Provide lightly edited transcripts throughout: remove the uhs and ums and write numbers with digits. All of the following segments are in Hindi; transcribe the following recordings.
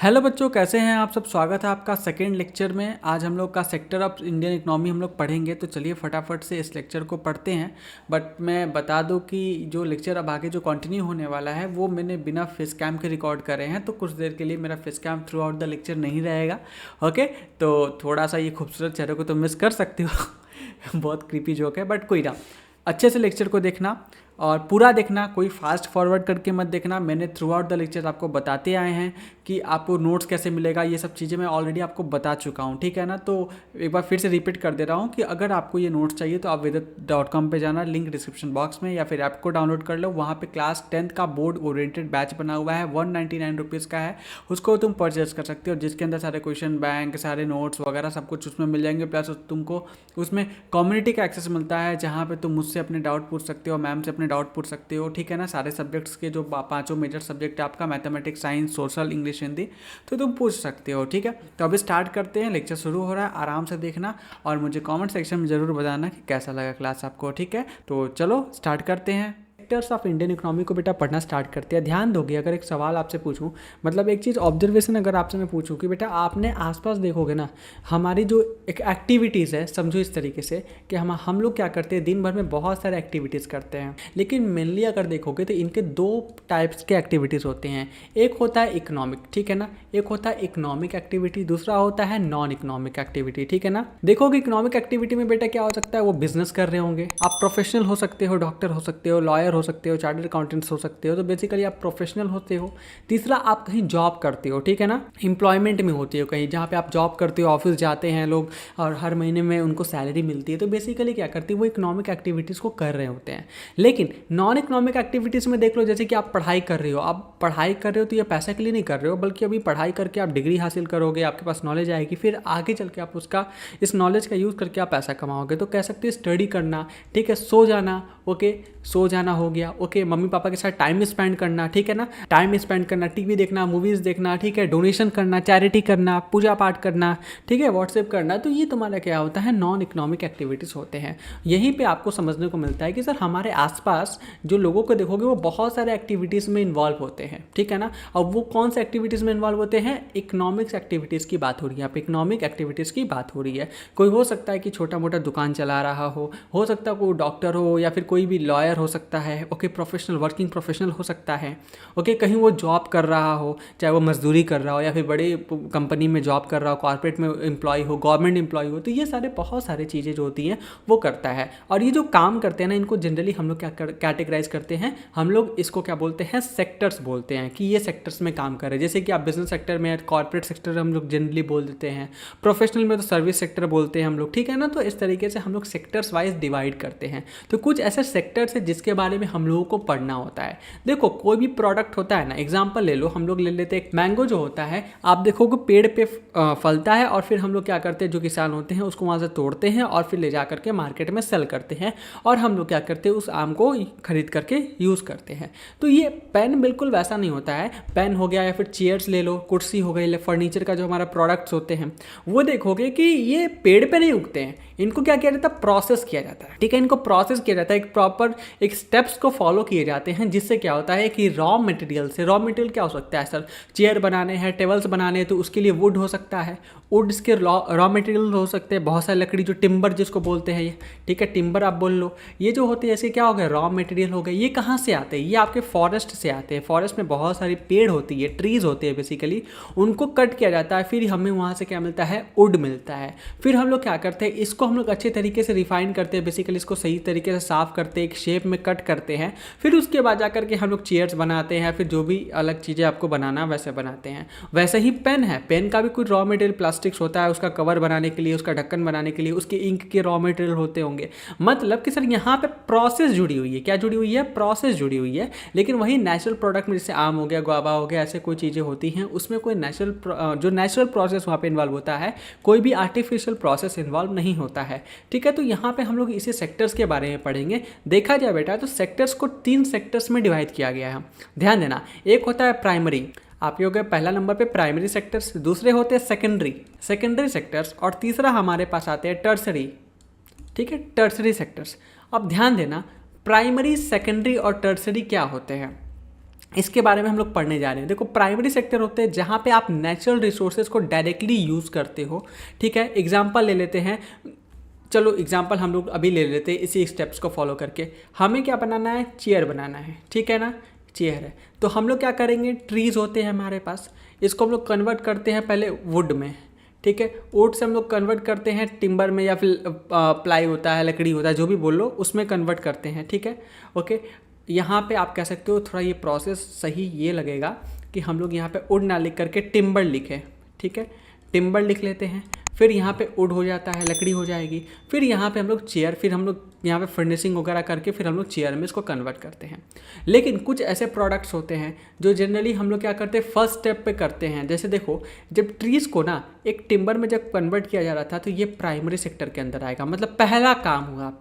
हेलो बच्चों, कैसे हैं आप सब। स्वागत है आपका सेकेंड लेक्चर में। आज हम लोग का सेक्टर ऑफ इंडियन इकोनॉमी हम लोग पढ़ेंगे, तो चलिए फटाफट से इस लेक्चर को पढ़ते हैं। बट मैं बता दूं कि जो लेक्चर अब आगे जो कंटिन्यू होने वाला है वो मैंने बिना फेस कैम के रिकॉर्ड करे हैं, तो कुछ देर के लिए मेरा face cam throughout the lecture नहीं रहेगा। ओके, तो थोड़ा सा ये खूबसूरत चेहरे को तो मिस कर सकती हो बहुत क्रीपी जोक है, बट कोई ना। अच्छे से लेक्चर को देखना और पूरा देखना, कोई फास्ट फॉरवर्ड करके मत देखना। मैंने थ्रू आउट द लेक्चर आपको बताते आए हैं कि आपको नोट्स कैसे मिलेगा, ये सब चीज़ें मैं ऑलरेडी आपको बता चुका हूँ, ठीक है ना। तो एक बार फिर से रिपीट कर दे रहा हूँ कि अगर आपको ये नोट्स चाहिए तो आप वेदत.com पे जाना, लिंक डिस्क्रिप्शन बॉक्स में, या फिर ऐप को डाउनलोड कर लो। वहाँ पे क्लास 10th का बोर्ड ओरिएंटेड बैच बना हुआ है, 199 रुपीज़ का है, उसको तुम परचेज कर सकते हो, जिसके अंदर सारे क्वेश्चन बैंक, सारे नोट्स वगैरह सब कुछ उसमें मिल जाएंगे। प्लस तुमको उसमें कम्युनिटी का एक्सेस मिलता है, जहाँ पे तुम मुझसे अपने डाउट पूछ सकते हो, मैम से अपने डाउट पूछ सकते हो, ठीक है ना। सारे सब्जेक्ट्स के जो पांचों मेजर सब्जेक्ट है आपका, mathematics, science, social, English, Hindi, तो तुम पूछ सकते हो, ठीक है। तो अभी स्टार्ट करते हैं, लेक्चर शुरू हो रहा है, आराम से देखना और मुझे कमेंट सेक्शन में ज़रूर बताना कि कैसा लगा क्लास आपको, ठीक है। तो चलो स्टार्ट करते हैं। सेक्टर्स ऑफ इंडियन इकोनॉमी को बेटा पढ़ना स्टार्ट करते हैं। ध्यान दोगे, अगर एक सवाल आपसे पूछूं, मतलब एक चीज़ ऑब्जर्वेशन अगर आपसे मैं पूछूं कि बेटा आपने आसपास देखोगे ना, हमारी जो एक एक्टिविटीज़ है, समझो इस तरीके से कि हम लोग क्या करते हैं, दिन भर में बहुत सारे एक्टिविटीज़ करते हैं, लेकिन मेनली अगर देखोगे तो इनके दो टाइप्स के एक्टिविटीज़ होते हैं। एक होता है इकोनॉमिक, ठीक है ना, एक होता है इकोनॉमिक एक्टिविटी, दूसरा होता है नॉन इकोनॉमिक एक्टिविटी, ठीक है ना। देखोगे इकोनॉमिक एक्टिविटी में बेटा क्या हो सकता है, वो बिजनेस कर रहे होंगे, आप प्रोफेशनल हो सकते हो, डॉक्टर हो सकते हो, लॉयर हो सकते हो, चार्टर्ड अकाउंटेंट्स हो सकते हो, तो बेसिकली आप प्रोफेशनल होते हो। तीसरा, आप कहीं जॉब करते हो, ठीक है ना, एम्प्लॉयमेंट में होते हो कहीं, जहाँ पे आप जॉब करते हो, ऑफिस जाते हैं लोग और हर महीने में उनको सैलरी मिलती है, तो बेसिकली क्या करती है, वो इकोनॉमिक एक्टिविटीज़ को कर रहे होते हैं। लेकिन नॉन इकोनॉमिक एक्टिविटीज़ में देख लो, जैसे कि आप पढ़ाई कर रहे हो, आप पढ़ाई कर रहे हो तो ये पैसे के लिए नहीं कर रहे हो, बल्कि अभी पढ़ाई करके आप डिग्री हासिल करोगे, आपके पास नॉलेज आएगी, फिर आगे चल के आप उसका इस नॉलेज का यूज़ करके आप पैसा कमाओगे। तो कह सकते हो स्टडी करना, ठीक है, सो जाना, ओके, सो जाना हो गया, ओके, मम्मी पापा के साथ टाइम स्पेंड करना, ठीक है ना, टाइम स्पेंड करना, टीवी देखना, मूवीज़ देखना, ठीक है, डोनेशन करना, चैरिटी करना, पूजा पाठ करना, ठीक है, व्हाट्सएप करना, तो ये तुम्हारा क्या होता है, नॉन इकोनॉमिक एक्टिविटीज़ होते हैं। यहीं पे आपको समझने को मिलता है कि सर हमारे आसपास जो लोगों को देखोगे वो बहुत सारे एक्टिविटीज़ में इन्वॉल्व होते हैं, ठीक है ना। अब वो कौन से एक्टिविटीज़ में इन्वॉल्व होते हैं, इकोनॉमिक्स एक्टिविटीज़ की बात हो रही है, यहाँ पे इकोनॉमिक एक्टिविटीज़ की बात हो रही है। कोई हो सकता है कि छोटा मोटा दुकान चला रहा हो सकता है कोई डॉक्टर हो, या फिर कोई भी लॉयर हो सकता है, ओके, प्रोफेशनल वर्किंग प्रोफेशनल हो सकता है, ओके, कहीं वो जॉब कर रहा हो, चाहे वो मजदूरी कर रहा हो या फिर बड़े कंपनी में जॉब कर रहा हो, कॉर्पोरेट में एम्प्लॉय हो, गवर्नमेंट एम्प्लॉय हो, तो ये सारे बहुत सारी चीज़ें जो होती हैं वो करता है। और ये जो काम करते हैं ना, इनको जनरली हम लोग क्या कैटेगराइज करते हैं, हम लोग इसको क्या बोलते हैं, सेक्टर्स बोलते हैं, कि ये सेक्टर्स में काम कर रहे हैं। जैसे कि आप बिजनेस सेक्टर में, कॉर्पोरेट सेक्टर हम लोग जनरली बोल देते हैं, प्रोफेशनल में तो सर्विस सेक्टर बोलते हैं हम लोग, ठीक है ना। तो इस तरीके से हम लोग सेक्टर्स वाइज डिवाइड करते हैं। तो कुछ ऐसे सेक्टर्स है जिसके बारे में हम लोगों को पढ़ना होता है। देखो कोई भी प्रोडक्ट होता है ना, एग्जांपल ले लो, हम लोग ले लेते हैं मैंगो जो होता है, आप देखोगे पेड़ पे फलता है, और फिर हम लोग क्या करते हैं, जो किसान होते हैं उसको वहाँ से तोड़ते हैं और फिर ले जा करके मार्केट में सेल करते हैं, और हम लोग क्या करते हैं, उस आम को खरीद करके यूज़ करते हैं। तो ये पेन बिल्कुल वैसा नहीं होता है। पेन हो गया, या फिर चेयर्स ले लो, कुर्सी हो गई, फर्नीचर का जो हमारा प्रोडक्ट्स होते हैं, वो देखोगे कि ये पेड़ पे नहीं उगते हैं, इनको क्या किया जाता है, प्रोसेस किया जाता है, ठीक है, इनको प्रोसेस किया जाता है, एक प्रॉपर एक स्टेप्स को फॉलो किए जाते हैं, जिससे क्या होता है कि रॉ मटेरियल से, रॉ मटेरियल क्या हो सकता है सर, चेयर बनाने हैं, टेबल्स बनाने हैं, तो उसके लिए वुड हो सकता है, वुड के रॉ मटेरियल हो सकते हैं, बहुत सारी लकड़ी जो टिम्बर जिसको बोलते हैं ये, ठीक है, टिम्बर आप बोल लो, ये जो होते हैं ऐसे क्या हो गए, रॉ मटेरियल हो गए। ये कहाँ से आते हैं, ये आपके फॉरेस्ट से आते हैं। फॉरेस्ट में बहुत सारी पेड़ होती है, ट्रीज होते हैं बेसिकली, उनको कट किया जाता है, फिर हमें वहाँ से क्या मिलता है, वुड मिलता है। फिर हम लोग क्या करते हैं, इसको हम लोग अच्छे तरीके से रिफाइन करते हैं, बेसिकली इसको सही तरीके से साफ करते हैं, एक शेप में कट करते हैं, फिर उसके बाद जाकर के हम लोग चेयर्स बनाते हैं, फिर जो भी अलग चीज़ें आपको बनाना वैसे बनाते हैं। वैसे ही पेन है, पेन का भी कुछ रॉ मटेरियल प्लास्टिक्स होता है, उसका कवर बनाने के लिए, उसका ढक्कन बनाने के लिए, उसके इंक के रॉ मटेरियल होते होंगे। मतलब कि सर यहाँ पे प्रोसेस जुड़ी हुई है, क्या जुड़ी हुई है, प्रोसेस जुड़ी हुई है। लेकिन वही नेचुरल प्रोडक्ट में जैसे आम हो गया, गुआवा हो गया, ऐसे कोई चीज़ें होती हैं, उसमें कोई नेचुरल प्रोसेस वहाँ पे इन्वॉल्व होता है, कोई भी आर्टिफिशियल प्रोसेस इन्वॉल्व नहीं होता है, ठीक है। तो यहाँ पे हम लोग इसी सेक्टर्स के बारे में पढ़ेंगे। देखा जाए बेटा तो सेक्टर्स को 3 सेक्टर्स में डिवाइड किया गया है, ध्यान देना। एक होता है प्राइमरी, आपके हो गए पहला नंबर पे प्राइमरी सेक्टर्स, दूसरे होते हैं सेकेंडरी सेक्टर्स, और तीसरा हमारे पास आते हैं टर्सरी, ठीक है, टर्सरी सेक्टर्स। अब ध्यान देना, प्राइमरी, सेकेंडरी और टर्सरी क्या होते हैं। इसके बारे में हम लोग पढ़ने जा रहे हैं। देखो, प्राइमरी सेक्टर होते हैं जहाँ पे आप नेचुरल रिसोर्सेज को डायरेक्टली यूज़ करते हो। ठीक है, एग्जांपल ले लेते हैं। चलो एग्जांपल हम लोग अभी ले लेते हैं इसी स्टेप्स को फॉलो करके। हमें क्या बनाना है, चेयर बनाना है। ठीक है ना, चेयर है तो हम लोग क्या करेंगे, ट्रीज़ होते हैं हमारे पास, इसको हम लोग कन्वर्ट करते हैं पहले वुड में। ठीक है, वुड से हम लोग कन्वर्ट करते हैं टिम्बर में, या फिर प्लाई होता है, लकड़ी होता है, जो भी बोल लो, उसमें कन्वर्ट करते हैं। ठीक है, ओके। यहाँ पे आप कह सकते हो थोड़ा ये प्रोसेस सही ये लगेगा कि हम लोग यहाँ पे वुड ना लिख करके टिम्बर लिखें। ठीक है, टिम्बर लिख लेते हैं, फिर यहाँ पे वुड हो जाता है, लकड़ी हो जाएगी। फिर यहाँ पे हम लोग चेयर, फिर हम लोग यहाँ पे फिनिशिंग वगैरह करके फिर हम लोग चेयर में इसको कन्वर्ट करते हैं। लेकिन कुछ ऐसे प्रोडक्ट्स होते हैं जो जनरली हम लोग क्या करते हैं, फर्स्ट स्टेप पे करते हैं। जैसे देखो, जब ट्रीज़ को ना एक टिम्बर में जब कन्वर्ट किया जा रहा था तो ये प्राइमरी सेक्टर के अंदर आएगा, मतलब पहला काम हुआ।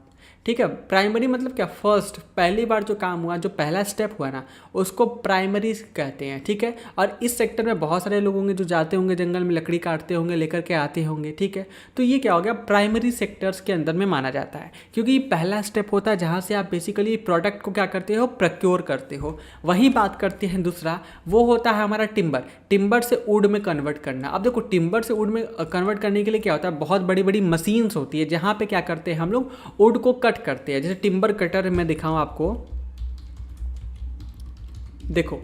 ठीक है, प्राइमरी मतलब क्या, फर्स्ट, पहली बार जो काम हुआ, जो पहला स्टेप हुआ ना, उसको प्राइमरी कहते हैं। ठीक है, और इस सेक्टर में बहुत सारे लोग होंगे जो जाते होंगे जंगल में, लकड़ी काटते होंगे, लेकर के आते होंगे। ठीक है, तो ये क्या हो गया, प्राइमरी सेक्टर्स के अंदर में माना जाता है, क्योंकि ये पहला स्टेप होता है जहाँ से आप बेसिकली प्रोडक्ट को क्या करते हो, प्रक्योर करते हो। वही बात करते हैं दूसरा, वो होता है हमारा टिम्बर। टिम्बर से वुड में कन्वर्ट करना। अब देखो, टिम्बर से वुड में कन्वर्ट करने के लिए क्या होता है, बहुत बड़ी बड़ी मशीन्स होती है जहाँ पे क्या करते हैं हम लोग, वुड को कट करते हैं। जैसे टिम्बर कटर मैं दिखाऊं आपको, देखो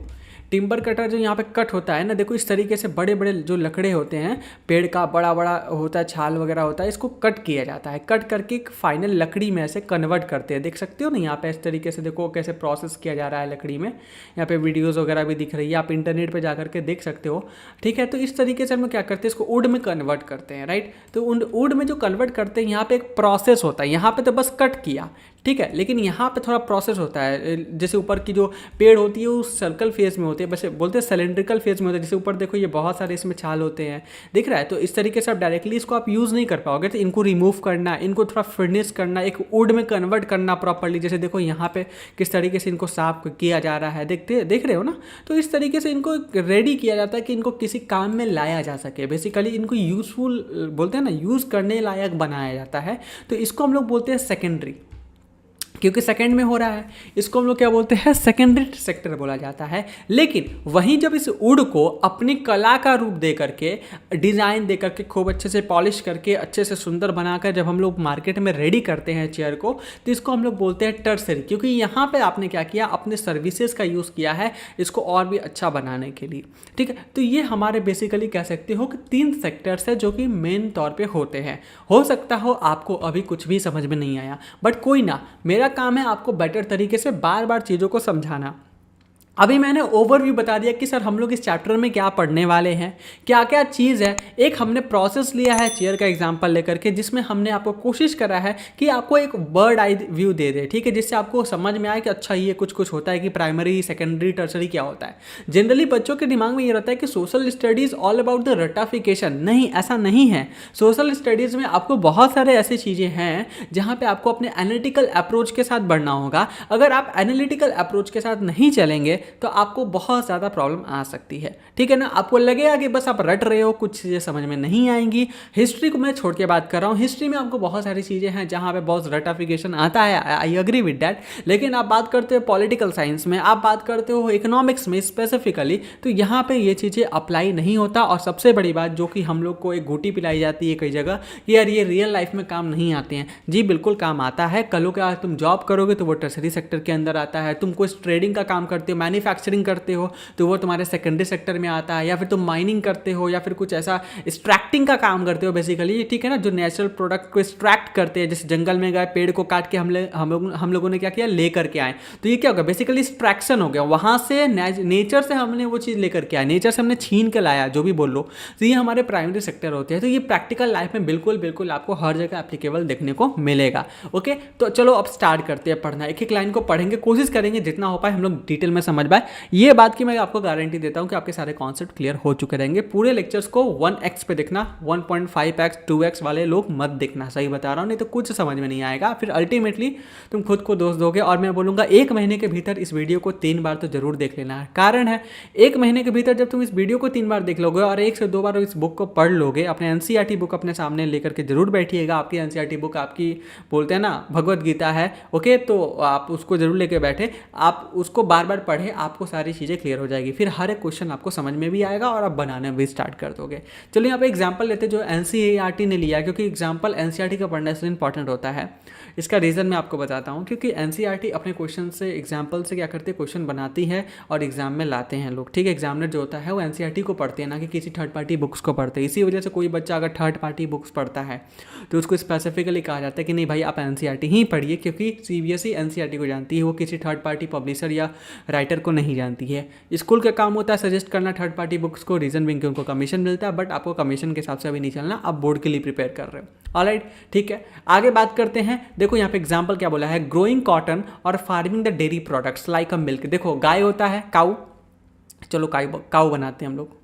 टिम्बर कटर जो यहाँ पे कट होता है ना, देखो इस तरीके से बड़े बड़े जो लकड़े होते हैं, पेड़ का बड़ा बड़ा होता है, छाल वगैरह होता है, इसको कट किया जाता है। कट करके एक फाइनल लकड़ी में ऐसे कन्वर्ट करते हैं। देख सकते हो ना यहाँ पे इस तरीके से, देखो कैसे प्रोसेस किया जा रहा है लकड़ी में। यहाँ पे वीडियोज़ वगैरह भी दिख रही है, आप इंटरनेट पर जा करके देख सकते हो। ठीक है, तो इस तरीके से हम लोग क्या करते हैं, इसको वुड में कन्वर्ट करते हैं, राइट। तो वुड में जो कन्वर्ट करते हैं, यहाँ पे एक प्रोसेस होता है। यहाँ पे तो बस कट किया, ठीक है, लेकिन यहाँ पे थोड़ा प्रोसेस होता है। जैसे ऊपर की जो पेड़ होती है वो सर्कल फेज में होती है, वैसे बोलते हैं सिलेंड्रिकल फेज में होता है। जैसे ऊपर देखो, ये बहुत सारे इसमें छाल होते हैं, दिख रहा है। तो इस तरीके से आप डायरेक्टली इसको आप यूज़ नहीं कर पाओगे, तो इनको रिमूव करना, इनको थोड़ा फिनिश करना, एक वुड में कन्वर्ट करना प्रॉपरली। जैसे देखो यहाँ पे किस तरीके से इनको साफ किया जा रहा है, देख रहे हो ना। तो इस तरीके से इनको रेडी किया जाता है कि इनको किसी काम में लाया जा सके। बेसिकली इनको यूज़फुल बोलते हैं ना, यूज़ करने लायक बनाया जाता है। तो इसको हम लोग बोलते हैं सेकेंडरी, क्योंकि सेकंड में हो रहा है। इसको हम लोग क्या बोलते हैं, सेकेंडरी सेक्टर बोला जाता है। लेकिन वहीं जब इस वुड को अपनी कला का रूप दे करके, डिज़ाइन दे करके, खूब अच्छे से पॉलिश करके, अच्छे से सुंदर बनाकर जब हम लोग मार्केट में रेडी करते हैं चेयर को, तो इसको हम लोग बोलते हैं टर्सरी। क्योंकि यहाँ पे आपने क्या किया, अपने सर्विसेज का यूज़ किया है इसको और भी अच्छा बनाने के लिए। ठीक है, तो ये हमारे बेसिकली कह सकते हो कि 3 सेक्टर्स है जो कि मेन तौर पे होते हैं। हो सकता हो आपको अभी कुछ भी समझ में नहीं आया, बट कोई ना, मेरा काम है आपको बेटर तरीके से बार बार चीज़ों को समझाना। अभी मैंने ओवरव्यू बता दिया कि सर हम लोग इस चैप्टर में क्या पढ़ने वाले हैं, क्या क्या चीज़ है। एक हमने प्रोसेस लिया है चेयर का एग्जांपल लेकर के, जिसमें हमने आपको कोशिश करा है कि आपको एक बर्ड आई व्यू दे दे। ठीक है, जिससे आपको समझ में आए कि अच्छा ये कुछ कुछ होता है कि प्राइमरी, सेकेंडरी, टर्सरी क्या होता है। जनरली बच्चों के दिमाग में ये रहता है कि social studies all about the ratification. नहीं, ऐसा नहीं है। सोशल स्टडीज़ में आपको बहुत सारे ऐसी चीज़ें हैं जहाँ पर आपको अपने एनालिटिकल अप्रोच के साथ बढ़ना होगा। अगर आप एनालिटिकल अप्रोच के साथ नहीं चलेंगे तो आपको बहुत ज़्यादा प्रॉब्लम आ सकती है। ठीक है ना, आपको लगेगा कि बस आप रट रहे हो, कुछ चीज़ें समझ में नहीं आएंगी। हिस्ट्री को मैं छोड़ के बात कर रहा हूँ, हिस्ट्री में आपको बहुत सारी चीज़ें हैं जहाँ पे बहुत रटाफिकेशन आता है, आई एग्री विद डैट। लेकिन आप बात करते हो पॉलिटिकल साइंस में, आप बात करते हो इकोनॉमिक्स में स्पेसिफिकली, तो यहाँ पर ये चीज़ें अप्लाई नहीं होता। और सबसे बड़ी बात जो कि हम लोग को एक घूटी पिलाई जाती है कई जगह कि यार ये रियल लाइफ में काम नहीं आते हैं। जी बिल्कुल काम आता है। कल को तुम जॉब करोगे तो वो टर्सरी सेक्टर के अंदर आता है। तुम कोई ट्रेडिंग का काम करते हो, मैन्युफैक्चरिंग करते हो, तो वो तुम्हारे सेकेंडरी सेक्टर में आता है। या फिर तुम माइनिंग करते हो, या फिर कुछ ऐसा एक्सट्रैक्टिंग का काम करते हो बेसिकली, ठीक है ना, जो नेचुरल प्रोडक्ट को एक्सट्रैक्ट करते हैं। जैसे जंगल में गए, पेड़ को काट के हम लोगों ने क्या किया, ले करके आए, तो ये क्या होगा, बेसिकली एक्सट्रैक्शन हो गया। वहाँ से नेचर से हमने वो चीज़ लेकर के आए, नेचर से हमने छीन के लाया, जो भी बोल लो। तो ये हमारे प्राइमरी सेक्टर होते हैं। तो ये प्रैक्टिकल लाइफ में बिल्कुल बिल्कुल आपको हर जगह एप्लीकेबल देखने को मिलेगा। ओके, तो चलो अब स्टार्ट करते हैं पढ़ना। एक एक लाइन को पढ़ेंगे, कोशिश करेंगे जितना हो पाए हम लोग डिटेल में समझ पाए। ये बात की मैं आपको गारंटी देता हूं कि आपके सारे कॉन्सेप्ट क्लियर हो चुके रहेंगे। पूरे लेक्चर्स को 1x पे देखना, 1.5x 2x वाले लोग मत देखना, सही बता रहा हूं, नहीं तो कुछ समझ में नहीं आएगा। फिर अल्टीमेटली तुम खुद को दोष दोगे। और मैं बोलूँगा 1 महीने के भीतर इस वीडियो को 3 बार तो जरूर देख लेना है। कारण है, 1 महीने के भीतर जब तुम इस वीडियो को 3 बार देख लोगे और 1 से 2 बार इस बुक को पढ़ लोगे, अपने एनसीईआरटी बुक अपने सामने लेकर के जरूर बैठिएगा। आपकी एनसीईआरटी बुक आपकी बोलते हैं ना भगवत गीता है, ओके, तो आप उसको जरूर लेके बैठे, आप उसको बार बार पढ़ें, आपको सारी चीज़ें क्लियर हो जाएगी, फिर हर एक क्वेश्चन आपको समझ में भी आएगा और आप बनाना भी स्टार्ट कर दोगे। चलिए यहाँ पे एग्जाम्पल लेते हैं जो NCERT ने लिया, क्योंकि एग्जाम्पल NCERT का पढ़ना इसलिए इंपॉर्टेंट होता है। इसका रीज़न मैं आपको बताता हूँ, क्योंकि NCERT अपने क्वेश्चन से एग्जाम्पल से क्या करते हैं, क्वेश्चन बनाती है और एग्जाम में लाते हैं लोग, ठीक है। एग्जामिनर जो होता है वो NCERT को पढ़ते हैं, ना कि किसी थर्ड पार्टी बुक्स को पढ़ते हैं। इसी वजह से कोई बच्चा अगर थर्ड पार्टी बुक्स पढ़ता है तो उसको स्पेसिफिकली कहा जाता है कि नहीं भाई आप NCERT ही पढ़िए, क्योंकि CBSE NCERT को जानती है, वो किसी थर्ड पार्टी पब्लिशर या राइटर को नहीं जानती है। स्कूल का काम होता है सजेस्ट करना थर्ड पार्टी बुक्स को, रीज़न बिंग उनको कमीशन मिलता है, बट आपको कमीशन के हिसाब से अभी नहीं चलना, आप बोर्ड के लिए प्रिपेयर कर रहे हो। ऑलराइट, ठीक है, आगे बात करते हैं। देखो यहाँ पे एग्जाम्पल क्या बोला है, ग्रोइंग कॉटन और farming the dairy products like a milk. देखो गाय होता है काऊ, चलो काऊ बनाते हैं हम लोग,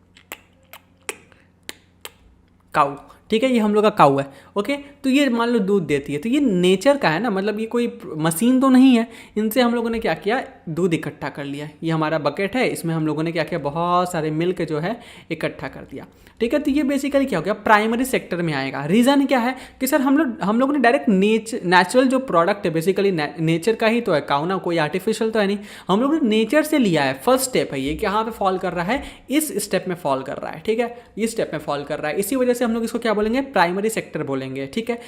काऊ, ठीक है, ये हम लोग का काऊ है। ओके, तो ये मान लो दूध देती है, तो ये नेचर का है ना, मतलब ये कोई मशीन तो नहीं है। इनसे हम लोगों ने क्या किया, दूध इकट्ठा कर लिया। ये हमारा बकेट है, इसमें हम लोगों ने क्या किया, बहुत सारे मिल्क जो है इकट्ठा कर दिया, ठीक है। तो ये बेसिकली क्या हो गया, प्राइमरी सेक्टर में आएगा। रीज़न क्या है कि सर हम लोगों ने डायरेक्ट नेचुरल जो प्रोडक्ट है, बेसिकली नेचर का ही तो है काऊ ना, कोई आर्टिफिशियल तो है नहीं, हम लोगों ने नेचर से लिया है। फर्स्ट स्टेप है ये कि यहाँ पे फॉल कर रहा है, इस स्टेप में फॉल कर रहा है, ठीक है, इस स्टेप में फॉल कर रहा है। इसी वजह से हम लोग इसको क्या बोलेंगे, प्राइमरी सेक्टर बोलेंगे, ठीक है।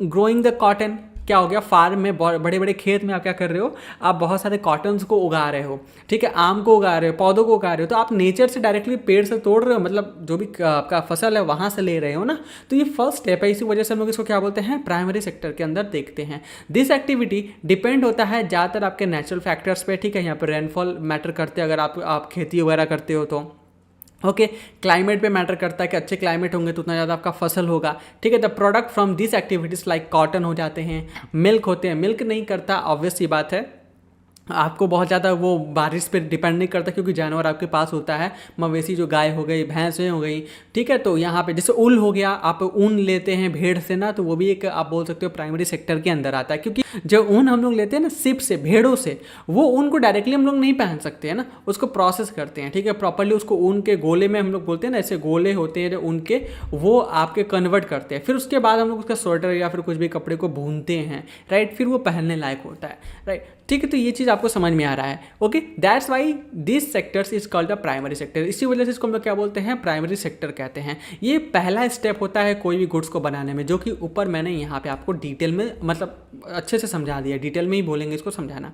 ग्रोइंग द कॉटन क्या हो गया, फार्म में बड़े बड़े खेत में आप क्या कर रहे हो, आप बहुत सारे कॉटन्स को उगा रहे हो, ठीक है, आम को उगा रहे हो, पौधों को उगा रहे हो, तो आप नेचर से डायरेक्टली पेड़ से तोड़ रहे हो, मतलब जो भी आपका फसल है वहाँ से ले रहे हो ना। तो ये फर्स्ट स्टेप है, इसी वजह से हम लोग इसको क्या बोलते हैं, प्राइमरी सेक्टर के अंदर देखते हैं। दिस एक्टिविटी डिपेंड होता है ज़्यादातर आपके नेचुरल फैक्टर्स पे, ठीक है। यहाँ पर रेनफॉल मैटर करते हैं, अगर आप खेती वगैरह करते हो तो, ओके, क्लाइमेट पे मैटर करता है कि अच्छे क्लाइमेट होंगे तो उतना ज़्यादा आपका फसल होगा, ठीक है। The product from this activities like cotton हो जाते हैं, मिल्क होते हैं। मिल्क नहीं करता, ऑब्वियस सी बात है, आपको बहुत ज़्यादा वो बारिश पे डिपेंड नहीं करता, क्योंकि जानवर आपके पास होता है, मवेशी जो गाय हो गई, भैंसें हो गई, ठीक है। तो यहाँ पे जैसे ऊल हो गया, आप ऊन लेते हैं भेड़ से ना, तो वो भी एक आप बोल सकते हो प्राइमरी सेक्टर के अंदर आता है, क्योंकि जो ऊन हम लोग लेते हैं ना सिप से, भेड़ों से, वो ऊन को डायरेक्टली हम लोग नहीं पहन सकते हैं ना, उसको प्रोसेस करते हैं, ठीक है, प्रॉपरली उसको ऊन के गोले में हम लोग बोलते हैं ना, ऐसे गोले होते हैं जो ऊन के, वो आपके कन्वर्ट करते हैं, फिर उसके बाद हम लोग उसका स्वेटर या फिर कुछ भी कपड़े को भूनते हैं, राइट, फिर वो पहनने लायक होता है, राइट, ठीक है। तो ये चीज़ आपको समझ में आ रहा है, okay. That's why this sectors is called the primary sector. इसी वजह से इसको हम लोग क्या बोलते हैं, प्राइमरी सेक्टर कहते हैं। ये पहला स्टेप होता है कोई भी गुड्स को बनाने में, जो कि ऊपर मैंने यहाँ पे आपको डिटेल में मतलब अच्छे से समझा दिया, डिटेल में ही बोलेंगे इसको समझाना।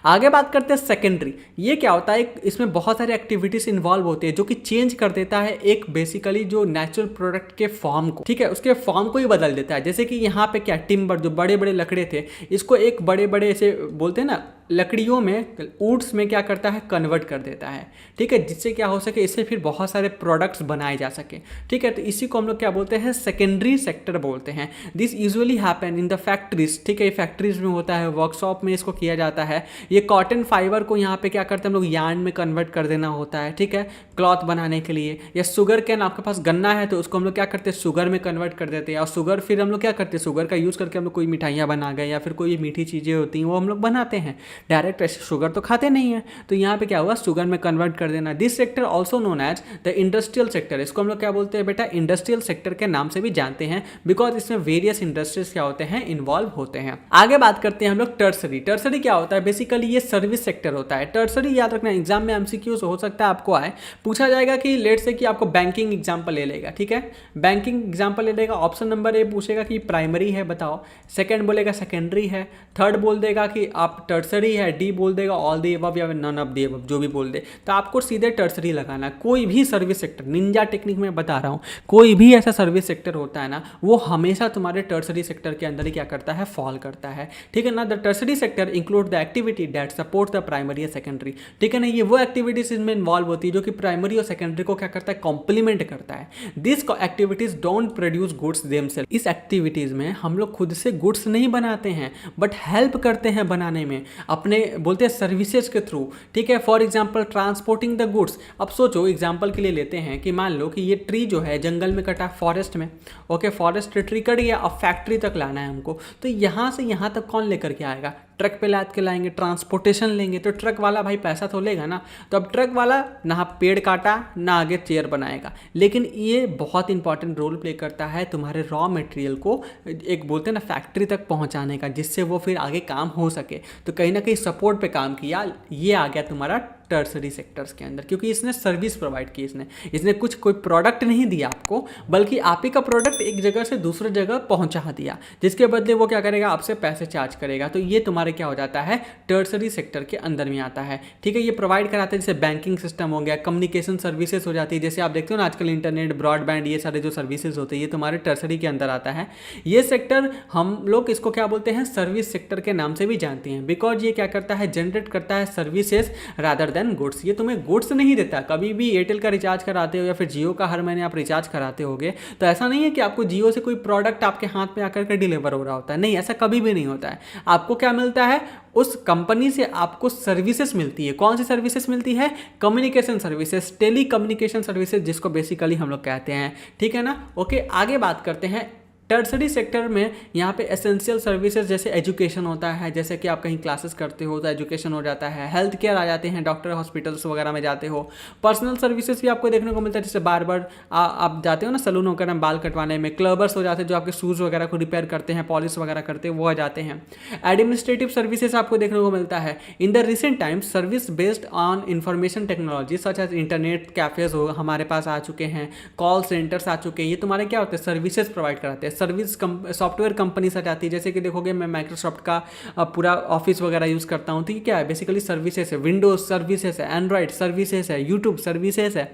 आगे बात करते हैं सेकेंडरी। ये क्या होता है, इसमें बहुत सारी एक्टिविटीज इन्वॉल्व होती है, जो कि चेंज कर देता है एक बेसिकली जो नेचुरल प्रोडक्ट के फॉर्म को, ठीक है, उसके फॉर्म को ही बदल देता है। जैसे कि यहाँ पे क्या, टिम्बर, जो बड़े बड़े लकड़े थे, इसको एक बड़े बड़े ऐसे बोलते हैं ना, लकड़ियों में, वुड्स में क्या करता है, कन्वर्ट कर देता है, ठीक है, जिससे क्या हो सके, इससे फिर बहुत सारे प्रोडक्ट्स बनाए जा सके, ठीक है। तो इसी को हम लोग क्या बोलते हैं, सेकेंडरी सेक्टर बोलते हैं। This usually happen in the factories, ठीक है, ये फैक्ट्रीज में होता है, वर्कशॉप में इसको किया जाता है। ये कॉटन फाइबर को यहाँ पे क्या करते हैं हम लोग, यार्न में कन्वर्ट कर देना होता है, ठीक है, क्लॉथ बनाने के लिए। या शुगर कैन, आपके पास गन्ना है तो उसको हम लोग क्या करते हैं, शुगर में कन्वर्ट कर देते हैं, और शुगर फिर हम लोग क्या करते हैं, शुगर का यूज़ करके हम लोग कोई मिठाइयाँ बना गए, या फिर कोई मीठी चीज़ें होती हैं वो हम लोग बनाते हैं। डायरेक्ट ऐसे शुगर तो खाते नहीं है, तो यहाँ पे क्या हुआ, शुगर में कन्वर्ट कर देना। This sector also known as the industrial sector. इसको हम लोग क्या बोलते हैं बेटा, इंडस्ट्रियल सेक्टर के नाम से भी जानते हैं, बिकॉज इसमें वेरियस इंडस्ट्रीज क्या होते हैं, इन्वॉल्व होते हैं। आगे बात करते हैं हम लोग टर्सरी। टर्सरी क्या होता है, बेसिकली ये सर्विस सेक्टर होता है। टर्सरी याद रखना, एग्जाम में MCQs हो सकता है आपको आए, पूछा जाएगा कि लेट से कि आपको बैंकिंग एग्जाम्पल ले लेगा, ठीक है, बैंकिंग एग्जाम्पल ले लेगा, ऑप्शन नंबर ए पूछेगा कि प्राइमरी है बताओ, सेकंड बोलेगा सेकेंडरी है, थर्ड बोल देगा कि आप टर्सरी है, डी बोल देगा ऑल द अबव या नन ऑफ द अबव, जो भी बोल दे, तो आपको सीधे टर्सरी लगाना। कोई भी सर्विस सेक्टर, निंजा टेक्निक में बता रहा हूँ, कोई भी ऐसा सर्विस सेक्टर होता है ना, वो हमेशा तुम्हारे टर्सरी सेक्टर के अंदर ही क्या करता है, फॉल करता है, ठीक है ना। The tertiary sector include the activity that support the primary या सेकेंडरी, ठीक है ना। ये वो एक्टिविटीज इनमें इन्वॉल्व होती है जो कि प्राइमरी और सेकेंडरी को क्या करता है, कॉम्प्लीमेंट करता है। This activities don't produce goods themselves. इस एक्टिविटीज में हम लोग खुद से गुड्स नहीं बनाते हैं, बट हेल्प करते हैं बनाने में, अपने बोलते हैं सर्विसेज के थ्रू, ठीक है। For example transporting the goods. अब सोचो, एग्जाम्पल के लिए लेते हैं कि मान लो कि ये ट्री जो है जंगल में कटा, फॉरेस्ट में, ओके, फॉरेस्ट ट्री कट गया, अब फैक्ट्री तक लाना है हमको, तो यहाँ से यहाँ तक कौन लेकर के आएगा, ट्रक पे लाद के लाएंगे, ट्रांसपोर्टेशन लेंगे, तो ट्रक वाला भाई पैसा तो लेगा ना। तो अब ट्रक वाला ना पेड़ काटा ना आगे चेयर बनाएगा, लेकिन ये बहुत इंपॉर्टेंट रोल प्ले करता है तुम्हारे रॉ मटेरियल को एक बोलते हैं ना फैक्ट्री तक पहुंचाने का, जिससे वो फिर आगे काम हो सके। तो कहीं ना कहीं सपोर्ट पे काम किया, ये आ गया तुम्हारा टर्सरी सेक्टर्स के अंदर, क्योंकि इसने सर्विस प्रोवाइड की, इसने कुछ कोई प्रोडक्ट नहीं दिया आपको, बल्कि आप ही का प्रोडक्ट एक जगह से दूसरी जगह पहुंचा दिया, जिसके बदले वो क्या करेगा, आपसे पैसे चार्ज करेगा। तो ये तुम्हारे क्या हो जाता है, टर्सरी सेक्टर के अंदर में आता है। ठीक है, ये प्रोवाइड कराते हैं, जैसे बैंकिंग सिस्टम हो गया, कम्युनिकेशन सर्विसेज हो जाती है, जैसे आप देखते हो ना आजकल इंटरनेट, ब्रॉडबैंड, ये सारे जो सर्विसेज होते हैं ये तुम्हारे टर्सरी के अंदर आता है। ये सेक्टर हम लोग इसको क्या बोलते हैं, सर्विस सेक्टर के नाम से भी जानते हैं, बिकॉज ये क्या करता है, जनरेट करता है सर्विसेज रादर गुड्स। ये तुम्हें गुड्स नहीं देता। कभी भी एयरटेल का रिचार्ज कराते हो या फिर जियो का हर महीने आप रिचार्ज कराते होगे, तो ऐसा नहीं है कि आपको जियो से कोई प्रोडक्ट आपके हाथ में आकर के डिलीवर हो रहा होता है, नहीं, ऐसा कभी भी नहीं होता है। आपको क्या मिलता है, उस कंपनी से आपको सर्विसेज मिलती है। कौन सी सर्विसेज मिलती है, communication services, telecommunication services, जिसको बेसिकली हम लोग कहते हैं। ठीक है ना, ओके, आगे बात करते हैं। टर्सरी सेक्टर में यहाँ पे एसेंशियल सर्विसेज जैसे एजुकेशन होता है, जैसे कि आप कहीं क्लासेस करते हो तो एजुकेशन हो जाता है, हेल्थ केयर आ जाते हैं, डॉक्टर हॉस्पिटल्स वगैरह में जाते हो, पर्सनल सर्विसेज भी आपको देखने को मिलता है, जैसे बार आप जाते हो ना सैलून वगैरह में बाल कटवाने में, क्लबर्स हो जाते हैं जो आपके शूज़ वगैरह को रिपेयर करते हैं, पॉलिश वगैरह करते हैं, वो आ जाते हैं। एडमिनिस्ट्रेटिव सर्विसेज आपको देखने को मिलता है। In the recent times service based on information technology such as internet cafes हो हमारे पास आ चुके हैं, कॉल सेंटर्स आ चुके हैं। ये तुम्हारे क्या होते हैं, सर्विसेज प्रोवाइड कराते हैं। सर्विस सॉफ्टवेयर कंपनी से जाती है, जैसे कि देखोगे मैं माइक्रोसॉफ्ट का पूरा ऑफिस वगैरह यूज़ करता हूँ, तो ये क्या है, बेसिकली सर्विसेज है। विंडोज सर्विसेज है, एंड्रॉइड सर्विसेज है, यूट्यूब सर्विसेज है,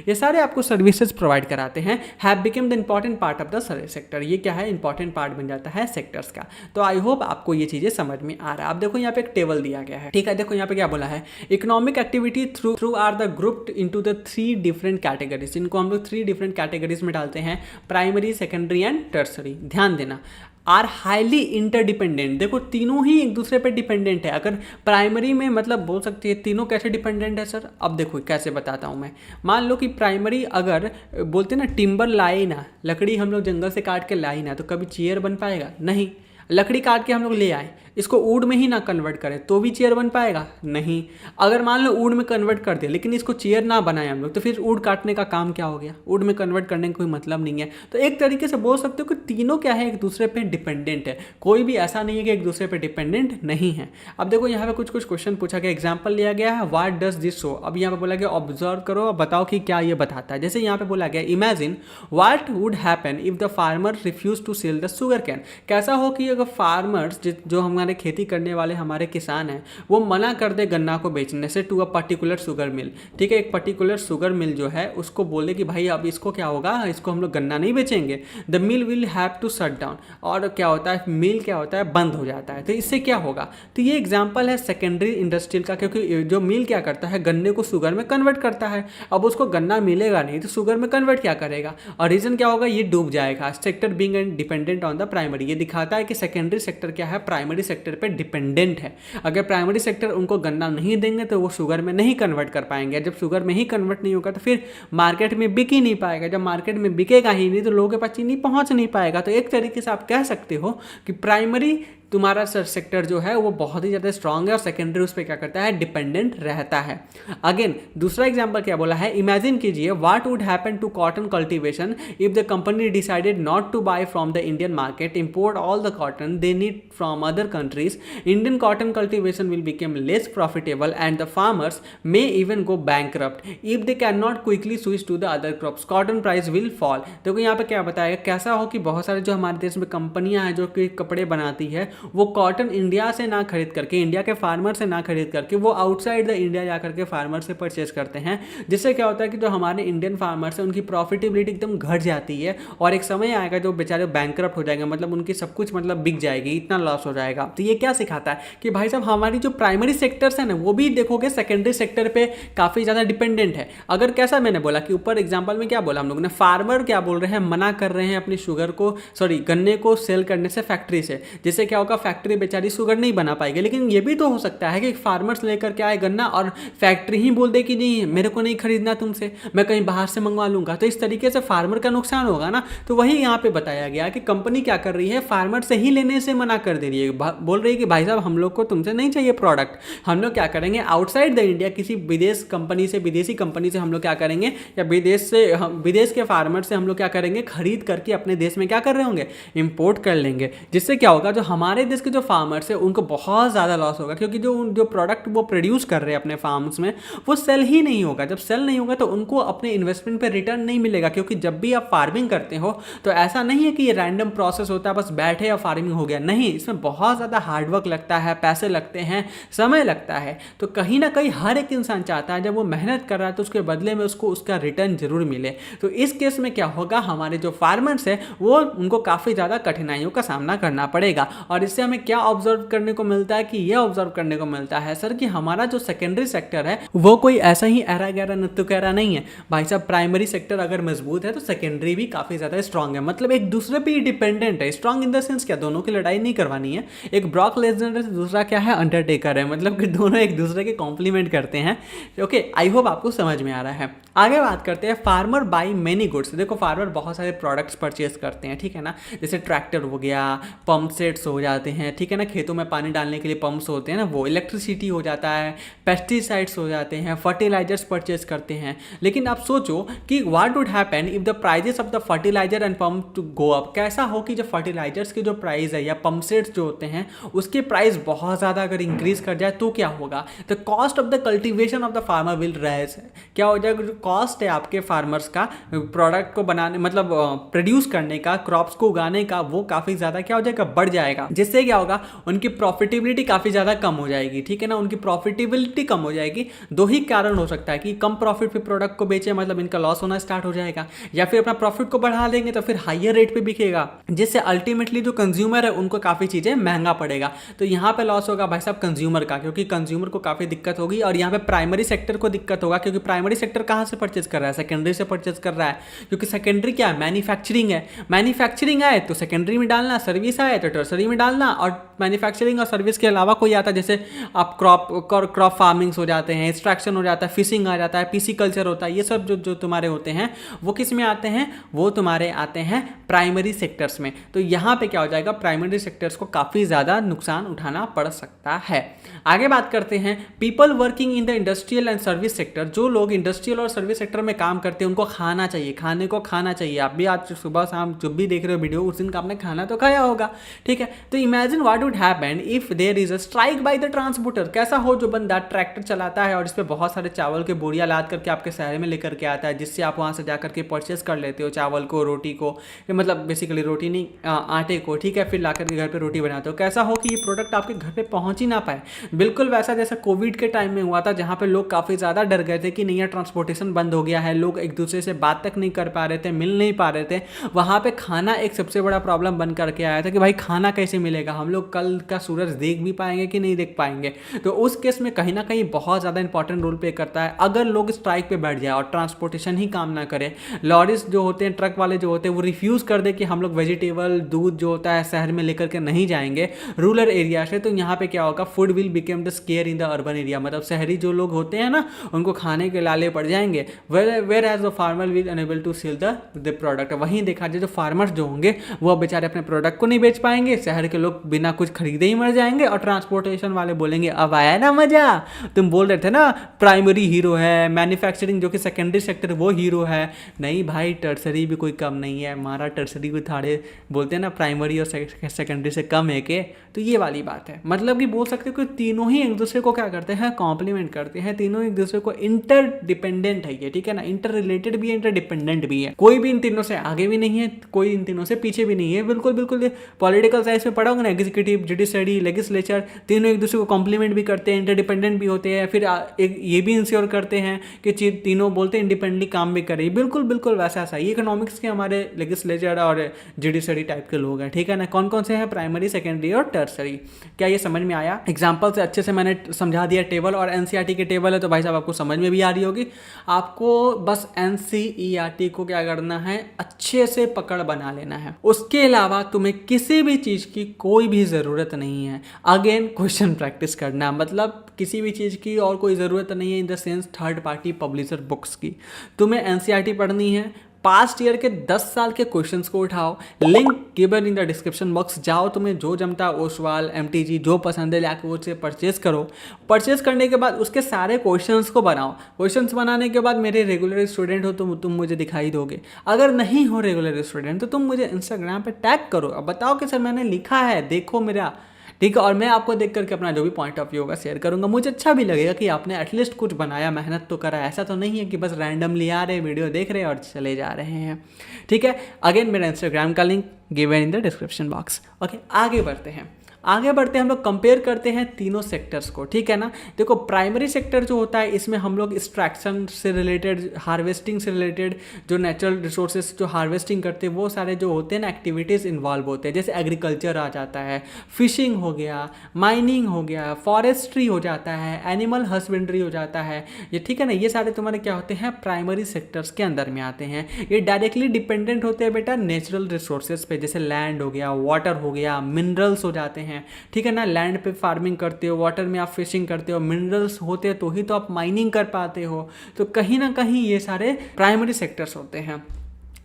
ये सारे आपको सर्विसेज प्रोवाइड कराते हैं। Have become the important part of the service sector. ये क्या है, इंपॉर्टेंट पार्ट बन जाता है सेक्टर्स का। तो आई होप आपको ये चीज़ें समझ में आ रहा है। आप देखो यहाँ पे एक टेबल दिया गया है, ठीक है, देखो यहाँ पे क्या बोला है, economic activity through are the grouped into the 3 different categories. इनको हम लोग 3 डिफरेंट कैटेगरीज में डालते हैं, प्राइमरी, सेकेंडरी एंड टर्सरी। ध्यान देना, आर हाईली इंटरडिपेंडेंट। देखो तीनों ही एक दूसरे पे डिपेंडेंट है। अगर प्राइमरी में मतलब बोल सकते हैं तीनों कैसे डिपेंडेंट है सर, अब देखो कैसे बताता हूँ मैं। मान लो कि प्राइमरी अगर बोलते ना टिम्बर लाए ना, लकड़ी हम लोग जंगल से काट के लाई ना, तो कभी चेयर बन पाएगा नहीं। लकड़ी काट के हम लोग ले आए, इसको वुड में ही ना कन्वर्ट करें तो भी चेयर बन पाएगा नहीं। अगर मान लो वुड में कन्वर्ट कर दे लेकिन इसको चेयर ना बनाए हम लोग, तो फिर वुड काटने का काम क्या हो गया, वुड में कन्वर्ट करने का कोई मतलब नहीं है। तो एक तरीके से बोल सकते हो कि तीनों क्या है, एक दूसरे पे डिपेंडेंट है। कोई भी ऐसा नहीं है कि एक दूसरे पे डिपेंडेंट नहीं है। अब देखो यहाँ पे कुछ कुछ क्वेश्चन पूछा गया, एग्जाम्पल लिया गया है, व्हाट डज दिस शो। अब यहाँ पे बोला गया ऑब्जर्व करो और बताओ कि क्या ये बताता है। जैसे यहाँ पे बोला गया, imagine what would happen if the farmer refuse to sell the sugar cane. कैसा हो कि अगर फार्मर्स जो हमारे खेती करने वाले हमारे किसान हैं वो मना कर दे गन्ना को बेचने से to a particular sugar mill. ठीक है, एक पर्टिकुलर शुगर मिल जो है उसको बोले कि भाई अब इसको क्या होगा, इसको हम लोग गन्ना नहीं बेचेंगे, the mill will have to shut down. और क्या होता है, मिल क्या होता है, बंद हो जाता है। तो इससे क्या होगा, तो ये एग्जाम्पल है सेकेंडरी इंडस्ट्रियल का, क्योंकि जो मिल क्या करता है, गन्ने को शुगर में कन्वर्ट करता है। अब उसको गन्ना मिलेगा नहीं तो शुगर में कन्वर्ट क्या करेगा, और रीजन क्या होगा, ये डूब जाएगा। Sector being dependent on the primary, ये दिखाता है कि सेकेंडरी सेक्टर क्या है, प्राइमरी सेक्टर पे डिपेंडेंट है। अगर प्राइमरी सेक्टर उनको गन्ना नहीं देंगे तो वो शुगर में नहीं कन्वर्ट कर पाएंगे। जब शुगर में ही कन्वर्ट नहीं होगा तो फिर मार्केट में बिक ही नहीं पाएगा। जब मार्केट में बिकेगा ही नहीं तो लोगों के पास चीनी पहुंच नहीं पाएगा। तो एक तरीके से आप कह सकते हो कि प्राइमरी तुम्हारा सेक्टर जो है वो बहुत ही ज़्यादा स्ट्रांग है और सेकेंडरी उस पर क्या करता है, डिपेंडेंट रहता है। अगेन दूसरा एग्जांपल क्या बोला है, इमेजिन कीजिए what would happen to cotton cultivation if the company decided not to buy from the Indian market, import all the cotton they need from other countries, Indian cotton cultivation will become less profitable and the farmers may even go bankrupt if they can not quickly switch to the other crops, cotton price will fall. देखो यहाँ पे क्या बताएगा, कैसा हो कि बहुत सारे जो हमारे देश में कंपनियां हैं जो कि कपड़े बनाती है वो कॉटन इंडिया से ना खरीद करके, इंडिया के फार्मर से ना खरीद करके वो आउटसाइड द इंडिया जा करके फार्मर से परचेज करते हैं। जिससे क्या होता है कि जो हमारे इंडियन फार्मर्स हैं उनकी प्रॉफिटेबिलिटी एकदम घट जाती है और एक समय आएगा जो बेचारे बैंकरप्ट हो जाएंगे, मतलब उनकी सब कुछ मतलब बिक जाएगी, इतना लॉस हो जाएगा। तो ये क्या सिखाता है कि भाई साहब हमारी जो प्राइमरी सेक्टर्स है ना वो भी देखोगे सेकेंडरी सेक्टर पे काफ़ी ज़्यादा डिपेंडेंट है। अगर कैसा मैंने बोला कि ऊपर एग्जाम्पल में क्या बोला हम लोगों ने, फार्मर क्या बोल रहे हैं, मना कर रहे हैं अपनी शुगर को, सॉरी गन्ने को सेल करने से फैक्ट्री से, जिससे क्या होगा होगा, फैक्ट्री बेचारी शुगर नहीं बना पाएगी। लेकिन ये भी तो हो सकता है कि फार्मर्स लेकर के आए गन्ना और फैक्ट्री ही बोल दे कि नहीं मेरे को नहीं खरीदना तुमसे, मैं कहीं बाहर से मंगवा लूंगा, तो इस तरीके से फार्मर का नुकसान होगा ना। तो वही यहाँ पे बताया गया कि कंपनी क्या कर रही है, फार्मर से ही लेने से मना कर दे रही है, बोल रही है कि भाई साहब हम लोग को तुमसे नहीं चाहिए प्रोडक्ट, हम लोग क्या करेंगे आउटसाइड द इंडिया किसी विदेशी कंपनी से हम लोग क्या करेंगे, या विदेश के फार्मर से हम लोग क्या करेंगे, खरीद करके अपने देश में क्या कर रहे होंगे, इंपोर्ट कर लेंगे। जिससे क्या होगा, जो हमारे देश के जो फार्मर्स है उनको बहुत ज़्यादा लॉस होगा, क्योंकि जो प्रोडक्ट वो प्रोड्यूस कर रहे हैं अपने फार्म्स में वो सेल ही नहीं होगा। जब सेल नहीं होगा तो उनको अपने इन्वेस्टमेंट पे रिटर्न नहीं मिलेगा, क्योंकि जब भी आप फार्मिंग करते हो तो ऐसा नहीं है कि ये रैंडम प्रोसेस होता है बस बैठे और फार्मिंग हो गया, नहीं, इसमें बहुत ज़्यादा हार्डवर्क लगता है, पैसे लगते हैं, समय लगता है। तो कहीं ना कहीं हर एक इंसान चाहता है जब वो मेहनत कर रहा है तो उसके बदले में उसको उसका रिटर्न जरूर मिले। तो इस केस में क्या होगा, हमारे जो फार्मर्स है वो उनको काफ़ी ज़्यादा कठिनाइयों का सामना करना पड़ेगा। और इससे हमें क्या ऑब्जर्व करने को मिलता है कि ये ऑब्जर्व करने को मिलता है सर कि हमारा जो सेकेंडरी सेक्टर है वो कोई ऐसा ही ऐरा गैरा नत्थुकैरा नहीं है भाई साहब। प्राइमरी सेक्टर अगर मजबूत है तो सेकेंडरी भी काफ़ी ज़्यादा स्ट्रांग है, मतलब एक दूसरे पे ही डिपेंडेंट है। स्ट्रांग इन द सेंस क्या, दोनों की लड़ाई नहीं करवानी है, एक ब्रॉक लेसनर से दूसरा क्या है अंडरटेकर है, मतलब कि दोनों एक दूसरे के कॉम्प्लीमेंट करते हैं। ओके, आई होप आपको समझ में आ रहा है। आगे बात करते हैं फार्मर बाई मेनी गुड्स। देखो फार्मर बहुत सारे प्रोडक्ट्स परचेज करते हैं, ठीक है ना, जैसे ट्रैक्टर हो गया, पंप सेट्स हो जाते हैं, ठीक है ना, खेतों में पानी डालने के लिए पंप्स होते हैं ना, वो इलेक्ट्रिसिटी हो जाता है, पेस्टिसाइड्स हो जाते हैं, फर्टिलाइजर्स परचेज करते हैं। लेकिन आप सोचो कि what would happen if the prices of the fertiliser and pump to go up. कैसा हो कि जो फर्टिलाइजर्स के जो प्राइस है या पंप सेट्स जो होते हैं उसके प्राइस बहुत ज़्यादा अगर इंक्रीज कर जाए तो क्या होगा, the cost of the cultivation of the farmer will rise. क्या हो जाएगा, जो कॉस्ट है आपके फार्मर्स का प्रोडक्ट को बनाने मतलब प्रोड्यूस करने का, क्रॉप्स को उगाने का, वो काफ़ी ज़्यादा क्या हो जाएगा, बढ़ जाएगा। जिससे क्या होगा, उनकी प्रॉफिटेबिलिटी काफ़ी ज़्यादा कम हो जाएगी, ठीक है ना, उनकी प्रॉफिटेबिलिटी कम हो जाएगी। दो ही कारण हो सकता है कि कम प्रॉफिट पे प्रोडक्ट को बेचे मतलब इनका लॉस होना स्टार्ट हो जाएगा, या फिर अपना प्रॉफिट को बढ़ा देंगे तो फिर हाईयर रेट पे बिकेगा, जिससे अल्टीमेटली जो कंज्यूमर है उनको काफ़ी चीज़ें महंगा पड़ेगा। तो यहाँ पे लॉस होगा भाई साहब कंज्यूमर का, क्योंकि कंज्यूमर को काफ़ी दिक्कत होगी। और यहाँ पे प्राइमरी सेक्टर को दिक्कत होगा, क्योंकि प्राइमरी सेक्टर कहाँ से परचेज कर रहा है, सेकेंडरी से परचेज कर रहा है, क्योंकि सेकेंडरी क्या है, मैन्युफैक्चरिंग है। मैन्युफैक्चरिंग आए तो सेकेंडरी में डालना, सर्विस आए तो टर्सरी में डालना, और मैन्युफैक्चरिंग और सर्विस के अलावा कोई आता है जैसे आप क्रॉप फार्मिंग्स हो जाते हैं, एक्सट्रैक्शन हो जाता है, फिशिंग आ जाता है, पीसी कल्चर होता है, ये सब जो तुम्हारे होते हैं वो किस में आते हैं, वो तुम्हारे आते हैं प्राइमरी सेक्टर्स में। तो यहाँ पे क्या हो जाएगा, प्राइमरी सेक्टर्स को काफ़ी ज़्यादा नुकसान उठाना पड़ सकता है। आगे बात करते हैं people working in the industrial and service sector. जो लोग इंडस्ट्रियल और सर्विस सेक्टर में काम करते हैं उनको खाना चाहिए, खाने को खाना चाहिए। आप भी आज सुबह शाम जब भी देख रहे हो वीडियो उस दिन का आपने खाना तो खाया होगा, ठीक है। तो imagine what would happen if there is a strike by the transporter. कैसा हो, जो बंदा ट्रैक्टर चलाता है और इस पर बहुत सारे चावल के बोरियां लाद करके आपके शहर में लेकर के आता है, जिससे आप वहाँ से जा करके परचेस कर लेते हो चावल को, रोटी को, मतलब बेसिकली रोटी नहीं आटे को, ठीक है, फिर ला करके घर पर रोटी बनाते हो। कैसा हो कि ये प्रोडक्ट आपके घर पर पहुँच ही ना पाए। बिल्कुल वैसा जैसा कोविड के टाइम में हुआ था, जहाँ पे लोग काफ़ी ज़्यादा डर गए थे कि नहीं यार ट्रांसपोर्टेशन बंद हो गया है, लोग एक दूसरे से बात तक नहीं कर पा रहे थे, मिल नहीं पा रहे थे। वहाँ पे खाना एक सबसे बड़ा प्रॉब्लम बन करके आया था कि भाई खाना कैसे मिलेगा, हम लोग कल का सूरज देख भी पाएंगे कि नहीं देख पाएंगे। तो उस केस में कहीं ना कहीं बहुत ज़्यादा इंपॉर्टेंट रोल प्ले करता है। अगर लोग स्ट्राइक पे बैठ जाए और ट्रांसपोर्टेशन ही काम ना करे, लॉरीज जो होते हैं, ट्रक वाले जो होते हैं, वो रिफ्यूज़ कर दे कि हम लोग वेजिटेबल दूध जो होता है शहर में लेकर के नहीं जाएंगे रूरल एरिया से, तो यहाँ पे क्या होगा, food will become the square in the urban area. मतलब शहरी जो लोग होते हैं ना उनको खाने के लाले पड़ जाएंगे, whereas the farmer will unable to sell the product. वहीं देखा जाए जो फार्मर्स जो होंगे वो बेचारे अपने प्रोडक्ट को नहीं बेच पाएंगे, शहर के लोग बिना कुछ खरीदे ही मर जाएंगे, और ट्रांसपोर्टेशन वाले बोलेंगे अब आया ना मजा, तुम बोल रहे थे ना प्राइमरी हीरो है, मैन्युफैक्चरिंग जो कि सेकेंडरी सेक्टर वो हीरो है। नहीं भाई, टर्सरी भी कोई कम नहीं है, हमारा टर्सरी भी थाड़े बोलते हैं ना प्राइमरी और सेकेंडरी से कम है के। तो ये वाली बात है, मतलब कि बोल सकते हो कि तीनों ही एक दूसरे को क्या करते हैं, कॉम्प्लीमेंट करते हैं, तीनों एक दूसरे को इंटरडिपेंडेंट है ये, ठीक है ना, इंटर रिलेटेड भी है, इंटरडिपेंडेंट भी है। कोई भी इन तीनों से आगे भी नहीं है, कोई इन तीनों से पीछे भी नहीं है। बिल्कुल बिल्कुल पॉलिटिकल साइंस में पढ़ा होगा ना, एग्जीक्यूटिव, जुडिशरी, लेजिस्लेचर, तीनों एक दूसरे को कॉम्प्लीमेंट भी करते हैं, इंटरडिपेंडेंट भी होते हैं, फिर ये भी इंश्योर करते हैं कि तीनों बोलते हैं इंडिपेंडेंटली काम भी करें। बिल्कुल बिल्कुल वैसा सा ही इकोनॉमिक्स के हमारे लेजिस्लेचर और जुडिशरी टाइप के लोग हैं, ठीक है ना। कौन कौन से हैं, प्राइमरी, सेकेंडरी और टर्सरी। क्या ये समझ में आया? एग्जाम्पल से अच्छे से मैंने समझा दिया टेबल, और एनसीईआरटी के टेबल है तो भाई साहब आपको समझ में भी आ रही होगी। आपको बस एनसीईआरटी को क्या करना है, अच्छे से पकड़ बना लेना है। उसके अलावा तुम्हें किसी भी चीज़ की कोई भी ज़रूरत ज़रूरत नहीं है। अगेन क्वेश्चन प्रैक्टिस करना, मतलब किसी भी चीज़ की और कोई ज़रूरत नहीं है in the sense third party publisher books की। तुम्हें एनसीईआरटी पढ़नी है, पास्ट ईयर के 10 साल के क्वेश्चंस को उठाओ, link given in the description box, जाओ तुम्हें जो जमता है ओसवाल एमटीजी जो पसंद है जाके वो से परचेज करो। परचेज करने के बाद उसके सारे क्वेश्चंस को बनाओ। क्वेश्चंस बनाने के बाद मेरे रेगुलर स्टूडेंट हो तो तुम मुझे दिखाई दोगे, अगर नहीं हो रेगुलर स्टूडेंट तो तुम मुझे इंस्टाग्राम पे टैग करो, अब बताओ कि सर मैंने लिखा है देखो मेरा, ठीक है। और मैं आपको देख करके अपना जो भी पॉइंट ऑफ व्यू होगा शेयर करूंगा, मुझे अच्छा भी लगेगा कि आपने एटलीस्ट कुछ बनाया, मेहनत तो करा, ऐसा तो नहीं है कि बस रैंडमली आ रहे वीडियो देख रहे हैं और चले जा रहे हैं, ठीक है। अगेन मेरा इंस्टाग्राम का link given in the description box. Okay, आगे बढ़ते हैं। हम लोग कंपेयर करते हैं तीनों सेक्टर्स को, ठीक है ना। देखो प्राइमरी सेक्टर जो होता है इसमें हम लोग एक्सट्रैक्शन से रिलेटेड, हार्वेस्टिंग से रिलेटेड, जो नेचुरल रिसोर्सेज जो हार्वेस्टिंग करते हैं वो सारे जो होते हैं ना एक्टिविटीज़ इन्वॉल्व होते हैं, जैसे एग्रीकल्चर आ जाता है, फिशिंग हो गया, माइनिंग हो गया, फॉरेस्ट्री हो जाता है, एनिमल हस्बेंड्री हो जाता है, ये ठीक है ना। ये सारे तुम्हारे क्या होते हैं प्राइमरी सेक्टर्स के अंदर में आते हैं। ये डायरेक्टली डिपेंडेंट होते हैं बेटा नेचुरल रिसोर्सेज पे, जैसे लैंड हो गया, वाटर हो गया, मिनरल्स हो जाते हैं, ठीक है ना। लैंड पे फार्मिंग करते हो, वाटर में आप फिशिंग करते हो, मिनरल्स होते हैं तो ही तो आप माइनिंग कर पाते हो, तो कहीं ना कहीं ये सारे प्राइमरी सेक्टर्स होते हैं।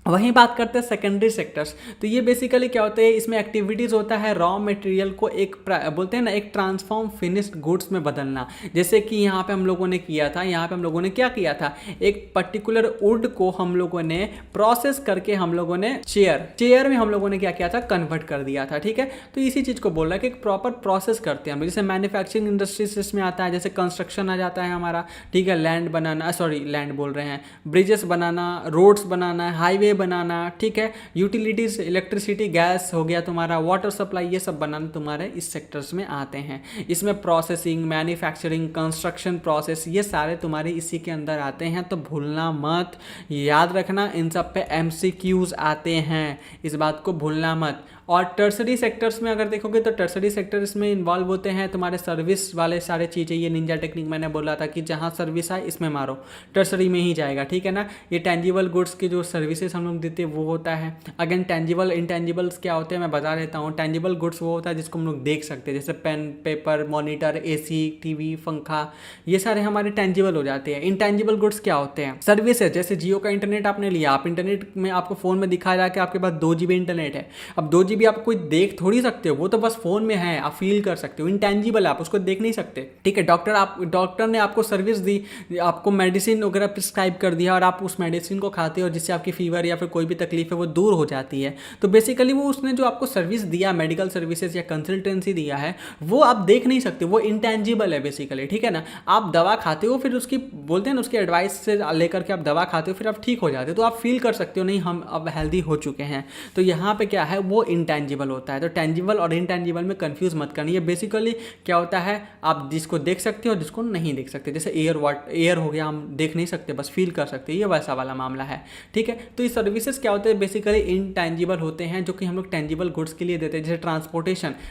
वहीं बात करते हैं सेकेंडरी सेक्टर्स, तो ये बेसिकली क्या होता है, इसमें एक्टिविटीज़ होता है रॉ मटेरियल को एक बोलते हैं ना एक ट्रांसफॉर्म फिनिश्ड गुड्स में बदलना। जैसे कि यहाँ पे हम लोगों ने किया था, यहाँ पे हम लोगों ने क्या किया था, एक पर्टिकुलर वुड को हम लोगों ने प्रोसेस करके हम लोगों ने चेयर में हम लोगों ने क्या किया था, कन्वर्ट कर दिया था, ठीक है। तो इसी चीज़ को बोल रहा है कि एक प्रॉपर प्रोसेस करते हैं हम लोग, जैसे मैन्युफैक्चरिंग इंडस्ट्रीज इसमें आता है, जैसे कंस्ट्रक्शन आ जाता है हमारा, ठीक है, लैंड बनाना, लैंड बोल रहे हैं, ब्रिजेस बनाना, रोड्स बनाना, हाईवे बनाना, ठीक है, यूटिलिटीज, इलेक्ट्रिसिटी, गैस हो गया तुम्हारा, वाटर सप्लाई, ये सब बनाना तुम्हारे इस सेक्टर्स में आते हैं। इसमें प्रोसेसिंग, मैन्युफैक्चरिंग, कंस्ट्रक्शन प्रोसेस, ये सारे तुम्हारे इसी के अंदर आते हैं, तो भूलना मत, याद रखना इन सब पे MCQs आते हैं, इस बात को भूलना मत। और टर्सरी सेक्टर्स में अगर देखोगे तो टर्सरी सेक्टर्स में इन्वॉल्व होते हैं तुम्हारे सर्विस वाले सारे चीज़ें, ये निंजा टेक्निक मैंने बोला था कि जहाँ सर्विस आए इसमें मारो, टर्सरी में ही जाएगा, ठीक है ना। ये टेंजिबल गुड्स की जो सर्विसेज हम लोग देते हैं वो होता है। अगेन टेंजिबल इंटेंजिबल्स क्या होते हैं मैं बता देता हूँ। टेंजिबल गुड्स वो होता है जिसको हम लोग देख सकते हैं, जैसे pen, paper, monitor, AC, TV, पंखा, ये सारे हमारे टेंजिबल हो जाते हैं। इंटेंजिबल गुड्स क्या होते हैं, सर्विसेज, जैसे जियो का इंटरनेट आपने लिया, आप इंटरनेट में आपको फ़ोन में दिखाया जा कि आपके पास 2 GB इंटरनेट है, अब 2 GB आप कोई देख थोड़ी सकते हो, वो तो बस फोन में है, आप फील कर सकते हो, इंटेंजिबल आप उसको देख नहीं सकते, ठीक है। डॉक्टर ने आपको सर्विस दी, आपको मेडिसिन वगैरह प्रिस्क्राइब कर दिया और आप उस मेडिसिन को खाते हो जिससे आपकी फीवर या फिर कोई भी तकलीफ है वो दूर हो जाती है, तो बेसिकली वो उसने जो आपको सर्विस दिया, मेडिकल सर्विसेज या कंसल्टेंसी दिया है, वो आप देख नहीं सकते, वो इंटेंजिबल है बेसिकली, ठीक है ना। आप दवा खाते हो, फिर उसकी बोलते हैं ना उसकी एडवाइस से लेकर के आप दवा खाते हो, फिर आप ठीक हो जाते हो, तो आप फील कर सकते हो नहीं हम अब हेल्दी हो चुके हैं। तो यहाँ पे क्या है, वो इंटेंजिबल होता है। तो टेंजिबल और इंटेंजिबल में कंफ्यूज मत करनी है। बेसिकली क्या होता है, आप जिसको देख सकते हो जिसको नहीं देख सकते, जैसे एयर हो गया, हम देख नहीं सकते बस फील कर सकते हैं, ये वैसा वाला मामला है, ठीक है। तो ये सर्विसेज क्या होते हैं, बेसिकली इंटेंजिबल होते हैं जो कि हम लोग टेंजिबल गुड्स के लिए देते हैं, जैसे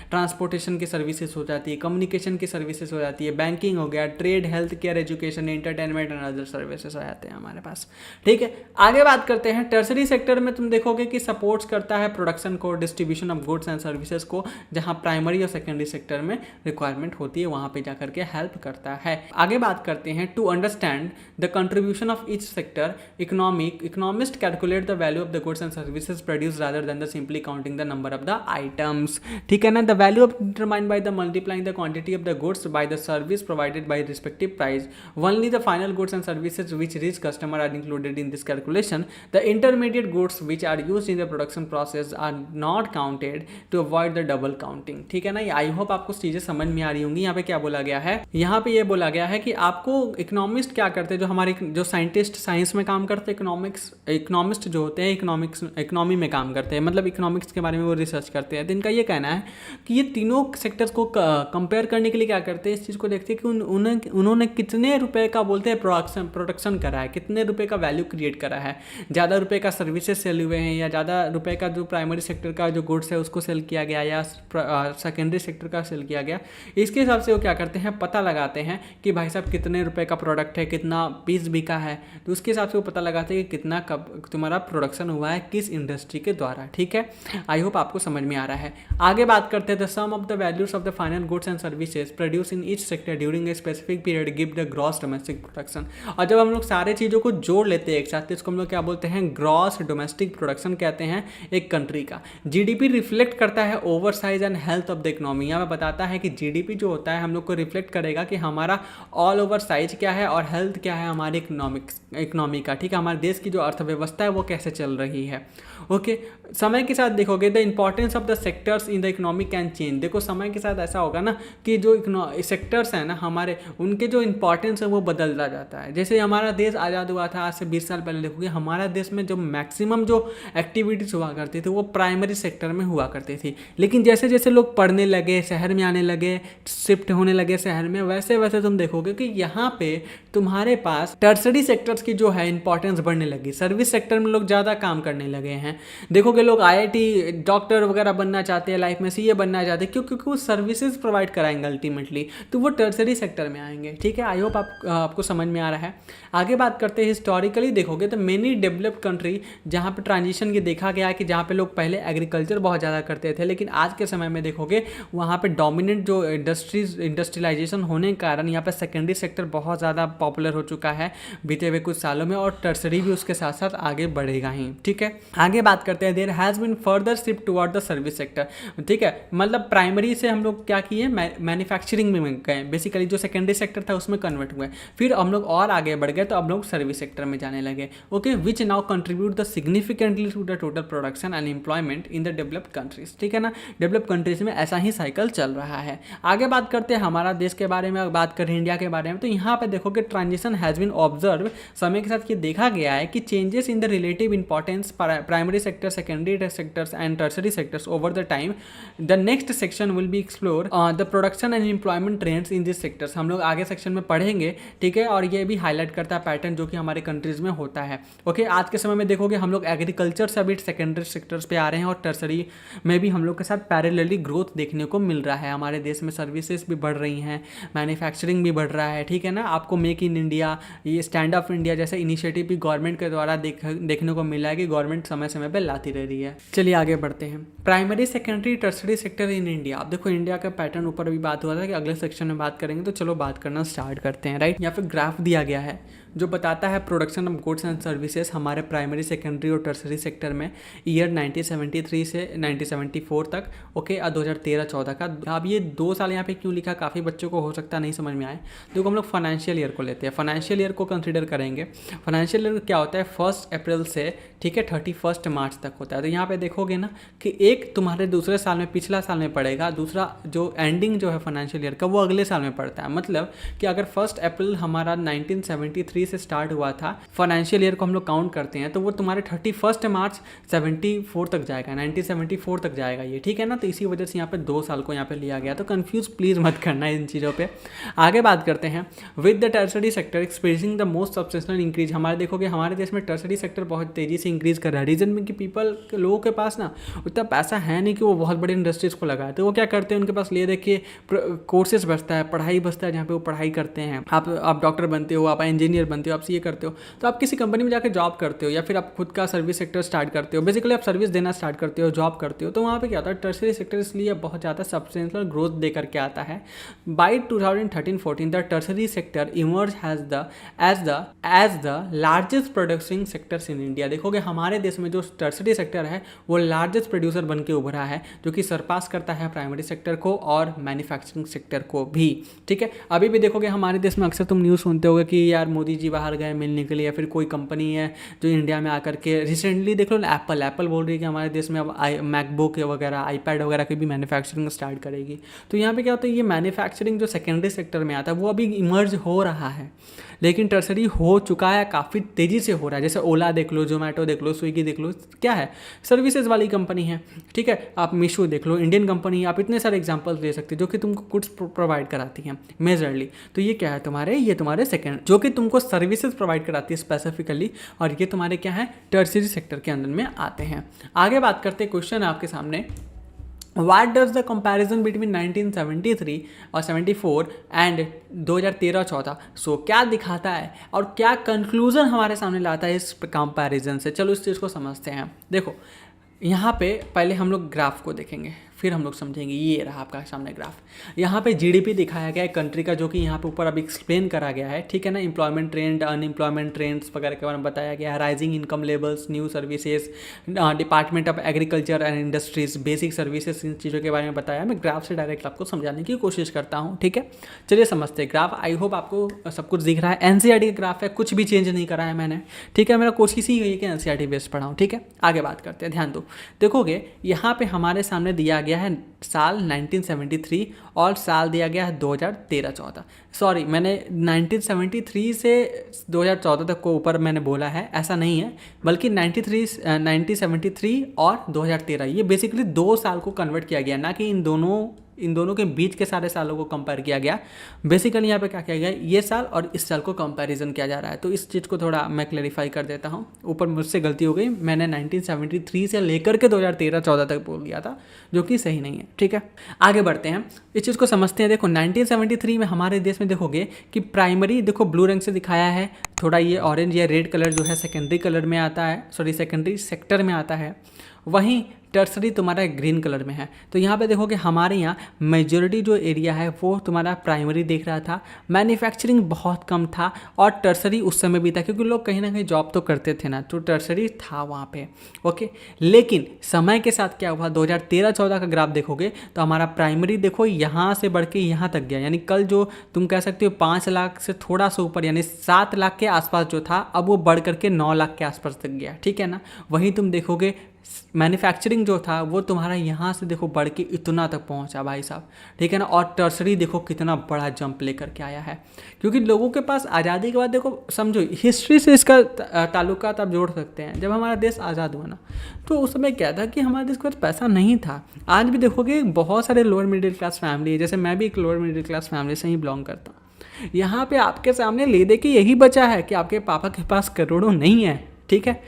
ट्रांसपोर्टेशन की सर्विसेज हो जाती है, कम्युनिकेशन की सर्विसेज हो जाती है, बैंकिंग हो गया, trade, health care, education, entertainment and other services हो जाते हैं हमारे पास, ठीक है। आगे बात करते हैं टर्सरी सेक्टर में, तुम देखोगे कि सपोर्ट्स करता है प्रोडक्शन को, distribution of goods and services को, जहां प्राइमरी और सेकेंडरी सेक्टर में रिक्वायरमेंट होती है वहां पे जाकर के हेल्प करता है। आगे बात करते हैं to understand the contribution of each sector, economist calculate the value of the goods and services produce rather than the simply counting the number of the items, ठीक है ना। The value of determined by the multiplying the quantity of the goods by the service provided by respective price, only the final goods and services which reach customer are included in this calculation. The intermediate goods which are used in the production process are not counted to avoid the double counting, ठीक है ना। आई होप आपको चीज़ें समझ में आ रही होंगी। यहाँ पे क्या बोला गया है, यहाँ पे ये बोला गया है कि आपको इकोनॉमिस्ट क्या करते हैं, जो हमारे जो साइंटिस्ट साइंस में काम करते हैं, इकोनॉमिस्ट जो होते हैं इकोनॉमी में काम करते हैं, मतलब इकोनॉमिक्स के बारे में वो रिसर्च करते हैं। तो इनका ये कहना है कि ये तीनों सेक्टर्स को कंपेयर करने के लिए क्या करते हैं, इस चीज़ को देखते हैं कि उन्होंने कितने रुपए का बोलते हैं प्रोडक्शन करा है, कितने रुपए का वैल्यू क्रिएट करा है, ज़्यादा रुपए का सर्विसेज सेल हुए हैं या ज़्यादा रुपए का जो प्राइमरी सेक्टर का जो गुड्स है उसको सेल किया गया या सेकेंडरी सेक्टर का सेल किया गया। इसके हिसाब से वो क्या करते हैं, पता लगाते हैं कि भाई साहब कितने रुपए का प्रोडक्ट है, कितना पीस बिका है, तो उसके हिसाब से वो पता लगाते हैं कि कितना कब तुम्हारा प्रोडक्शन हुआ है, किस इंडस्ट्री के द्वारा। ठीक है, आई होप आपको समझ में आ रहा है। आगे बात करते हैं, the sum of the values of the final goods and services produce in each sector during a specific period give the gross domestic production. और जब हम लोग सारे चीज़ों को जोड़ लेते हैं एक साथ, तो इसको हम लोग क्या बोलते हैं, ग्रॉस डोमेस्टिक प्रोडक्शन कहते हैं एक कंट्री का। जीडीपी रिफ्लेक्ट करता है over size and health of the economy. यहाँ पे बताता है कि जीडीपी जो होता है हम लोग को रिफ्लेक्ट करेगा कि हमारा ऑल ओवर साइज क्या है और हेल्थ क्या है हमारे इकोनॉमी का। ठीक है, हमारे देश की जो अर्थव्यवस्था है वो कैसे चल रही है। ओके, समय के साथ देखोगे the importance of the sectors in the economy can change. देखो समय के साथ ऐसा होगा ना कि जो सेक्टर्स हैं ना हमारे, उनके जो इंपॉर्टेंस है वो बदलता जाता है। जैसे हमारा देश आज़ाद हुआ था आज से 20 साल पहले, देखोगे हमारा देश में जो मैक्सिमम जो एक्टिविटीज़ हुआ करती थी वो प्राइमरी सेक्टर में हुआ करती थी। लेकिन जैसे जैसे लोग पढ़ने लगे, शहर में आने लगे, शिफ्ट होने लगे शहर में, वैसे वैसे तुम देखोगे कि यहाँ पे तुम्हारे पास टर्सरी सेक्टर्स की जो है इंपॉर्टेंस बढ़ने लगी। सर्विस सेक्टर में लोग ज़्यादा काम करने लगे हैं। देखोगे लोग आईआईटी डॉक्टर वगैरह बनना चाहते हैं, लाइफ में सीए बनना चाहते हैं, क्योंकि वो सर्विसेज प्रोवाइड कराएंगे अल्टीमेटली, तो वो टर्सरी सेक्टर में आएंगे। ठीक है, आई होप आपको समझ में आ रहा है। आगे बात करते हैं, हिस्टोरिकली देखोगे तो मेनी डेवलप्ड कंट्री जहाँ पे ट्रांजिशन ये देखा गया है कि जहाँ पे लोग पहले एग्रीकल्चर बहुत ज़्यादा करते थे, लेकिन आज के समय में देखोगे वहाँ पे डोमिनेंट जो इंडस्ट्रियलाइजेशन होने के कारण यहाँ पे सेकेंडरी सेक्टर बहुत ज़्यादा पॉपुलर हो चुका है बीते हुए कुछ सालों में, और टर्सरी भी उसके साथ साथ आगे बढ़ेगा ही। ठीक है, आगे बात करते हैं, there has been further shift toward the service sector. ठीक है, मतलब प्राइमरी से हम लोग क्या किए, मैन्युफैक्चरिंग में गए, बेसिकली जो सेकेंडरी सेक्टर था उसमें कन्वर्ट हुए, फिर हम लोग और आगे बढ़ गए तो अब लोग सर्विस सेक्टर में जाने लगे। Okay, which now contribute the significantly to the total production and employment in the developed countries. ठीक है ना, डेवलप्ड कंट्रीज में ऐसा ही साइकिल चल रहा है। आगे बात करते हैं हमारा देश के बारे में, बात करें इंडिया के बारे में, तो यहाँ पे देखोगे ट्रांजिशन हैज़ बीन ऑब्जर्व। समय के साथ ये देखा गया है कि changes in the relative importance primary sector, secondary sectors and tertiary sectors over the time. The next section will be explore the production and employment trends in this sectors. हम लोग आगे सेक्शन में पढ़ेंगे। ठीक है, और ये भी हाईलाइट करता है पैटर्न जो कि हमारे कंट्रीज में होता है। ओके, आज के समय में देखोगे हम लोग एग्रीकल्चर से अभी सेकेंडरी सेक्टर्स पे आ रहे हैं और टर्सरी में भी हम लोग के साथ पैरेलली ग्रोथ देखने को मिल रहा है। हमारे देश में सर्विसेज भी बढ़ रही हैं, मैन्युफैक्चरिंग भी बढ़ रहा है। ठीक है ना, आपको मेक इन इंडिया, ये स्टैंड अप इंडिया जैसे इनिशिएटिव भी गवर्नमेंट के द्वारा देखने को मिला है कि गवर्नमेंट समय समय पर लाती रह रही है। चलिए आगे बढ़ते हैं, primary secondary tertiary sector in India. अब देखो इंडिया का पैटर्न ऊपर भी बात हुआ था कि अगले सेक्शन में बात करेंगे, तो चलो बात करना स्टार्ट करते हैं। राइट, यहाँ पे ग्राफ दिया गया है जो बताता है production of goods and services हमारे प्राइमरी, सेकेंडरी और टर्सरी सेक्टर में ईयर 1973 से 1974 तक। ओके, 2013-14 का। अब ये 2 साल यहाँ पे क्यों लिखा, काफ़ी बच्चों को हो सकता नहीं समझ में आए। देखो हम लोग फाइनेंशियल ईयर को लेते हैं, फाइनेंशियल ईयर को कंसिडर करेंगे। फाइनेंशियल ईयर क्या होता है, 1 अप्रैल से ठीक है 31 मार्च तक होता है। तो यहाँ पे देखोगे ना कि एक तुम्हारे दूसरे साल में, पिछला साल में पड़ेगा, दूसरा जो एंडिंग जो है फाइनेंशियल ईयर का वो अगले साल में पड़ता है। मतलब कि अगर 1 अप्रैल हमारा 1973 से स्टार्ट हुआ था, फाइनेंशियल ईयर को हम लोग काउंट करते हैं, तो वो तुम्हारे 31 मार्च 74 तक जाएगा, 1974 तक जाएगा ये। ठीक है ना, तो इसी वजह से यहाँ पे 2 साल को यहाँ पे लिया गया। तो कंफ्यूज प्लीज मत करना इन चीज़ों पे। आगे बात करते हैं, with the tertiary sector experiencing the most substantial increase. हमारे देखोगे हमारे देश में टर्सरी सेक्टर बहुत तेजी से इंक्रीज कर रहा है। रीजन में कि लोगों के पास ना उतना पैसा है नहीं कि वो बहुत बड़ी इंडस्ट्रीज को लगाए, तो वो क्या करते हैं, उनके पास ले देखिए कोर्सेज बचता है, पढ़ाई बचता है, जहाँ पे वो पढ़ाई करते हैं। आप डॉक्टर बनते हो, आप इंजीनियर बनते हो, आप सीए करते हो, तो आप किसी कंपनी में जाकर जॉब करते हो, या फिर आप खुद का सर्विस सेक्टर स्टार्ट करते हो। बेसिकली आप सर्विस देना स्टार्ट करते हो, जॉब करते हो, तो वहाँ पे क्या होता है, टर्सरी सेक्टर इसलिए बहुत ज़्यादा सब्सटेंशियल ग्रोथ दे करके आता है। By 2013-14 the tertiary sector emerge as the largest producing sectors in India. देखोगे हमारे देश में जो टर्सरी सेक्टर है वो लार्जेस्ट प्रोड्यूसर बन के उभरा है, जो कि सरपास करता है प्राइमरी सेक्टर को और मैन्युफैक्चरिंग सेक्टर को भी। ठीक है, अभी भी देखोगे हमारे देश में अक्सर तुम न्यूज़ सुनते होगे कि यार मोदी जी बाहर गए मिलने के लिए, या फिर कोई कंपनी है जो इंडिया में आकर के, रिसेंटली देख लो एप्पल बोल रही है कि हमारे देश में अब मैकबुक वगैरह, आईपैड वगैरह की भी मैन्युफैक्चरिंग स्टार्ट करेगी। तो यहाँ पे क्या होता है, ये मैन्युफैक्चरिंग जो सेकेंडरी सेक्टर में आता है वो अभी इमर्ज हो रहा है, लेकिन टर्सरी हो चुका है, काफ़ी तेज़ी से हो रहा है। जैसे ओला देख लो, जोमेटो देख लो, स्विगी देख लो, क्या है, सर्विसेज वाली कंपनी है। ठीक है, आप मीशो देख लो, इंडियन कंपनी है, आप इतने सारे एग्जांपल्स दे सकते हो जो कि तुमको गुड्स प्रोवाइड कराती हैं मेजरली। तो ये क्या है तुम्हारे सेकेंड, जो कि तुमको सर्विसेज प्रोवाइड कराती है स्पेसिफिकली, और ये तुम्हारे क्या है, टर्सरी सेक्टर के अंदर में आते हैं। आगे बात करते हैं, क्वेश्चन आपके सामने What does the comparison between 1973 और 74 एंड 2013-14 सो क्या दिखाता है और क्या कंक्लूजन हमारे सामने लाता है इस कंपैरिजन से? चलो इस चीज़ को समझते हैं। देखो यहाँ पे पहले हम लोग ग्राफ को देखेंगे, फिर हम लोग समझेंगे। ये रहा आपका सामने ग्राफ। यहाँ पे जीडीपी दिखाया गया है कंट्री का, जो कि यहाँ पे ऊपर अभी एक्सप्लेन करा गया है, ठीक है ना। एम्प्लॉयमेंट ट्रेंड, अनएम्प्लॉयमेंट ट्रेंड्स वगैरह के बारे में बताया गया है। Rising income levels, new services, department of agriculture and industries, basic services, इन चीज़ों के बारे में बताया। मैं ग्राफ से डायरेक्ट आपको समझाने की कोशिश करता हूँ, ठीक है। चलिए समझते हैं ग्राफ। आई होप आपको सब कुछ दिख रहा है। एनसीईआरटी का ग्राफ है, कुछ भी चेंज नहीं करा है मैंने, ठीक है। मेरा कोशिश ही है कि एनसीईआरटी बेस्ड पढ़ाऊँ, ठीक है। आगे बात करते हैं, ध्यान दो। देखोगे यहाँ पे हमारे सामने दिया गया है साल 1973 और साल दिया गया है 2013-14। सॉरी, मैंने 1973 से 2014 तक को ऊपर मैंने बोला है, ऐसा नहीं है, बल्कि 1973 और 2013 ये बेसिकली 2 साल को कन्वर्ट किया गया, ना कि इन दोनों के बीच के सारे सालों को कंपेयर किया गया। बेसिकली यहाँ पे क्या किया गया, ये साल और इस साल को कंपैरिजन किया जा रहा है। तो इस चीज़ को थोड़ा मैं क्लैरिफाई कर देता हूँ। ऊपर मुझसे गलती हो गई, मैंने 1973 से लेकर के 2013-14 तक बोल दिया था, जो कि सही नहीं है, ठीक है। आगे बढ़ते हैं, इस चीज़ को समझते हैं। देखो 1973 में हमारे देश में देखोगे कि प्राइमरी, देखो ब्लू रंग से दिखाया है, थोड़ा ये ऑरेंज या रेड कलर जो है सेकेंडरी कलर में आता है, सॉरी सेकेंडरी सेक्टर में आता है। वहीं टर्सरी तुम्हारा ग्रीन कलर में है। तो यहाँ पे देखोगे हमारे यहाँ मेजॉरिटी जो एरिया है वो तुम्हारा प्राइमरी देख रहा था, मैन्युफैक्चरिंग बहुत कम था, और टर्सरी उस समय भी था, क्योंकि लोग कहीं ना कहीं जॉब तो करते थे ना, तो टर्सरी था वहाँ पे, ओके। लेकिन समय के साथ क्या हुआ, 2013-14 का ग्राफ देखोगे तो हमारा प्राइमरी देखो यहाँ से बढ़ के यहाँ तक गया। यानी कल जो तुम कह सकते हो 5 लाख से थोड़ा सा ऊपर, यानी 7 लाख के आसपास जो था, अब वो बढ़ करके 9 लाख के आसपास तक गया, ठीक है ना। वहीं तुम देखोगे मैन्युफैक्चरिंग जो था वो तुम्हारा यहाँ से देखो बढ़ के इतना तक पहुँचा भाई साहब, ठीक है ना। और टर्सरी देखो कितना बड़ा जंप लेकर के आया है, क्योंकि लोगों के पास आज़ादी के बाद, देखो समझो हिस्ट्री से इसका ताल्लुकात आप जोड़ सकते हैं। जब हमारा देश आज़ाद हुआ ना, तो उस समय क्या था कि हमारे देश के पास पैसा नहीं था। आज भी देखोगे बहुत सारे लोअर मिडिल क्लास फैमिली है, जैसे मैं भी एक लोअर मिडिल क्लास फैमिली से ही बिलोंग करता हूँ। यहाँ पे आपके सामने ले दे के यही बचा है कि आपके पापा के पास करोड़ों नहीं है, ठीक है।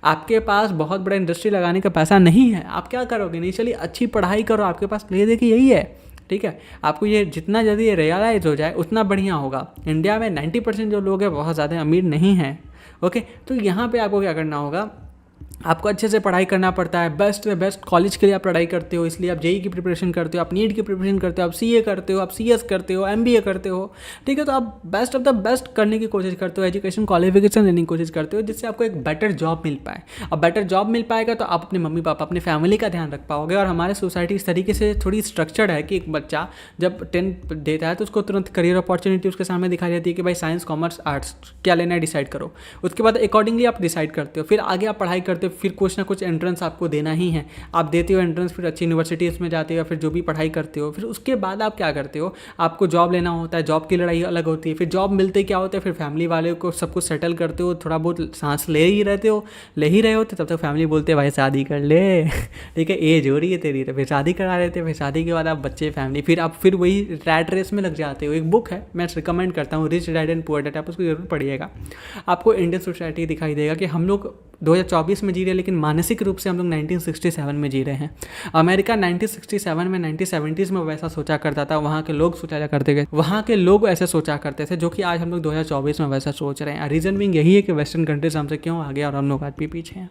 आपके पास बहुत बड़ा इंडस्ट्री लगाने का पैसा नहीं है, आप क्या करोगे? नहीं, चलिए अच्छी पढ़ाई करो, आपके पास ले दे के यही है, ठीक है। आपको ये जितना जल्दी ये रियलाइज हो जाए उतना बढ़िया होगा। इंडिया में 90% जो लोग हैं बहुत ज़्यादा अमीर नहीं हैं, ओके। तो यहाँ पे आपको क्या करना होगा, आपको अच्छे से पढ़ाई करना पड़ता है। बेस्ट से बेस्ट कॉलेज के लिए आप पढ़ाई करते हो, इसलिए आप जेई की प्रिपरेशन करते हो, आप नीट की प्रिपरेशन करते हो, आप सीए करते हो, आप सीएस करते हो, एमबीए करते हो, ठीक है। तो आप बेस्ट ऑफ द बेस्ट करने की कोशिश करते हो, एजुकेशन क्वालिफिकेशन लेने की कोशिश करते हो, जिससे आपको एक बेटर जॉब मिल पाए। अब बेटर जॉब मिल पाएगा तो आप अपने मम्मी पापा, अपने फैमिली का ध्यान रख पाओगे। और हमारे सोसाइटी इस तरीके से थोड़ी स्ट्रक्चर्ड है कि एक बच्चा जब 10th देता है तो उसको तुरंत करियर अपॉर्चुनिटी उसके सामने दिखाई जाती है कि भाई साइंस, कॉमर्स, आर्ट्स क्या लेना है डिसाइड करो। उसके बाद अकॉर्डिंगली आप डिसाइड करते हो, फिर आगे आप पढ़ाई करते हो, फिर कुछ ना कुछ एंट्रेंस आपको देना ही है। आप देते हो एंट्रेंस, फिर अच्छी यूनिवर्सिटीज़ में जाते हो, या फिर जो भी पढ़ाई करते हो, फिर उसके बाद आप क्या करते हो, आपको जॉब लेना होता है। जॉब की लड़ाई अलग होती है। फिर जॉब मिलते क्या होता है, फिर फैमिली वाले को सब कुछ सेटल करते हो, थोड़ा बहुत सांस ले ही रहे होते, तब तक फैमिली बोलते हैं भाई शादी कर ले, ठीक है, एज हो रही है तेरी, तो फिर शादी करा देते हैं। फिर शादी के बाद आप बच्चे, फैमिली, फिर आप फिर वही रैट रेस में लग जाते हो। एक बुक है, मैं रिकमेंड करता हूँ, rich dad and poor dad, आप उसको जरूर पढ़िएगा। आपको इंडियन सोसाइटी दिखाई देगा कि हम लोग 2024 में जी रहे हैं, लेकिन मानसिक रूप से हम लोग 1967 में जी रहे हैं। अमेरिका 1967 में 1970s में वैसा सोचा करता था, वहाँ के लोग सोचा करते थे, वहाँ के लोग ऐसे सोचा करते थे, जो कि आज हम लोग 2024 में वैसा सोच रहे हैं। रीज़न बिंग यही है कि वेस्टर्न कंट्रीज हमसे क्यों आगे और हम लोग आज भी पीछे हैं,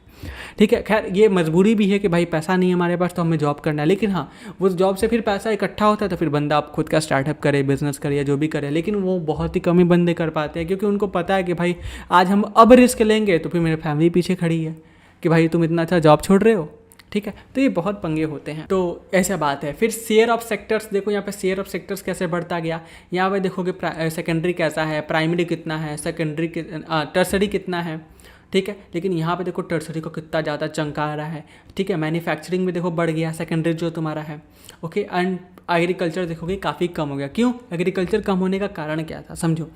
ठीक है। खैर ये मजबूरी भी है कि भाई पैसा नहीं है हमारे पास, तो हमें जॉब करना है। लेकिन हाँ, वो जॉब से फिर पैसा इकट्ठा होता है, तो फिर बंदा आप खुद का स्टार्टअप करे, बिजनेस करे, या जो भी करे। लेकिन वो बहुत ही कम ही बंदे कर पाते हैं, क्योंकि उनको पता है कि भाई आज हम अब रिस्क लेंगे तो फिर मेरी फैमिली पीछे खड़ी है कि भाई तुम इतना अच्छा जॉब छोड़ रहे हो, ठीक है। तो ये बहुत पंगे होते हैं, तो ऐसा बात है। फिर शेयर ऑफ सेक्टर्स देखो, यहाँ पे शेयर ऑफ सेक्टर्स कैसे बढ़ता गया। यहाँ पे देखोगे सेकेंडरी कैसा है, प्राइमरी कितना है, सेकेंडरी टर्सरी कितना है, ठीक है। लेकिन यहाँ पे देखो टर्सरी को कितना ज़्यादा चमका रहा है, ठीक है। मैन्युफैक्चरिंग में देखो बढ़ गया, सेकेंडरी जो तुम्हारा है, ओके। एंड एग्रीकल्चर देखोगे काफ़ी कम हो गया। क्यों? एग्रीकल्चर कम होने का कारण क्या था, समझो।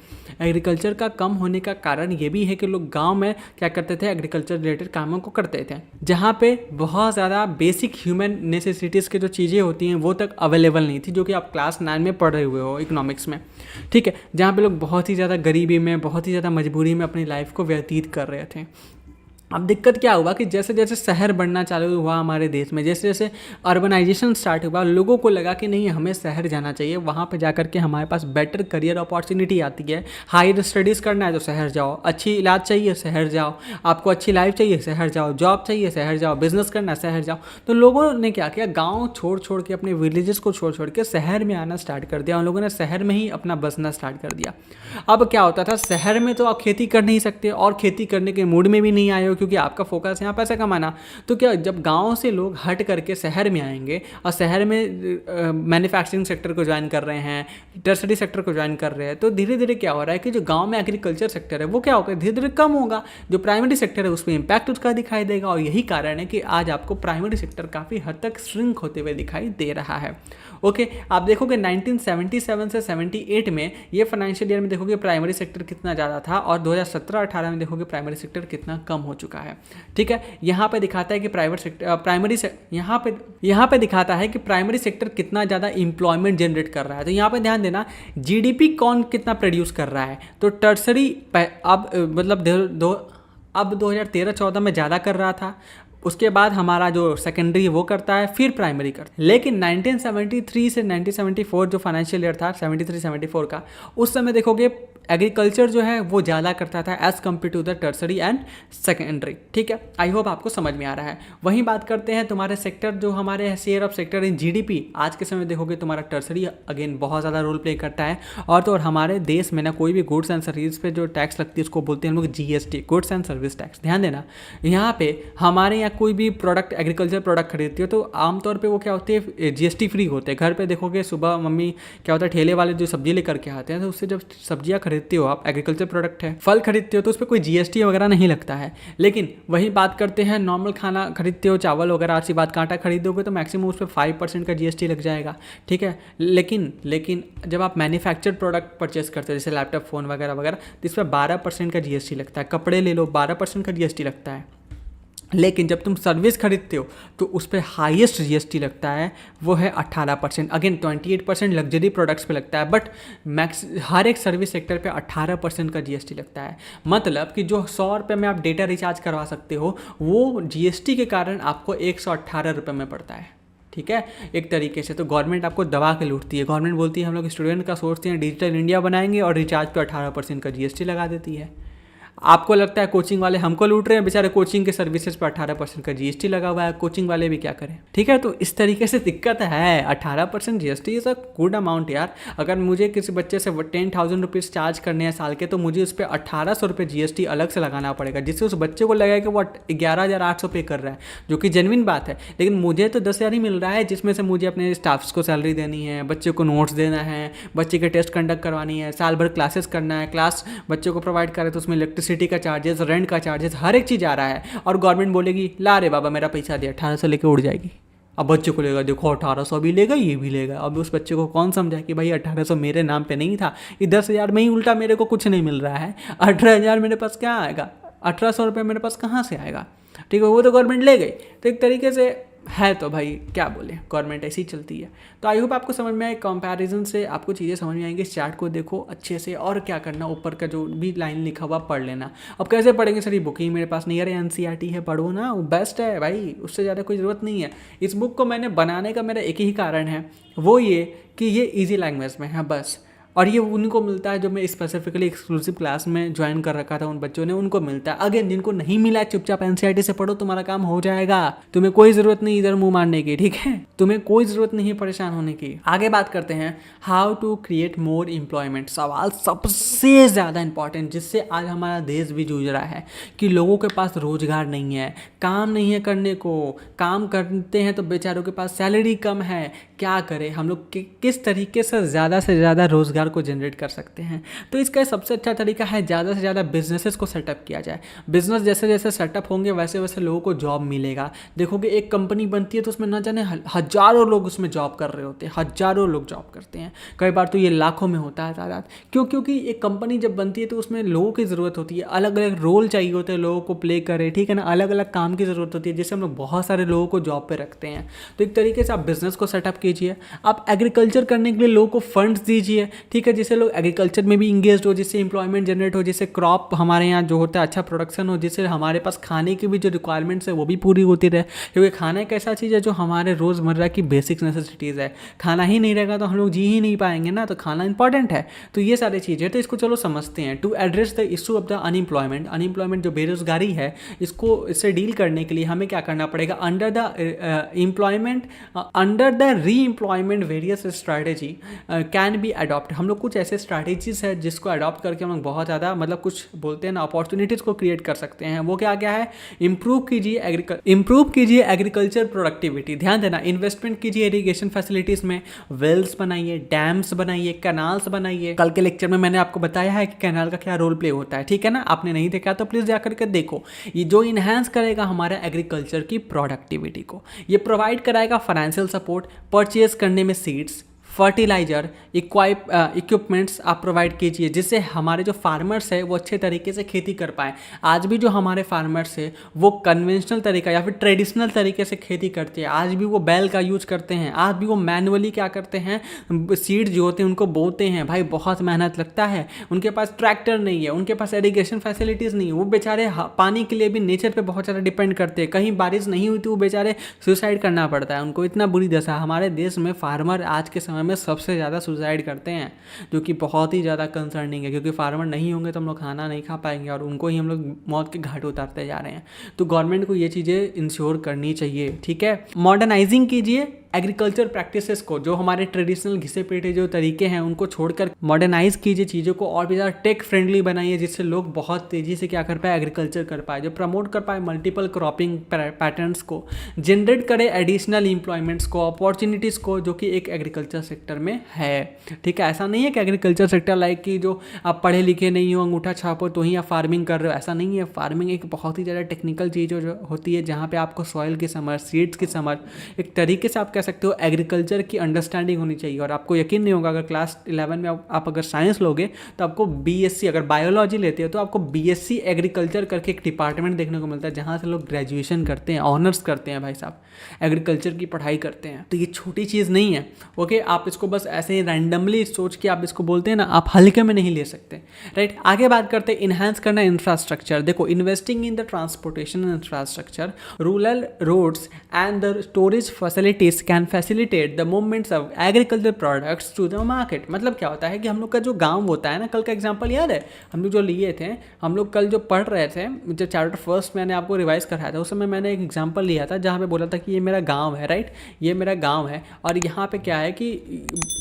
एग्रीकल्चर का कम होने का कारण ये भी है कि लोग गांव में क्या करते थे, एग्रीकल्चर रिलेटेड कामों को करते थे, जहाँ पे बहुत ज़्यादा बेसिक ह्यूमन नेसेसिटीज़ की जो चीज़ें होती हैं वो तक अवेलेबल नहीं थी, जो कि आप क्लास 9 में पढ़ रहे हुए हो इकोनॉमिक्स में, ठीक है। जहाँ पे लोग बहुत ही ज़्यादा गरीबी में, बहुत ही ज़्यादा मजबूरी में अपनी लाइफ को व्यतीत कर रहे थे। अब दिक्कत क्या हुआ कि जैसे जैसे शहर बढ़ना चालू हुआ हमारे देश में, जैसे जैसे अर्बनाइजेशन स्टार्ट हुआ, लोगों को लगा कि नहीं हमें शहर जाना चाहिए, वहाँ पे जाकर के हमारे पास बेटर करियर अपॉर्चुनिटी आती है। हायर स्टडीज़ करना है तो शहर जाओ, अच्छी इलाज चाहिए शहर जाओ, आपको अच्छी लाइफ चाहिए शहर जाओ, जॉब चाहिए शहर जाओ, बिजनेस करना है शहर जाओ। तो लोगों ने क्या किया, गाँव छोड़ छोड़ के, अपने विलेजेस को छोड़ छोड़ के शहर में आना स्टार्ट कर दिया। उन लोगों ने शहर में ही अपना बसना स्टार्ट कर दिया। अब क्या होता था, शहर में तो आप खेती कर नहीं सकते और खेती करने के मूड में भी नहीं आए हो, क्योंकि आपका फोकस यहाँ पैसा कमाना। तो क्या, जब गांव से लोग हट करके शहर में आएंगे और शहर में मैन्युफैक्चरिंग सेक्टर को ज्वाइन कर रहे हैं, टर्सरी सेक्टर को ज्वाइन कर रहे हैं, तो धीरे धीरे क्या हो रहा है कि जो गाँव में एग्रीकल्चर सेक्टर है वो क्या होगा, धीरे धीरे कम होगा। जो प्राइमरी सेक्टर है उस पर इंपैक्ट उसका दिखाई देगा, और यही कारण है कि आज आपको प्राइमरी सेक्टर काफ़ी हद तक श्रिंक होते हुए दिखाई दे रहा है। ओके, आप देखोगे 1977 से 78 में, ये फाइनेंशियल ईयर में देखोगे प्राइमरी सेक्टर कितना ज़्यादा था, और 2017-18 में देखोगे प्राइमरी सेक्टर कितना कम हो चुका है। ठीक है, यहाँ पे दिखाता है कि यहाँ पे दिखाता है कि प्राइमरी सेक्टर कितना ज़्यादा एम्प्लॉयमेंट जनरेट कर रहा है। तो यहाँ पे ध्यान देना, जीडीपी कौन कितना प्रोड्यूस कर रहा है, तो टर्सरी अब मतलब अब 2013-14 में ज़्यादा कर रहा था, उसके बाद हमारा जो सेकेंडरी वो करता है, फिर प्राइमरी करता है। लेकिन 1973 से 1974 जो फाइनेंशियल ईयर था 73-74 का, उस समय देखोगे एग्रीकल्चर जो है वो ज़्यादा करता था as compare to the tertiary and secondary. ठीक है, आई होप आपको समझ में आ रहा है। वहीं बात करते हैं तुम्हारे सेक्टर, जो हमारे share of sector in GDP, आज के समय देखोगे तुम्हारा टर्सरी अगेन बहुत ज़्यादा रोल प्ले करता है। और हमारे देश में ना कोई भी गुड्स एंड सर्विस पे जो टैक्स लगती है उसको बोलते हैं हम लोग GST, goods and service tax. ध्यान देना, यहाँ पे हमारे यहाँ कोई भी प्रोडक्ट, एग्रीकल्चर प्रोडक्ट खरीदती हो तो आमतौर पे वो क्या होते हैं, जीएसटी फ्री होते हैं। घर पे देखोगे सुबह मम्मी क्या होता है, ठेले वाले जो सब्जी लेकर के आते हैं, तो उससे जब सब्जियाँ खरीदते हो आप, एग्रीकल्चर प्रोडक्ट है, फल खरीदते हो, तो उस पर कोई जीएसटी वगैरह नहीं लगता है। लेकिन वही बात करते हैं, नॉर्मल खाना खरीदते हो, चावल वगैरह, अच्छी बात कांटा खरीदोगे तो मैक्सिमम उस पर 5% का जीएसटी लग जाएगा। ठीक है, लेकिन जब आप मैन्युफैक्चर्ड प्रोडक्ट परचेस करते हो, जैसे लैपटॉप, फोन वगैरह वगैरह, तो इस पर 12% का जीएसटी लगता है। कपड़े ले लो, 12% का जीएसटी लगता है। लेकिन जब तुम सर्विस खरीदते हो तो उस पर हाईएस्ट जीएसटी लगता है, वो है 18%। अगेन 28% लग्जरी प्रोडक्ट्स पे लगता है, बट हर एक सर्विस सेक्टर पे 18% का जीएसटी लगता है। मतलब कि जो 100 रुपये में आप डेटा रिचार्ज करवा सकते हो, वो जीएसटी के कारण आपको 118 रुपये में पड़ता है। ठीक है, एक तरीके से तो गवर्नमेंट आपको दबा के लूटती है। गवर्नमेंट बोलती है हम लोग स्टूडेंट का सोचते हैं डिजिटल इंडिया बनाएंगे, और रिचार्ज पे 18% का जीएसटी लगा देती है। आपको लगता है कोचिंग वाले हमको लूट रहे हैं, बेचारे कोचिंग के सर्विसेज पर 18% का जीएसटी लगा हुआ है, कोचिंग वाले भी क्या करें। ठीक है, तो इस तरीके से दिक्कत है। 18% GST is a good amount यार। अगर मुझे किसी बच्चे से 10,000 रुपीज़ चार्ज करने हैं साल के, तो मुझे उस पर 1800 रुपये जीएसटी अलग से लगाना पड़ेगा, जिससे उस बच्चे को लगेगा कि वो 11,800 पे कर रहा है, जो कि जेन्युइन बात है। लेकिन मुझे तो 10,000 ही मिल रहा है, जिसमें से मुझे अपने स्टाफ्स को सैलरी देनी है, बच्चे को नोट्स देना है, बच्चे के टेस्ट कंडक्ट करवानी है, साल भर क्लासेस करना है, क्लास बच्चे को प्रोवाइड करे तो उसमें इलेक्ट्रिसिटी का चार्जेस, रेंट का चार्जेस, हर एक चीज़ आ रहा है। और गवर्नमेंट बोलेगी ला रे बाबा मेरा पैसा दे, 1800 लेके उड़ जाएगी। अब बच्चे को लेगा, देखो 1800 भी लेगा, ये भी लेगा। अब उस बच्चे को कौन समझाए कि भाई 1800 मेरे नाम पे नहीं था, ये 10,000 में ही उल्टा मेरे को कुछ नहीं मिल रहा है, 18,000 मेरे पास क्या आएगा, 1800 रुपये मेरे पास कहाँ से आएगा। ठीक है, वो तो गवर्नमेंट ले गई। तो एक तरीके से है, तो भाई क्या बोले, गवर्नमेंट ऐसी ही चलती है। तो आई होप आपको समझ में आए, कंपैरिजन से आपको चीज़ें समझ में आएंगी। इस चार्ट को देखो अच्छे से, और क्या करना, ऊपर का जो भी लाइन लिखा हुआ पढ़ लेना। अब कैसे पढ़ेंगे सर, ये बुक ही मेरे पास नहीं है। अरे एनसीईआरटी है, पढ़ो ना, वो बेस्ट है भाई, उससे ज़्यादा कोई ज़रूरत नहीं है। इस बुक को मैंने बनाने का मेरा एक ही कारण है, वो ये कि ये ईजी लैंग्वेज में है बस। और ये उनको मिलता है जो मैं स्पेसिफिकली एक्सक्लूसिव क्लास में ज्वाइन कर रखा था, उन बच्चों ने, उनको मिलता है। अगेन जिनको नहीं मिला है, चुपचाप एनसीईआरटी से पढ़ो, तुम्हारा काम हो जाएगा। तुम्हें कोई ज़रूरत नहीं इधर मुंह मारने की, ठीक है, तुम्हें कोई ज़रूरत नहीं है परेशान होने की। आगे बात करते हैं, how to create more employment. सवाल सबसे ज़्यादा इंपॉर्टेंट, जिससे आज हमारा देश भी जूझ रहा है कि लोगों के पास रोजगार नहीं है, काम नहीं है करने को, काम करते हैं तो बेचारों के पास सैलरी कम है। क्या करें हम लोग, किस तरीके से ज़्यादा रोजगार को जनरेट कर सकते हैं। तो इसका सबसे अच्छा तरीका है ज़्यादा से ज़्यादा बिजनेसेस को सेटअप किया जाए। बिजनेस जैसे जैसे सेटअप होंगे वैसे वैसे लोगों को जॉब मिलेगा। देखोगे एक कंपनी बनती है तो उसमें ना जाने हजारों लोग उसमें जॉब कर रहे होते हैं, हजारों लोग जॉब करते हैं, कई बार तो ये लाखों में होता है तादाद। क्योंकि एक कंपनी जब बनती है तो उसमें लोगों की ज़रूरत होती है, अलग अलग रोल चाहिए होते हैं लोगों को प्ले करे, ठीक है ना, अलग अलग काम की ज़रूरत होती है, जिससे हम लोग बहुत सारे लोगों को जॉब पर रखते हैं। तो एक तरीके से आप बिजनेस को सेटअप कीजिए, आप एग्रीकल्चर करने के लिए लोगों को फंड्स दीजिए, ठीक है, जिससे लोग एग्रीकल्चर में भी इंगेज हो, जिससे इंप्लॉयमेंट जनरेट हो, जिससे क्रॉप हमारे यहाँ जो होता है अच्छा प्रोडक्शन हो, जिससे हमारे पास खाने की भी जो रिक्वायरमेंट्स है वो भी पूरी होती रहे, क्योंकि खाना एक ऐसा चीज़ है जो हमारे रोज़मर्रा की बेसिक नेसेसिटीज़ है। खाना ही नहीं रहेगा तो हम लोग जी ही नहीं पाएंगे ना, तो खाना इंपॉर्टेंट है। तो ये सारी चीज़ें तो इसको चलो समझते हैं। To address the issue of the unemployment जो बेरोजगारी है, इससे डील करने के लिए हमें क्या करना पड़ेगा, अंडर द री employment various strategy can be adopt. हम लोग कुछ ऐसे स्ट्रैटेजीज है जिसको अडॉप्ट करके हम लोग बहुत ज़्यादा मतलब कुछ बोलते हैं ना अपॉर्चुनिटीज़ को क्रिएट कर सकते हैं। वो क्या क्या है, इंप्रूव कीजिए एग्रीकल्चर प्रोडक्टिविटी। ध्यान देना, इन्वेस्टमेंट कीजिए इरीगेशन फैसिलिटीज़ में, वेल्स बनाइए, डैम्स बनाइए, कैनाल्स बनाइए। कल के लेक्चर में मैंने आपको बताया है कि कैनाल का क्या रोल प्ले होता है, ठीक है ना। आपने नहीं देखा तो प्लीज़ जाकर के देखो। ये जो इन्हांस करेगा हमारे एग्रीकल्चर की प्रोडक्टिविटी को, ये प्रोवाइड कराएगा फाइनेंशियल सपोर्ट, परचेज करने में सीड्स, फर्टिलाइजर, इक्विपमेंट्स आप प्रोवाइड कीजिए, जिससे हमारे जो फार्मर्स है वो अच्छे तरीके से खेती कर पाएँ। आज भी जो हमारे फार्मर्स है वो कन्वेंशनल तरीका या फिर ट्रेडिशनल तरीके से खेती करते हैं। आज भी वो बैल का यूज करते हैं, आज भी वो मैनुअली क्या करते हैं, सीड जो होते हैं उनको बोते हैं। भाई बहुत मेहनत लगता है, उनके पास ट्रैक्टर नहीं है, उनके पास इरीगेशन फैसिलिटीज़ नहीं है, वो बेचारे पानी के लिए भी नेचर पे बहुत ज़्यादा डिपेंड करते हैं। कहीं बारिश नहीं हुई तो वो बेचारे सुसाइड करना पड़ता है, उनको इतना बुरी दशा। हमारे देश में फार्मर आज के समय में सबसे ज़्यादा सुसाइड करते हैं, जो कि बहुत ही ज़्यादा कंसर्निंग है, क्योंकि फार्मर नहीं होंगे तो हम लोग खाना नहीं खा पाएंगे और उनको ही हम लोग मौत के घाट उतारते जा रहे हैं। तो गवर्नमेंट को ये चीज़ें इंश्योर करनी चाहिए, ठीक है। मॉडर्नाइजिंग कीजिए एग्रीकल्चर प्रैक्टिसेस को, जो हमारे ट्रेडिशनल घिसे पीटे जो तरीके हैं उनको छोड़कर मॉडर्नाइज कीजिए चीज़ों को, और भी ज़्यादा टेक फ्रेंडली बनाइए, जिससे लोग बहुत तेज़ी से क्या कर पाए, एग्रीकल्चर कर पाए, जो प्रमोट कर पाए मल्टीपल क्रॉपिंग पैटर्न्स को, जनरेट करे एडिशनल एम्प्लॉयमेंट्स को, अपॉर्चुनिटीज़ को, जो कि एक एग्रीकल्चर सेक्टर में है, ठीक है। ऐसा नहीं है कि एग्रीकल्चर सेक्टर लाइक कि जो आप पढ़े लिखे नहीं हो, अंगूठा छापो तो ही आप फार्मिंग कर रहे हो, ऐसा नहीं है। फार्मिंग एक बहुत ही ज़्यादा टेक्निकल चीज़ जो होती है, जहाँ पे आपको सॉइल की समझ, सीड्स की समझ, एक तरीके से आप कह सकते हो एग्रीकल्चर की अंडरस्टैंडिंग होनी चाहिए। और आपको यकीन नहीं होगा, अगर क्लास 11 में आप अगर साइंस लोगे तो आपको बीएससी, अगर बायोलॉजी लेते हो तो आपको बीएससी एग्रीकल्चर करके एक डिपार्टमेंट देखने को मिलता है, जहाँ से लोग ग्रेजुएशन करते हैं, ऑनर्स करते हैं, भाई साहब एग्रीकल्चर की पढ़ाई करते हैं। तो ये छोटी चीज़ नहीं है, ओके। आप इसको बस ऐसे ही रैंडमली सोच के आप इसको बोलते हैं ना, आप हल्के में नहीं ले सकते, राइट। आगे बात करते हैं इन्हांस करना इंफ्रास्ट्रक्चर। देखो, investing in the transportation infrastructure, rural roads and the storage facilities can facilitate the movements of agriculture products to the market. मतलब क्या होता है कि हम लोग का जो गांव होता है ना, कल का एग्जांपल याद है हम लोग जो लिए थे, हम लोग कल जो पढ़ रहे थे, जो चैप्टर फर्स्ट मैंने आपको रिवाइज कराया था, उस समय मैंने एक एग्जांपल लिया था जहाँ पे बोला था कि ये मेरा गांव है, राइट, ये मेरा गांव है, और यहाँ पे क्या है कि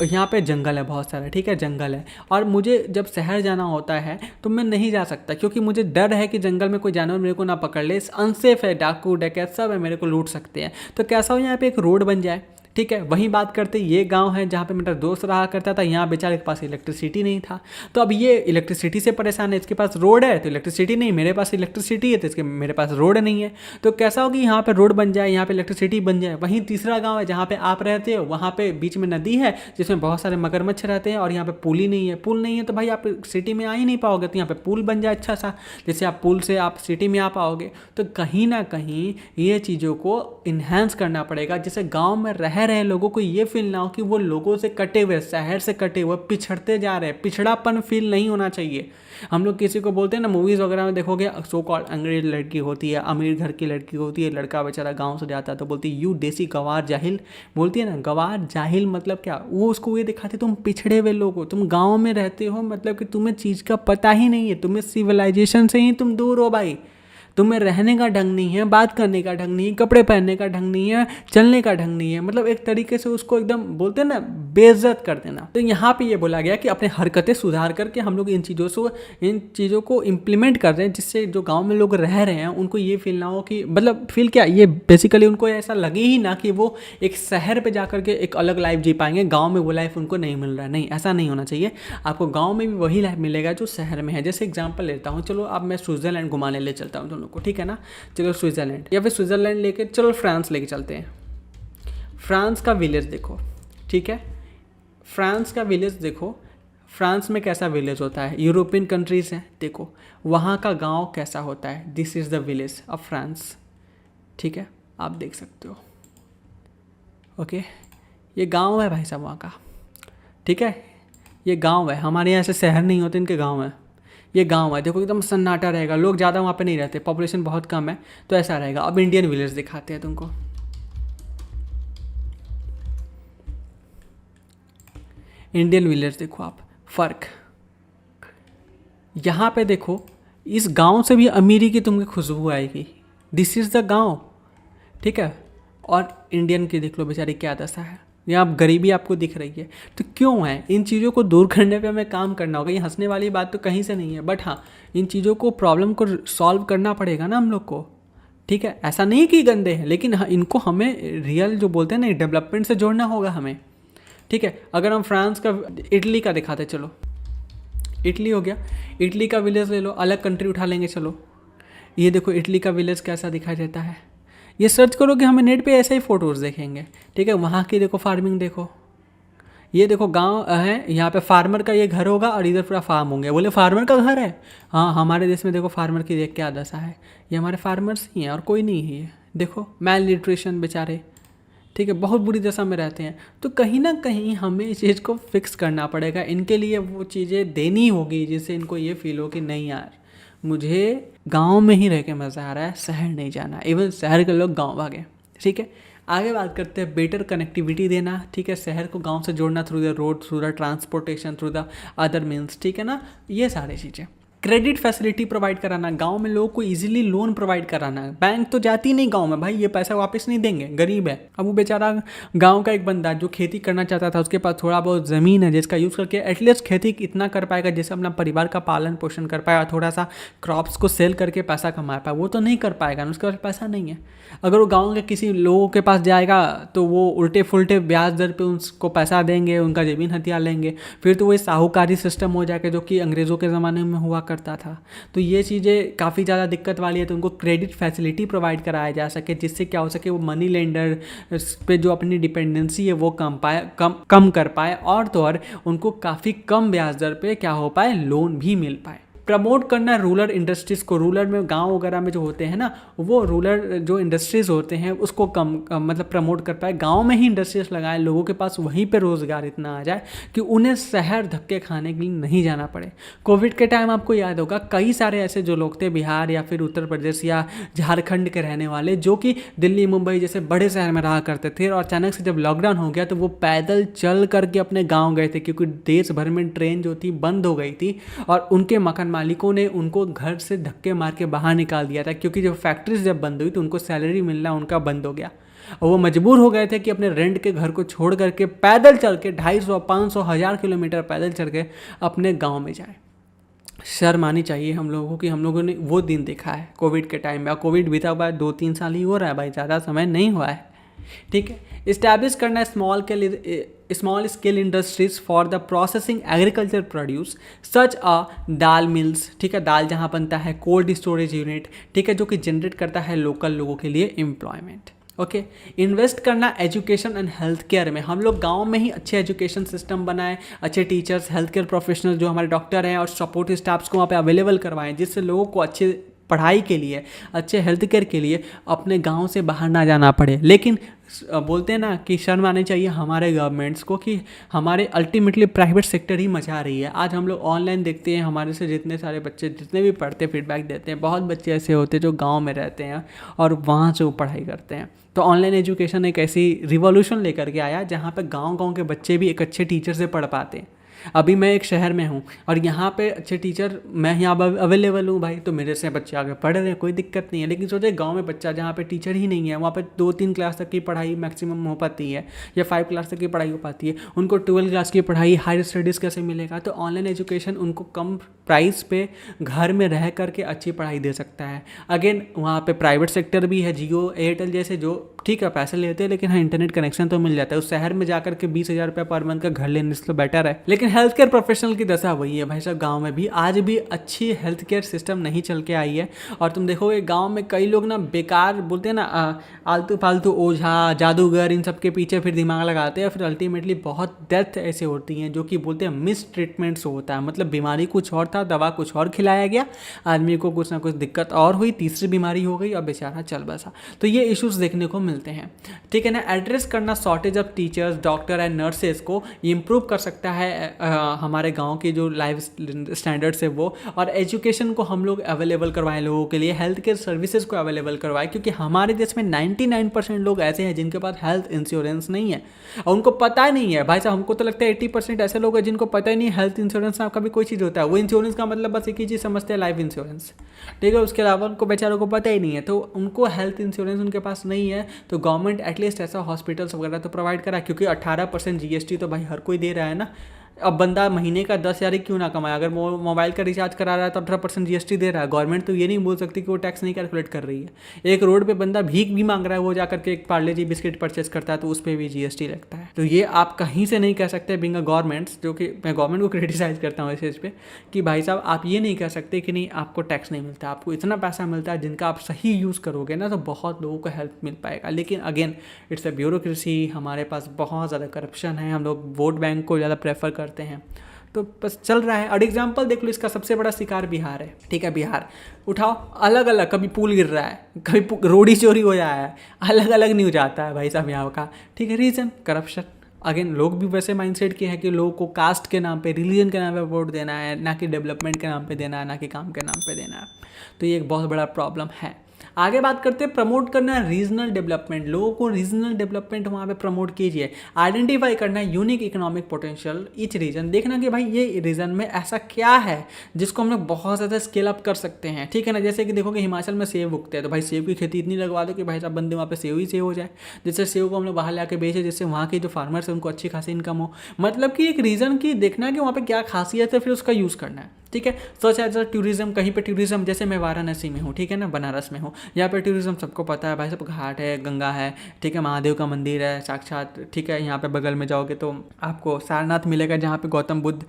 यहाँ पे जंगल है बहुत सारा, ठीक है, जंगल है, और मुझे जब शहर जाना होता है तो मैं नहीं जा सकता, क्योंकि मुझे डर है कि जंगल में कोई जानवर मेरे को ना पकड़ ले, अनसेफ है, डाकू डकैत सब है, मेरे को लूट सकते हैं। तो कैसा हो, यहाँ पे एक रोड बन जाए, ठीक है। वहीं बात करते ये गांव है जहाँ पे मेरा दोस्त रहा करता था, यहाँ बेचारे के पास इलेक्ट्रिसिटी नहीं था, तो अब ये इलेक्ट्रिसिटी से परेशान है, इसके पास रोड है तो इलेक्ट्रिसिटी नहीं, मेरे पास इलेक्ट्रिसिटी है तो इसके मेरे पास रोड नहीं है। तो कैसा हो कि यहाँ पे रोड बन जाए, यहाँ पे इलेक्ट्रिसिटी बन जाए। वहीं तीसरा गाँव है जहाँ पे आप रहते हो, वहाँ पे बीच में नदी है जिसमें बहुत सारे मगरमच्छ रहते हैं, और यहाँ पे पुल ही नहीं है। पुल नहीं है तो भाई आप सिटी में आ ही नहीं पाओगे, तो यहाँ पे पुल बन जाए अच्छा सा, जैसे आप पुल से आप सिटी में आ पाओगे। तो कहीं ना कहीं ये चीज़ों को इन्हांस करना पड़ेगा, जिससे गाँव में रह रहे लोगों को ये फील ना हो कि वो लोगों से कटे हुए, शहर से कटे हुए, पिछड़ते जा रहे हैं। पिछड़ापन फील नहीं होना चाहिए। हम लोग किसी को बोलते हैं ना, मूवीज़ वगैरह में देखोगे, सो कॉल्ड अंग्रेज लड़की होती है, अमीर घर की लड़की होती है, लड़का बेचारा गांव से जाता है तो बोलती है यू देसी गवार जाहिल, बोलती है ना, गवार जाहिल मतलब क्या, वो उसको ये दिखाते तुम पिछड़े हुए लोग हो, तुम गाँव में रहते हो, मतलब कि तुम्हें चीज़ का पता ही नहीं है, तुम्हें सिविलाइजेशन से ही तुम दूर हो भाई, तुम्हें रहने का ढंग नहीं है, बात करने का ढंग नहीं है, कपड़े पहनने का ढंग नहीं है, चलने का ढंग नहीं है, मतलब एक तरीके से उसको एकदम बोलते हैं ना बेइज्जत कर देना। तो यहाँ पे ये बोला गया कि अपने हरकतें सुधार करके हम लोग इन चीज़ों को इम्प्लीमेंट कर रहे हैं, जिससे जो गाँव में लोग रह रहे हैं उनको ये फील ना हो कि, मतलब फील क्या, ये बेसिकली उनको ऐसा लगे ही ना कि वो एक शहर पर जा करके एक अलग लाइफ जी पाएंगे, गाँव में वो लाइफ उनको नहीं मिल रहा है। नहीं, ऐसा नहीं होना चाहिए। आपको गाँव में भी वही लाइफ मिलेगा जो शहर में है। जैसे एग्जाम्पल लेता हूँ, चलो अब मैं स्विट्जरलैंड घुमाने ले चलता हूँ को, ठीक है ना, चलो स्विट्जरलैंड, या फिर स्विट्जरलैंड लेके चलो फ्रांस लेके चलते हैं। फ्रांस का विलेज देखो, ठीक है, फ्रांस का विलेज देखो, फ्रांस में कैसा विलेज होता है, यूरोपियन कंट्रीज हैं, देखो वहाँ का गांव कैसा होता है। This is the village of France, ठीक है, आप देख सकते हो, ओके। ये गांव है भाई साहब वहाँ का, ठीक है, ये गांव है। हमारे यहाँ ऐसे शहर नहीं होते, इनके गांव है। ये गांव है, देखो एकदम सन्नाटा रहेगा, लोग ज़्यादा वहाँ पे नहीं रहते, पॉपुलेशन बहुत कम है, तो ऐसा रहेगा। अब इंडियन विलेज दिखाते हैं तुमको। इंडियन विलेज देखो आप, फ़र्क यहाँ पे देखो, इस गांव से भी अमीरी की तुमको खुशबू आएगी। दिस इज़ द गांव, ठीक है। और इंडियन की देख लो बेचारी क्या दशा है, यहाँ गरीबी आपको दिख रही है। तो क्यों है, इन चीज़ों को दूर करने पे हमें काम करना होगा। ये हंसने वाली बात तो कहीं से नहीं है, बट हाँ, इन चीज़ों को, प्रॉब्लम को सॉल्व करना पड़ेगा ना हम लोग को, ठीक है। ऐसा नहीं कि गंदे हैं, लेकिन हाँ, इनको हमें रियल जो बोलते हैं ना, डेवलपमेंट से जोड़ना होगा हमें, ठीक है। अगर हम फ्रांस का, इटली का दिखाते, चलो इटली हो गया, इटली का विलेज ले लो, अलग कंट्री उठा लेंगे, चलो ये देखो इटली का विलेज कैसा दिखाई देता है। ये सर्च करोगे हमें नेट पे ऐसे ही फ़ोटोज़ देखेंगे, ठीक है। वहाँ की देखो फार्मिंग देखो, ये देखो गांव है, यहाँ पे फार्मर का ये घर होगा और इधर पूरा फार्म होंगे। बोले फार्मर का घर है, हाँ हमारे देश में देखो फार्मर की देख क्या दशा है। ये हमारे फार्मर्स ही हैं और कोई नहीं है। देखो मैल न्यूट्रिशन बेचारे, ठीक है, बहुत बुरी दशा में रहते हैं। तो कहीं ना कहीं हमें इस चीज़ को फिक्स करना पड़ेगा, इनके लिए वो चीज़ें देनी होगी जिससे इनको ये फील हो कि नहीं यार, मुझे गांव में ही रह के मज़ा आ रहा है, शहर नहीं जाना। इवन शहर के लोग गांव भागे, ठीक है। आगे बात करते हैं बेटर कनेक्टिविटी देना, ठीक है, शहर को गांव से जोड़ना through the road, through the transportation, through the other means, ठीक है ना, ये सारी चीज़ें। क्रेडिट फैसिलिटी प्रोवाइड कराना, गांव में लोगों को इजीली लोन प्रोवाइड कराना। बैंक तो जाती नहीं गांव में, भाई ये पैसा वापस नहीं देंगे, गरीब है। अब वो बेचारा गांव का एक बंदा जो खेती करना चाहता था, उसके पास थोड़ा बहुत ज़मीन है जिसका यूज़ करके एटलीस्ट खेती इतना कर पाएगा जिससे अपना परिवार का पालन पोषण कर पाए और थोड़ा सा क्रॉप्स को सेल करके पैसा कमा पाए, वो तो नहीं कर पाएगा, उसके पास पैसा नहीं है। अगर वो गाँव के किसी लोगों के पास जाएगा तो वो उल्टे फुल्टे ब्याज दर पे उसको पैसा देंगे, उनका ज़मीन हथिया लेंगे, फिर तो वही साहूकारी सिस्टम हो जाएगा जो कि अंग्रेज़ों के ज़माने में हुआ करता था। तो ये चीज़ें काफ़ी ज़्यादा दिक्कत वाली है। तो उनको क्रेडिट फैसिलिटी प्रोवाइड कराया जा सके जिससे क्या हो सके, वो मनी लेंडर पे जो अपनी डिपेंडेंसी है वो कम कर पाए, और तो और उनको काफ़ी कम ब्याज दर पे क्या हो पाए, लोन भी मिल पाए। प्रमोट करना रूरल इंडस्ट्रीज़ को, रूरल में गांव वगैरह में जो होते हैं ना, वो रूरल जो इंडस्ट्रीज़ होते हैं उसको मतलब प्रमोट कर पाए। गांव में ही इंडस्ट्रीज लगाए, लोगों के पास वहीं पे रोज़गार इतना आ जाए कि उन्हें शहर धक्के खाने के लिए नहीं जाना पड़े। कोविड के टाइम आपको याद होगा कई सारे ऐसे जो लोग थे बिहार या फिर उत्तर प्रदेश या झारखंड के रहने वाले, जो कि दिल्ली मुंबई जैसे बड़े शहर में रहा करते थे, और अचानक से जब लॉकडाउन हो गया तो वो पैदल चल करके अपने गाँव गए थे, क्योंकि देश भर में ट्रेन जो थी बंद हो गई थी और उनके मकान मालिकों ने उनको घर से धक्के मार के बाहर निकाल दिया था। क्योंकि जब फैक्ट्रीज जब बंद हुई तो उनको सैलरी मिलना उनका बंद हो गया और वो मजबूर हो गए थे कि अपने रेंट के घर को छोड़ करके पैदल चल के 250, 500, 1000 किलोमीटर पैदल चल के अपने गांव में जाए। शर्म आनी चाहिए हम लोगों को कि हम लोगों ने वो दिन देखा है कोविड के टाइम में। कोविड बीता हुआ 2-3 साल ही हो रहा है भाई, ज़्यादा समय नहीं हुआ है, ठीक है। इस्टेब्लिश करना small scale industries for the processing agriculture produce such a dal mills, ठीक है, दाल जहाँ बनता है, कोल्ड स्टोरेज यूनिट, ठीक है, जो कि जनरेट करता है लोकल लोगों के लिए एम्प्लॉयमेंट। ओके, इन्वेस्ट करना एजुकेशन एंड हेल्थ केयर में। हम लोग गांव में ही अच्छे एजुकेशन सिस्टम बनाएं, अच्छे टीचर्स, हेल्थ केयर प्रोफेशनल जो हमारे डॉक्टर हैं और सपोर्ट स्टाफ्स को वहाँ पे अवेलेबल करवाएं, जिससे लोगों को अच्छे पढ़ाई के लिए, अच्छे हेल्थ केयर के लिए अपने गांव से बाहर ना जाना पड़े। लेकिन बोलते हैं ना कि शर्म आनी चाहिए हमारे गवर्नमेंट्स को कि हमारे अल्टीमेटली प्राइवेट सेक्टर ही मचा रही है। आज हम लोग ऑनलाइन देखते हैं, हमारे से जितने सारे बच्चे जितने भी पढ़ते फीडबैक देते हैं, बहुत बच्चे ऐसे होते हैं जो गांव में रहते हैं और वहाँ से वो पढ़ाई करते हैं। तो ऑनलाइन एजुकेशन एक ऐसी रिवॉल्यूशन लेकर के आया जहाँ पे गांव के बच्चे भी एक अच्छे टीचर से पढ़ पाते हैं। अभी मैं एक शहर में हूँ और यहाँ पे अच्छे टीचर मैं यहाँ अवेलेबल हूँ भाई, तो मेरे से बच्चे आगे पढ़ रहे हैं, कोई दिक्कत नहीं है। लेकिन सोचे गांव में बच्चा जहाँ पे टीचर ही नहीं है, वहाँ पे 2-3 क्लास तक की पढ़ाई मैक्सिमम हो पाती है या 5 क्लास तक की पढ़ाई हो पाती है, उनको 12 क्लास की पढ़ाई, हायर स्टडीज़ कैसे मिलेगा? तो ऑनलाइन एजुकेशन उनको कम प्राइस पे घर में रह करके अच्छी पढ़ाई दे सकता है। अगेन वहाँ पे प्राइवेट सेक्टर भी है, जियो, एयरटेल जैसे, जो ठीक है पैसे लेते हैं लेकिन हाँ इंटरनेट कनेक्शन तो मिल जाता है। उस शहर में जाकर के 20,000 रुपये पर मंथ का घर लेने से तो बेटर है। लेकिन हेल्थ केयर प्रोफेशनल की दशा वही है भाई साहब, गांव में भी आज भी अच्छी हेल्थ केयर सिस्टम नहीं चल के आई है। और तुम देखोगे गांव में कई लोग ना बेकार बोलते हैं ना, आलतू फालतू ओझा, जादूगर, इन सब के पीछे फिर दिमाग लगाते हैं, फिर अल्टीमेटली बहुत डेथ ऐसे होती हैं जो कि बोलते हैं मिस ट्रीटमेंट्स होता है। मतलब बीमारी कुछ और था, दवा कुछ और खिलाया गया, आदमी को कुछ ना कुछ दिक्कत और हुई, तीसरी बीमारी हो गई और बेचारा चल बसा। तो ये इश्यूज़ देखने को मिल मिलते हैं, ठीक है ना। एड्रेस करना shortage of teachers, doctor and nurses को इम्प्रूव कर सकता है हमारे गांव की जो लाइफ स्टैंडर्ड्स है वो, और एजुकेशन को हम लोग अवेलेबल करवाएं लोगों के लिए, हेल्थ केयर सर्विसेज को अवेलेबल करवाएं, क्योंकि हमारे देश में 99% लोग ऐसे हैं जिनके पास हेल्थ इंश्योरेंस नहीं है और उनको पता नहीं है। भाई साहब, हमको तो लगता है 80% ऐसे लोग हैं जिनको पता ही नहीं हेल्थ इंश्योरेंस नाम का भी कोई चीज़ होता है। वो इंश्योरेंस का मतलब बस एक ही चीज़ समझते हैं, लाइफ इंश्योरेंस, ठीक है। उसके अलावा उनको बेचारों को पता ही नहीं है, तो उनको हेल्थ इंश्योरेंस उनके पास नहीं है, तो गवर्नमेंट एटलीस्ट ऐसा हॉस्पिटल्स वगैरह तो प्रोवाइड करा, क्योंकि 18% जीएसटी तो भाई हर कोई दे रहा है ना। अब बंदा महीने का 10,000 ही क्यों ना कमाए, अगर वो मोबाइल का रिचार्ज करा रहा है तो 18% जीएसटी दे रहा है। गवर्नमेंट तो ये नहीं बोल सकती कि वो टैक्स नहीं कैलकुलेट कर रही है। एक रोड पे बंदा भीख भी मांग रहा है, वो जाकर के एक पार्ले जी बिस्किट परचेस करता है तो उस पर भी जीएसटी लगता है। तो ये आप कहीं से नहीं कह सकते बिंग अ गवर्नमेंट्स, जो कि मैं गवर्नमेंट को क्रिटिसाइज करता हूँ इस चीज़ पे, कि भाई साहब आप ये नहीं कह सकते कि नहीं आपको टैक्स नहीं मिलता। आपको इतना पैसा मिलता है जिनका आप सही यूज़ करोगे ना तो बहुत लोगों को हेल्प मिल पाएगा। लेकिन अगेन इट्स अ ब्यूरोक्रेसी, हमारे पास बहुत ज़्यादा करप्शन है, हम लोग वोट बैंक को ज़्यादा प्रेफर करते हैं, तो बस चल रहा है। और एग्जाम्पल देख लो, इसका सबसे बड़ा शिकार बिहार है, ठीक है। बिहार उठाओ, अलग अलग, कभी पुल गिर रहा है, कभी रोडी चोरी हो जाया है, अलग अलग न्यूज आता है भाई साहब यहाँ का, ठीक है। Reason corruption. अगेन लोग भी वैसे माइंडसेट के हैं कि लोगों को कास्ट के नाम पे, रिलीजन के नाम पे वोट देना है, ना कि डेवलपमेंट के नाम पे देना है, ना कि काम के नाम पे देना है। तो ये एक बहुत बड़ा प्रॉब्लम है। आगे बात करते हैं प्रमोट करना है रीजनल डेवलपमेंट। लोगों को रीजनल डेवलपमेंट वहाँ पे प्रमोट कीजिए। आइडेंटिफाई करना है unique economic potential each reason, देखना कि भाई ये रीजन में ऐसा क्या है जिसको हम लोग बहुत ज़्यादा स्केल अप कर सकते हैं, ठीक है ना। जैसे कि देखो कि हिमाचल में सेब उगते हैं, तो भाई सेब की खेती इतनी लगवा दो कि भाई साहब बंदे वहाँ पे सेब ही सेब हो जाए, जिससे सेब को हम लोग बाहर ला के बेचे, जिससे वहाँ के जो फार्मर्स हैं उनको अच्छी खासी इनकम हो। मतलब कि एक रीजन की देखना है कि वहाँ पे क्या खासियत है, फिर उसका यूज़ करना है, ठीक है। सच एज अ टूरिज्म, कहीं पे टूरिज्म, जैसे मैं वाराणसी में हूँ, ठीक है ना, बनारस में हूँ, यहाँ पे टूरिज्म सबको पता है भाई, सब घाट है, गंगा है, ठीक है, महादेव का मंदिर है साक्षात, ठीक है। यहाँ पे बगल में जाओगे तो आपको सारनाथ मिलेगा, जहाँ पे गौतम बुद्ध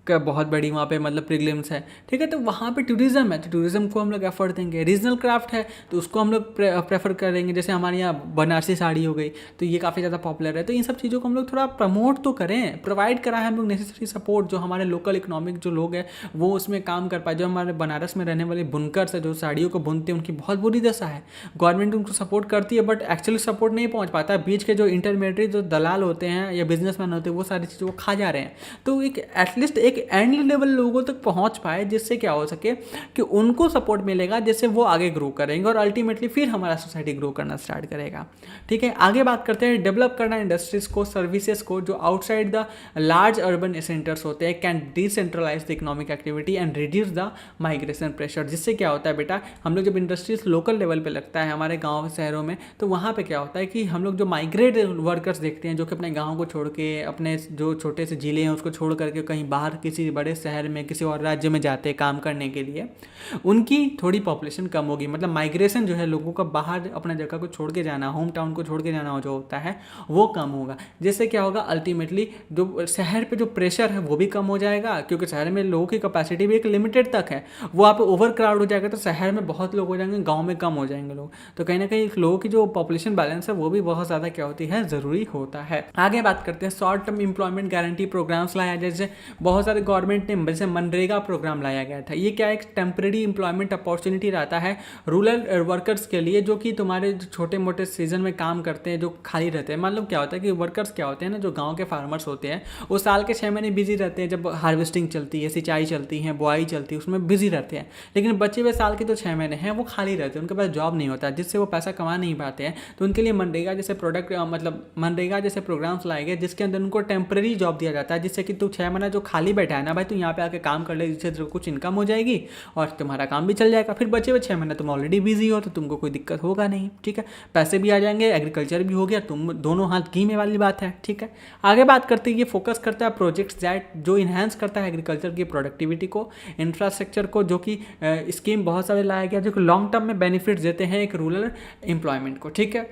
का बहुत बड़ी वहाँ पे मतलब पिलग्रिम्स है, ठीक है। तो वहाँ पे टूरिज्म है, तो टूरिज्म को हम लोग एफर्ट देंगे। रीजनल क्राफ्ट है तो उसको हम लोग प्रेफर करेंगे, जैसे हमारे यहाँ बनारसी साड़ी हो गई, तो ये काफ़ी ज़्यादा पॉपुलर है। तो इन सब चीज़ों को हम लोग थोड़ा प्रमोट तो करें, प्रोवाइड करा है हम लोग नेसेसरी सपोर्ट, जो हमारे लोकल इकोनॉमिक जो लोग हैं वो उसमें काम कर पाए। जो हमारे बनारस में रहने वाले बुनकर से जो साड़ियों को बुनते हैं, उनकी बहुत बुरी दशा है। गवर्नमेंट उनको सपोर्ट करती है बट एक्चुअली सपोर्ट नहीं पहुंच पाता। बीच के जो इंटरमीडिएट जो दलाल होते हैं या बिजनेसमैन होते हैं वो सारी चीज़ों को खा जा रहे हैं। तो एक एटलीस्ट एक एंड लेवल लोगों तक पहुंच पाए, जिससे क्या हो सके कि उनको सपोर्ट मिलेगा, जिससे वो आगे ग्रो करेंगे और अल्टीमेटली फिर हमारा सोसाइटी ग्रो करना स्टार्ट करेगा, ठीक है। आगे बात करते हैं डेवलप करना इंडस्ट्रीज को, सर्विसेज को, जो outside the large urban centres होते हैं, can decentralise the economic activity and reduce the migration pressure. जिससे क्या होता है बेटा, हम लोग जब इंडस्ट्रीज लोकल लेवल पे लगता है हमारे गांव शहरों में, तो वहाँ पे क्या होता है कि हम लोग जो माइग्रेट वर्कर्स देखते हैं, जो कि अपने गांव को छोड़ के, अपने जो छोटे से जिले हैं उसको छोड़ करके कहीं बाहर किसी बड़े शहर में, किसी और राज्य में जाते हैं काम करने के लिए, उनकी थोड़ी पॉपुलेशन कम होगी। मतलब माइग्रेशन जो है, लोगों का बाहर अपना जगह को छोड़ के जाना, होम टाउन को छोड़ के जाना जो होता है वो कम होगा। जिससे क्या होगा, अल्टीमेटली जो शहर पे जो प्रेशर है वो भी कम हो जाएगा, क्योंकि शहर में लोगों की कैपेसिटी भी एक लिमिटेड तक है, वो आप ओवर क्राउड हो जाएगा, तो शहर में बहुत लोग हो जाएंगे, गांव में कम हो जाएंगे लोग। तो कहीं ना कहीं लोगों की जो पॉपुलेशन बैलेंस है वो भी बहुत ज़्यादा क्या होती है, ज़रूरी होता है। आगे बात करते हैं short term employment guarantee programmes लाया, जैसे बहुत सारे गवर्नमेंट ने, जैसे मनरेगा प्रोग्राम लाया गया था। ये क्या एक टेम्परेरी एम्प्लॉयमेंट अपॉर्चुनिटी रहता है रूरल वर्कर्स के लिए, जो कि तुम्हारे जो छोटे मोटे सीजन में काम करते हैं, जो खाली रहते हैं। मतलब क्या होता है कि वर्कर्स क्या होते हैं ना, जो गाँव के फार्मर्स होते हैं, वो साल के 6 महीने बिजी रहते हैं, जब हार्वेस्टिंग चलती है, सिंचाई चलती है, बुआई चलती है, उसमें बिजी रहते हैं। लेकिन बचे हुए साल के जो 6 महीने हैं वो खाली रहते हैं, उनके पास जॉब नहीं होता, जिससे वो पैसा कमा नहीं पाते हैं। तो उनके लिए मनरेगा जैसे मनरेगा जैसे प्रोग्राम्स लाए गए, जिसके अंदर उनको टेम्परेरी जॉब दिया जाता है, जिससे कि तू 6 महीना जो खाली बैठा है ना भाई, तू यहाँ पे आके काम कर ले, जिससे कुछ इनकम हो जाएगी और तुम्हारा काम भी चल जाएगा। फिर बचे हुए 6 महीने तुम ऑलरेडी बिजी हो, तो तुमको कोई दिक्कत होगा नहीं, ठीक है। पैसे भी आ जाएंगे, एग्रीकल्चर भी हो गया, तुम दोनों हाथ घी में वाली बात है, ठीक है। आगे बात करते हैं, ये फोकस करता है प्रोजेक्ट्स दैट जो इन्हांस करता है एग्रीकल्चर की प्रोडक्टिविटी को, इंफ्रास्ट्रक्चर को, जो कि स्कीम बहुत सारे लाया गया जो कि लॉन्ग टर्म में बेनिफिट्स देते हैं एक रूरल एम्प्लॉयमेंट को, ठीक है।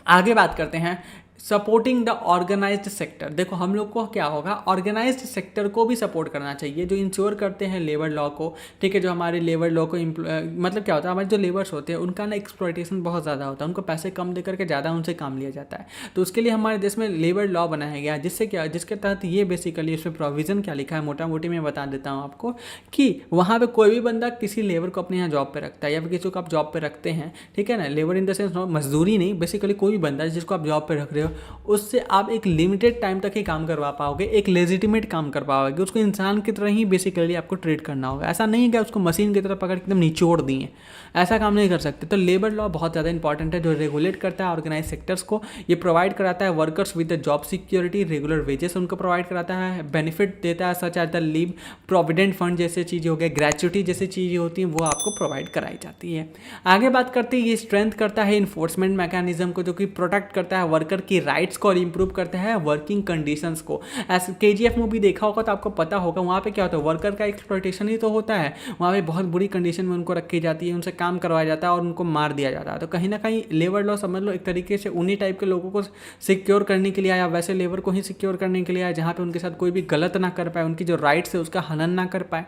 आगे बात करते हैं सपोर्टिंग द ऑर्गेनाइज्ड सेक्टर। देखो हम लोग को क्या होगा, ऑर्गेनाइज्ड सेक्टर को भी सपोर्ट करना चाहिए, जो इंश्योर करते हैं लेबर लॉ को, ठीक है। जो हमारे लेबर लॉ को मतलब क्या होता है, हमारे जो लेबर्स होते हैं उनका ना एक्सप्लॉयटेशन बहुत ज़्यादा होता है, उनको पैसे कम दे करके ज़्यादा उनसे काम लिया जाता है। तो उसके लिए हमारे देश में लेबर लॉ बनाया गया, जिससे क्या, जिसके तहत ये बेसिकली इसमें प्रोविज़न क्या लिखा है, मोटा मोटी मैं बता देता हूँ आपको, कि वहाँ पर कोई भी बंदा किसी लेबर को अपने यहाँ जॉब पर रखता है या फिर किसी को आप जॉब पर रखते हैं, ठीक है ना, लेबर इन द सेंस मजदूरी नहीं, बेसिकली कोई भी बंदा जिसको आप जॉब पर रख रहे हो, उससे आप एक लिमिटेड टाइम तक ही काम करवा पाओगे, एक लेजिटिमेट काम कर पाओगे, उसको इंसान की तरह ही बेसिकली आपको ट्रीट करना होगा। ऐसा नहीं है कि उसको मशीन की तरह पकड़ के एकदम निचोड़ दिए, ऐसा काम नहीं कर सकते। तो लेबर लॉ बहुत ज़्यादा इंपॉर्टेंट है, जो रेगुलेट करता है ऑर्गेनाइज सेक्टर्स को, ये प्रोवाइड कराता है workers with the job security, regular wages उनको प्रोवाइड कराता है, बेनिफिट देता है such as the leave, provident fund जैसे चीज़ें हो गए, ग्रेच्युटी जैसी चीज़ें होती हैं वो आपको प्रोवाइड कराई जाती है। आगे बात करते हैं, ये स्ट्रेंथ करता है इन्फोर्समेंट मैकेनिज्म को, जो कि प्रोटेक्ट करता है वर्कर की राइट्स को और इंप्रूव करता है वर्किंग कंडीशंस को। ऐसे KGF मूवी देखा होगा तो आपको पता होगा, वहाँ पे क्या होता है, वर्कर का एक्सप्लॉयटेशन ही तो होता है, वहाँ पे बहुत बुरी कंडीशन में उनको रखी जाती है, उनसे काम करवाया जाता है और उनको मार दिया जाता है। तो कहीं ना कहीं लेबर लॉ समझ लो एक तरीके से उन्हीं टाइप के लोगों को सिक्योर करने के लिए आया, वैसे लेबर को ही सिक्योर करने के लिए आया जहाँ पे उनके साथ कोई भी गलत ना कर पाए, उनकी जो राइट्स है उसका हनन ना कर पाए।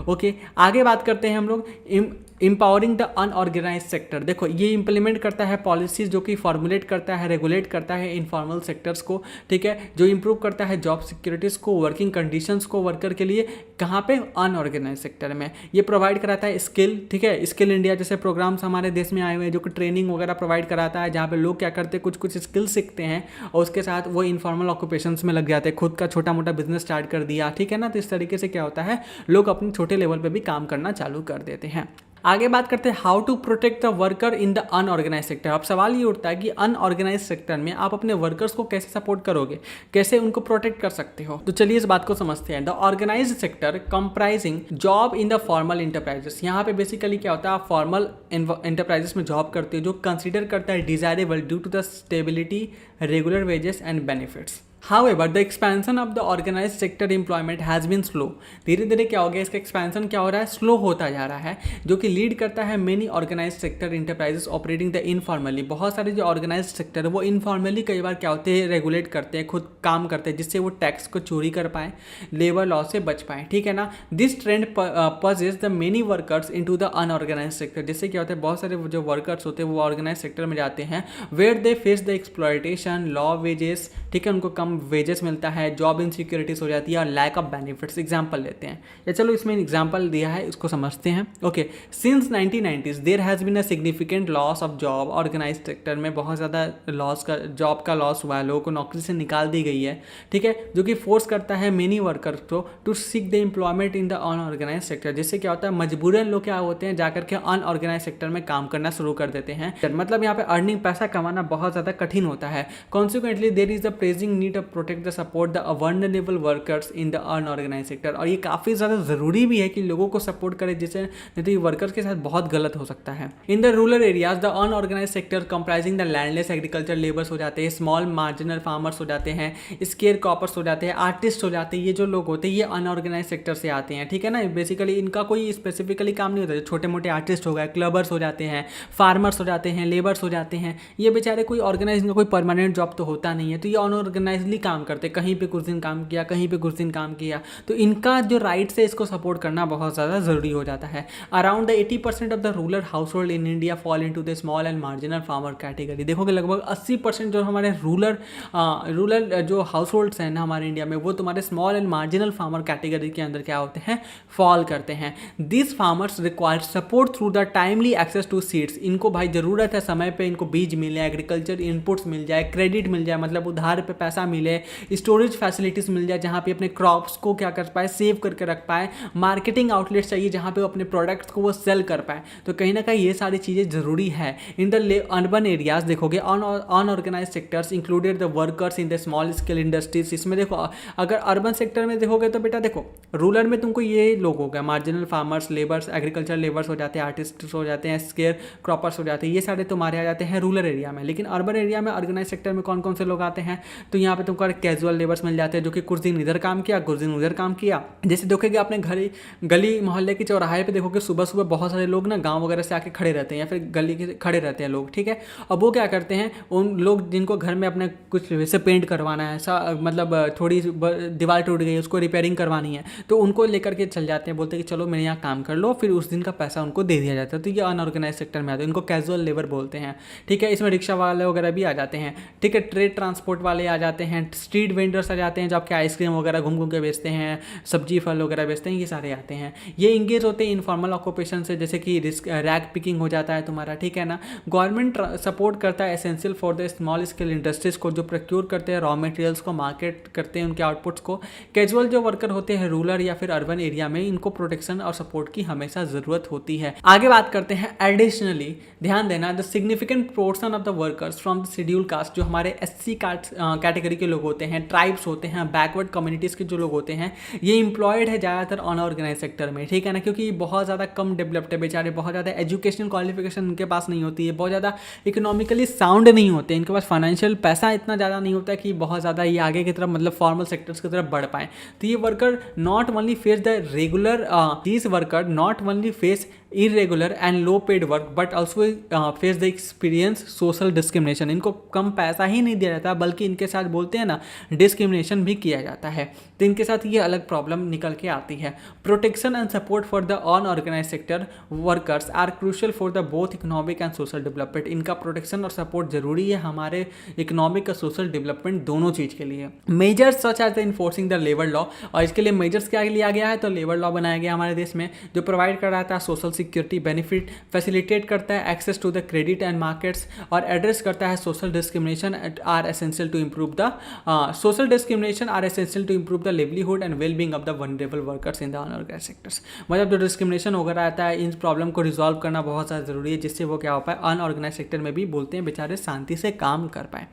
ओके, आगे बात करते हैं हम लोग एम्पावरिंग द अनऑर्गेनाइज सेक्टर। देखो ये इंप्लीमेंट करता है पॉलिसीज जो कि फॉर्मुलेट करता है, रेगुलेट करता है इनफॉर्मल सेक्टर्स को, ठीक है, जो इंप्रूव करता है जॉब सिक्योरिटीज़ को, वर्किंग कंडीशंस को वर्कर के लिए, कहाँ पे, अनऑर्गेनाइज सेक्टर में। ये प्रोवाइड कराता है स्किल, ठीक है, स्किल इंडिया जैसे प्रोग्राम्स हमारे देश में आए हुए हैं जो कि ट्रेनिंग वगैरह प्रोवाइड कराता है, जहाँ पे लोग क्या करते हैं, कुछ कुछ स्किल सीखते हैं और उसके साथ वो इनफॉर्मल ऑक्यूपेशंस में लग जाते हैं, खुद का छोटा मोटा बिजनेस स्टार्ट कर दिया, ठीक है ना। तो इस तरीके से क्या होता है, लोग अपने छोटे लेवल पर भी काम करना चालू कर देते हैं। आगे बात करते हैं how to protect the worker in the unorganised sector. अब सवाल ये उठता है कि अनऑर्गेनाइज सेक्टर में आप अपने वर्कर्स को कैसे सपोर्ट करोगे, कैसे उनको प्रोटेक्ट कर सकते हो। तो चलिए इस बात को समझते हैं। The organised sector comprising job in the formal enterprises. यहाँ पे बेसिकली क्या होता है, आप फॉर्मल इंटरप्राइजेस में जॉब करते हो, जो कंसिडर करता है desirable due to the stability, regular wages and benefits. However, the expansion of the organized sector employment has been slow। धीरे धीरे क्या हो गया, इसका एक्सपेंशन क्या हो रहा है, स्लो होता जा रहा है, जो कि लीड करता है many organised sector enterprises operating the informally. बहुत सारे जो ऑर्गेनाइज सेक्टर है वो इनफॉर्मली कई बार क्या होते हैं, रेगुलेट करते हैं, खुद काम करते हैं, जिससे वो टैक्स को चोरी कर पाए, लेबर लॉ से बच पाए, ठीक है ना। This trend pushes the many workers into the unorganised sector. जिससे क्या होता है, बहुत सारे जो वर्कर्स होते हैं वो ऑर्गेनाइज सेक्टर में जाते हैं, where they face the exploitation, low wages, ठीक है, उनको कम वेजेस मिलता है, जॉब इनसिक्योरिटीज हो जाती है और लैक ऑफ बेनिफिट्स। एग्जांपल लेते हैं, या चलो इसमें एग्जांपल दिया है इसको समझते हैं। Okay, since 1990s there has been a significant loss of job. Organised sector में बहुत ज़्यादा लॉस का, जॉब का लॉस हुआ है, लोगों को नौकरी से निकाल दी गई है, ठीक है, जो कि फोर्स करता है मेनी वर्कर्स को to seek the employment in the unorganised sector. जिससे क्या होता है, मजबूरन लोग क्या होते हैं, जाकर के अनऑर्गेनाइज सेक्टर में काम करना शुरू कर देते हैं। मतलब यहाँ पे अर्निंग, पैसा कमाना बहुत ज़्यादा कठिन होता है। Consequently there is the pressing need of protect the support the vulnerable workers in the unorganised sector. और ये काफ़ी ज़्यादा ज़रूरी भी है कि लोगों को सपोर्ट करे, जिससे नहीं तो ये वर्कर्स के साथ बहुत गलत हो सकता है। In the rural areas the unorganised sector comprising the landless agriculture labours हो जाते हैं, स्मॉल मार्जिनल फार्मर्स हो जाते हैं, स्केयर क्रॉपर्स हो जाते हैं, आर्टिस्ट हो जाते हैं। ये जो लोग होते हैं ये अनऑर्गेनाइज सेक्टर से आते हैं, ठीक है ना। बेसिकली इनका कोई स्पेसिफिकली काम नहीं होता। छोटे मोटे आर्टिस्ट हो गए, क्लबर्स हो जाते हैं, फार्मर्स हो जाते हैं, लेबर्स हो जाते हैं, ये बेचारे कोई ऑर्गेनाइज, इनका कोई परमानेंट जॉब तो होता नहीं है, तो ये अनऑर्गेनाइजली काम करते, कहीं पे कुछ दिन काम किया, कहीं पे कुछ दिन काम किया। तो इनका जो राइट्स है इसको सपोर्ट करना बहुत ज़्यादा ज़रूरी हो जाता है। Around the 80% of the rural house hold in India fall into the small and marginal farmer category. देखोगे लगभग 80% जो हमारे रूरल जो हाउस होल्ड्स हैं ना हमारे इंडिया में, वो तुम्हारे small and marginal farmer category के अंदर क्या होते हैं, फॉल करते हैं। This farmers require support through the timely access to seeds. इनको भाई ज़रूरत है समय पे इनको बीज मिले, एग्रीकल्चर इनपुट्स मिल जाए, क्रेडिट मिल जाए, मतलब उधार पे पैसा मिले, स्टोरेज फैसिलिटीज़ मिल जाए जहाँ पे अपने क्रॉप्स को क्या कर पाए, सेव करके रख पाए, मार्केटिंग आउटलेट्स चाहिए जहाँ पे वो अपने प्रोडक्ट्स को वो सेल कर पाए। तो कहीं ना कहीं ये सारी चीज़ें ज़रूरी है। इन द अर्बन एरियाज देखोगे unorganised sectors included the workers in the small scale industries. इसमें देखो अगर अर्बन सेक्टर में देखोगे तो बेटा देखो रूरल में तुमको ये लोग हो गए, marginal farmers, labours, agriculture labours हो जाते हैं, आर्टिस्ट हो जाते हैं, स्केयर क्रॉपर्स हो जाते हैं, ये सारे तुम्हारे आ जाते हैं रूरल एरिया में। लेकिन अर्बन एरिया में ऑर्गेनाइज सेक्टर में कौन कौन से लोग आते हैं, तो यहाँ पे तुमको कैजुअल लेबर्स मिल जाते हैं जो कि कुछ दिन इधर काम किया, कुछ दिन उधर काम किया। जैसे देखोगे आपने गली मोहल्ले के चौराहे पे देखोगे सुबह सुबह बहुत सारे लोग ना गांव वगैरह से आके खड़े रहते हैं या फिर गली के खड़े रहते हैं लोग, ठीक है। अब वो क्या करते हैं, उन लोग जिनको घर में अपने कुछ वैसे पेंट करवाना है, मतलब थोड़ी दीवार टूट गई उसको रिपेयरिंग करवानी है, तो उनको लेकर के चल जाते हैं, बोलते हैं कि चलो मेरे यहाँ काम कर लो, फिर उस दिन का पैसा उनको दे दिया जाता है। तो ये अनऑर्गेनाइज सेक्टर में आते हैं, इनको कैजुअल लेबर बोलते हैं, ठीक है। इसमें रिक्शा वाले वगैरह भी आ जाते हैं, ठीक है। ट्रेड ट्रांसपोर्ट वाले आ जाते हैं, स्ट्रीट वेंडर्स आ जाते हैं जो आपके आइसक्रीम वगैरह घूम घूम के बेचते हैं, सब्जी फल वगैरह बेचते हैं, ये सारे आते हैं। ये इंगेज होते हैं इनफॉर्मल ऑक्यूपेशन से, जैसे कि रैग पिकिंग हो जाता है तुम्हारा, ठीक है ना। गवर्नमेंट सपोर्ट करता है essential for the small scale industries को, जो प्रोक्योर करते हैं रॉ मटेरियल्स को, मार्केट करते हैं उनके आउटपुट्स को। कैजुअल जो वर्कर होते हैं रूरल या फिर अर्बन एरिया में, इनको प्रोटेक्शन और सपोर्ट की हमेशा जरूरत होती है। आगे बात करते हैं एडिशनली, ध्यान देना, the significant portion of the workers from the schedule caste, जो हमारे SC कैटेगरी के लोग होते हैं, ट्राइब्स होते हैं, बैकवर्ड कम्युनिटीज़ के जो लोग होते हैं, ये इंप्लॉयड है ज़्यादातर अनऑर्गेनाइज सेक्टर में, ठीक है ना। क्योंकि बहुत ज़्यादा कम डेवलप्ड है बेचारे, बहुत ज़्यादा एजुकेशनल क्वालिफिकेशन उनके पास नहीं होती है, बहुत ज़्यादा इकोनॉमिकली साउंड नहीं होते, इनके पास फाइनेंशियल पैसा इतना ज़्यादा नहीं होता है कि बहुत ज़्यादा ये आगे की तरफ मतलब फॉर्मल सेक्टर्स की तरफ बढ़ पाएँ। तो ये worker not only face the regular, these worker not only face irregular and low paid work but also face the experience social discrimination। इनको कम पैसा ही नहीं दिया जाता बल्कि इनके साथ बोलते हैं ना डिस्क्रिमिनेशन भी किया जाता है। तो इनके साथ ये अलग प्रॉब्लम निकल के आती है। Protection and support for the unorganised sector workers are crucial for the both economic and social development. इनका प्रोटेक्शन और सपोर्ट जरूरी है हमारे इकोनॉमिक और सोशल डेवलपमेंट दोनों चीज़ के लिए। Measures such as the enforcing the labour law, और इसके लिए मेजर्स क्या लिया गया है, तो लेबर लॉ बनाया गया हमारे देश में, जो प्रोवाइड कर रहा था सोशल सिक्योरिटी बेनिफिट, फैसिलिटेट करता है access to the credit and markets, और एड्रेस करता है social discrimination are essential to improve the social discrimination are essential to improve the livelihood and well being of the vulnerable workers in the unorganised sectors. मतलब जो डिस्क्रिमिनेशन वगैरह आता है, इन प्रॉब्लम को रिजॉल्व करना बहुत ज़्यादा जरूरी है, जिससे वो क्या हो पाए, अनऑर्गेनाइज सेक्टर में भी बोलते हैं बेचारे शांति से काम कर पाए।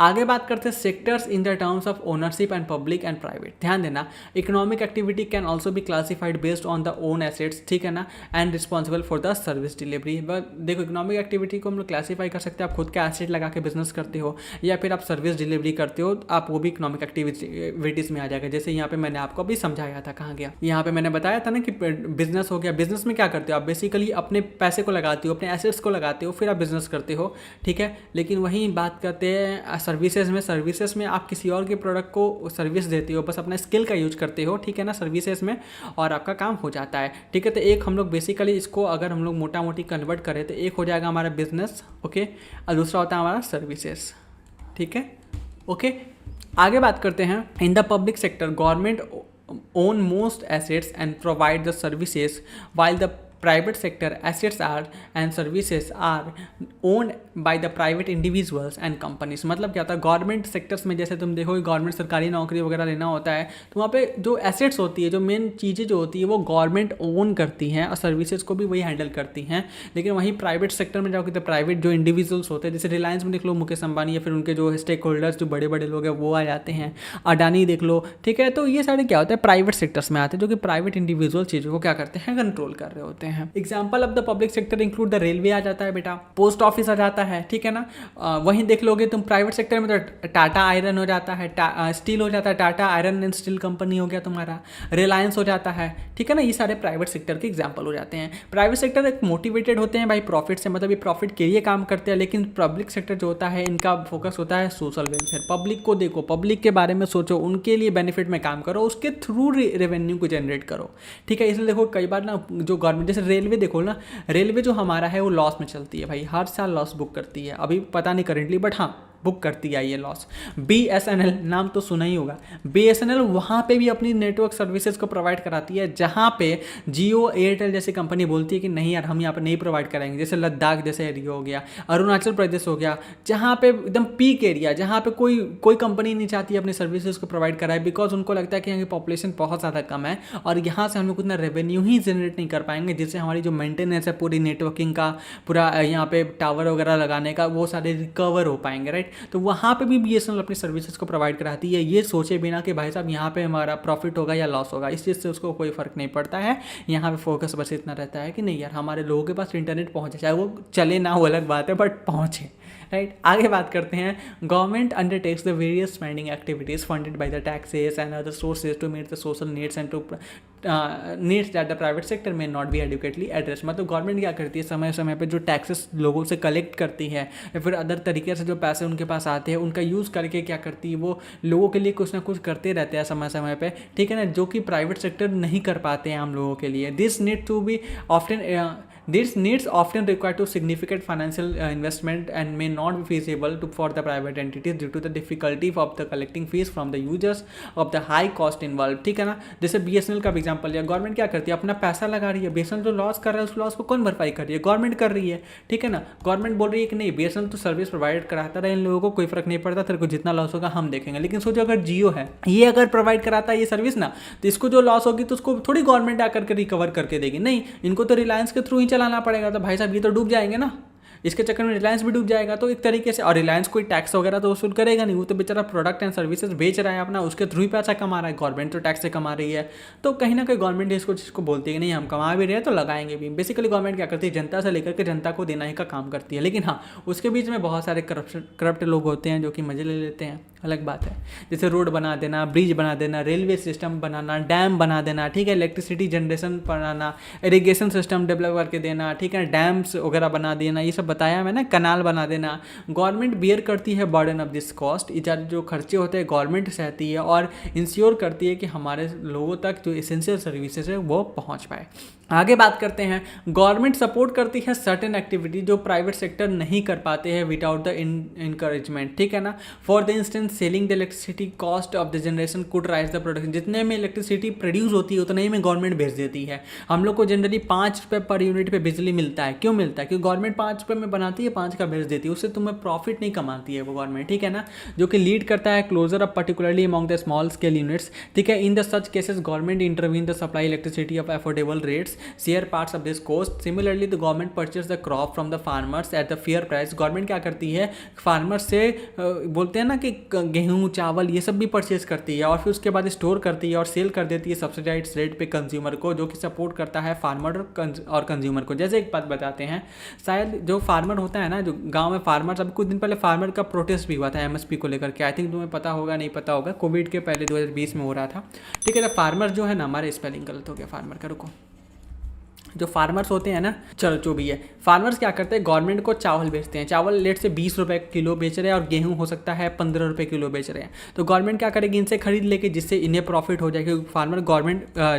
आगे बात करते हैं sectors in the terms of ownership and public and private. ध्यान देना, इकोनॉमिक एक्टिविटी कैन ऑल्सो भी classified based on the own assets, ठीक है ना, and responsible for the service delivery. देखो इकोनॉमिक एक्टिविटी को हम लोग क्लासीफाई कर सकते हैं, आप खुद का एसेट लगा के बिजनेस करते हो या फिर आप सर्विस डिलीवरी करते हो, आप वो भी इकोनॉमिक एक्टिविटीज़ में आ जाएगा। जैसे यहाँ पे मैंने आपको अभी समझाया था, कहाँ गया, यहाँ पे मैंने बताया था ना कि बिजनेस हो गया। बिजनेस में क्या करते हो आप, बेसिकली अपने पैसे को लगाते हो, अपने एसेट्स को लगाते हो, फिर आप बिजनेस करते हो, ठीक है। लेकिन वहीं बात करते हैं सर्विसेज में, सर्विसेज में आप किसी और के प्रोडक्ट को सर्विस देते हो, बस अपना स्किल का यूज करते हो, ठीक है ना, सर्विसेज में, और आपका काम हो जाता है, ठीक है। तो एक हम लोग बेसिकली इसको अगर हम लोग मोटा मोटी कन्वर्ट करें तो एक हो जाएगा हमारा बिजनेस, ओके, और दूसरा होता है हमारा सर्विसेज, ठीक है, ओके। आगे बात करते हैं, in the public sector government own most assets and provide the services, while the private sector assets are and services are owned by the private individuals and companies। मतलब क्या होता है, गवर्नमेंट सेक्टर्स में जैसे तुम देखो गवर्नमेंट सरकारी नौकरी वगैरह लेना होता है, तो वहाँ पे जो एसेट्स होती है, जो मेन चीज़ें जो होती है वो गवर्नमेंट ओन करती हैं और सर्विसेज को भी वही हैंडल करती हैं। लेकिन वहीं प्राइवेट सेक्टर में जाओगे तो प्राइवेट जो इंडिविजुअल्स होते हैं, जैसे रिलायंस में देख लो मुकेश अंबानी या फिर उनके जो स्टेक होल्डर्स जो बड़े बड़े लोग हैं वो आ जाते हैं, अडानी देख लो, ठीक है। तो ये सारे क्या होता है, प्राइवेट सेक्टर्स में आते हैं, जो कि प्राइवेट इंडिविजुअल चीज़ों को क्या करते हैं, कंट्रोल कर रहे होते हैं। Example of the public sector include the railway आ जाता है बेटा, पोस्ट ऑफिस आ जाता है, ठीक है ना। वहीं देख लोगे तुम प्राइवेट सेक्टर में तो टाटा आयरन हो जाता है, स्टील हो जाता है, Tata iron and steel company हो गया तुम्हारा, रिलायंस हो जाता है, ठीक है ना। ये सारे प्राइवेट सेक्टर के एग्जाम्पल हो जाते हैं। प्राइवेट सेक्टर एक मोटिवेटेड होते हैं भाई प्रॉफिट से, मतलब ये प्रॉफिट के लिए काम करते हैं। लेकिन पब्लिक सेक्टर जो होता है इनका फोकस होता है सोशल वेलफेयर, पब्लिक को देखो, पब्लिक के बारे में सोचो, उनके लिए बेनिफिट में काम करो, उसके थ्रू रेवेन्यू को जनरेट करो, ठीक है। इसलिए देखो कई बार ना जो गवर्नमेंट, जैसे रेलवे देखो ना, रेलवे जो हमारा है वो लॉस में चलती है भाई, हर साल लॉस बुक करती है, अभी पता नहीं करेंटली, बट हाँ बुक करती है ये लॉस। BSNL नाम तो सुना ही होगा, BSNL वहाँ पे भी अपनी नेटवर्क सर्विसेज को प्रोवाइड कराती है, जहाँ पे जियो एयरटेल जैसी कंपनी बोलती है कि नहीं यार हम यहाँ पे नहीं प्रोवाइड कराएंगे। जैसे लद्दाख जैसे एरिया हो गया, अरुणाचल प्रदेश हो गया, जहाँ पे एकदम पीक एरिया, जहाँ पे कोई कंपनी नहीं चाहती अपनी सर्विसेज को प्रोवाइड कराए, बिकॉज उनको लगता है कि यहाँ की पॉपुलेशन बहुत ज़्यादा कम है और यहाँ से हम लोग उतना रेवेन्यू ही जनरेट नहीं कर पाएंगे, जिससे हमारी जो मेंटेनेंस है पूरी नेटवर्किंग का, पूरा यहाँ पे टावर वगैरह लगाने का, वो सारे रिकवर हो पाएंगे, राइट। तो वहाँ पे भी BSNL अपनी सर्विसेज को प्रोवाइड कराती है, ये सोचे बिना कि भाई साहब यहाँ पे हमारा प्रॉफिट होगा या लॉस होगा, इस चीज़ से उसको कोई फ़र्क नहीं पड़ता है। यहाँ पे फोकस बस इतना रहता है कि नहीं यार हमारे लोगों के पास इंटरनेट पहुँचे, चाहे वो चले ना वो अलग बात है, बट पहुँचे, राइट। आगे बात करते हैं, government undertakes the various spending activities funded by the taxes and other sources to meet the social needs and to needs that the private sector may not be adequately address. मतलब गवर्नमेंट क्या करती है, समय समय पे जो टैक्सेस लोगों से कलेक्ट करती है या फिर अदर तरीके से जो पैसे उनके पास आते हैं उनका यूज़ करके क्या करती है, वो लोगों के लिए कुछ ना कुछ करते रहते हैं समय समय पे, ठीक है ना, जो कि प्राइवेट सेक्टर नहीं कर पाते हैं आम लोगों के लिए। This need to be often These needs often require to significant financial investment and may not be feasible for the private entities due to the difficulty of the collecting fees from the users of the high cost involved, ठीक है ना। जैसे BSNL का एग्जांपल लिया, गवर्नमेंट क्या करती है, अपना पैसा लगा रही है, BSNL जो लॉस कर रहा है उस लॉस को कौन भरपाई कर रही है, गवर्नमेंट कर रही है, ठीक है ना। गवर्नमेंट बोल रही है कि नहीं BSNL तो सर्विस प्रोवाइड कराता रहे, इन लोगों को कोई फर्क नहीं पड़ता, तेरे को जितना लॉस होगा हम देखेंगे। लेकिन सोचो अगर जियो है, ये अगर प्रोवाइड कराता है ये सर्विस ना, तो इसको जो लॉस होगी तो उसको थोड़ी गवर्नमेंट आकर के रिकवर करके देगी, नहीं, इनको तो रिलायंस के थ्रू ही चलाना पड़ेगा। तो भाई साहब ये तो डूब जाएंगे ना, इसके चक्कर में रिलायंस भी डूब जाएगा। तो एक तरीके से, और रिलायंस कोई टैक्स वगैरह तो वसूल करेगा नहीं, वो तो बेचारा प्रोडक्ट एंड सर्विसेज बेच रहा है अपना, उसके थ्रू ही पैसा कमा रहा है, गवर्नमेंट तो टैक्स से कमा रही है। तो कहीं ना कहीं गवर्नमेंट इसको जिसको बोलती है कि नहीं हम कमा भी रहे हैं तो लगाएंगे भी। बेसिकली गवर्नमेंट क्या करती है, जनता से लेकर के जनता को देना ही का काम करती है। लेकिन हाँ, उसके बीच में बहुत सारे करप्ट लोग होते हैं जो कि मजे ले लेते हैं, अलग बात है। जैसे रोड बना देना, ब्रिज बना देना, रेलवे सिस्टम बनाना, डैम बना देना, ठीक है, इलेक्ट्रिसिटी जनरेशन बनाना, इरिगेशन सिस्टम डेवलप करके देना, ठीक है, डैम्स वगैरह बना देना, ये सब बताया मैंने, कनाल बना देना। गवर्नमेंट बियर करती है बर्डन ऑफ दिस कॉस्ट, इत्यादि जो खर्चे होते हैं गवर्नमेंट सहती है और इंश्योर करती है कि हमारे लोगों तक जो एसेंशियल सर्विसेज है वो पहुँच पाए। आगे बात करते हैं, गवर्नमेंट सपोर्ट करती है सर्टेन एक्टिविटी जो प्राइवेट सेक्टर नहीं कर पाते हैं विदाउट द इनकरेजमेंट, ठीक है ना। For the instance selling the electricity cost of the generation could rise the production, जितने में इलेक्ट्रिसिटी प्रोड्यूस होती है उतने ही में गवर्नमेंट भेज देती है। हम लोग को जनरली 5 रुपये पर यूनिट पे बिजली मिलता है, क्यों मिलता है, क्योंकि गवर्नमेंट 5 रुपये में बनाती है, 5 का भेज देती है, उससे तुम्हें प्रॉफिट नहीं कमाती है वो गवर्नमेंट, ठीक है ना, जो कि लीड करता है closure up particularly among the small scale units, ठीक है। In the such cases government intervene the supply electricity of affordable rates, share parts of this cost. Similarly, the government purchase the crop from the farmers at the fair price. Government क्या करती है, फार्मर से बोलते हैं ना कि गेहूं चावल ये सब भी परचेज करती है और फिर उसके बाद स्टोर करती है और सेल कर देती है सब्सिडाइज्ड रेट पे कंज्यूमर को, जो कि सपोर्ट करता है फार्मर और कंज्यूमर को। जैसे एक बात बताते हैं, शायद जो फार्मर होता है ना, जो गाँव में फार्मर, अभी कुछ दिन पहले फार्मर का प्रोटेस्ट भी हुआ था MSP को लेकर के, आई थिंक तुम्हें पता होगा, नहीं पता होगा, कोविड के पहले 2020 में हो रहा था, ठीक है। तो फार्मर जो है ना, हमारे स्पेलिंग गलत हो गया फार्मर का, रुको, जो फार्मर्स होते हैं ना, चलो जो भी है, फार्मर्स क्या करते हैं, गवर्नमेंट को चावल बेचते हैं, चावल लेट से 20 रुपये किलो बेच रहे हैं और गेहूं हो सकता है 15 रुपये किलो बेच रहे हैं। तो गवर्नमेंट क्या करेगी, इनसे खरीद लेके, जिससे इन्हें प्रॉफिट हो जाए, क्योंकि फार्मर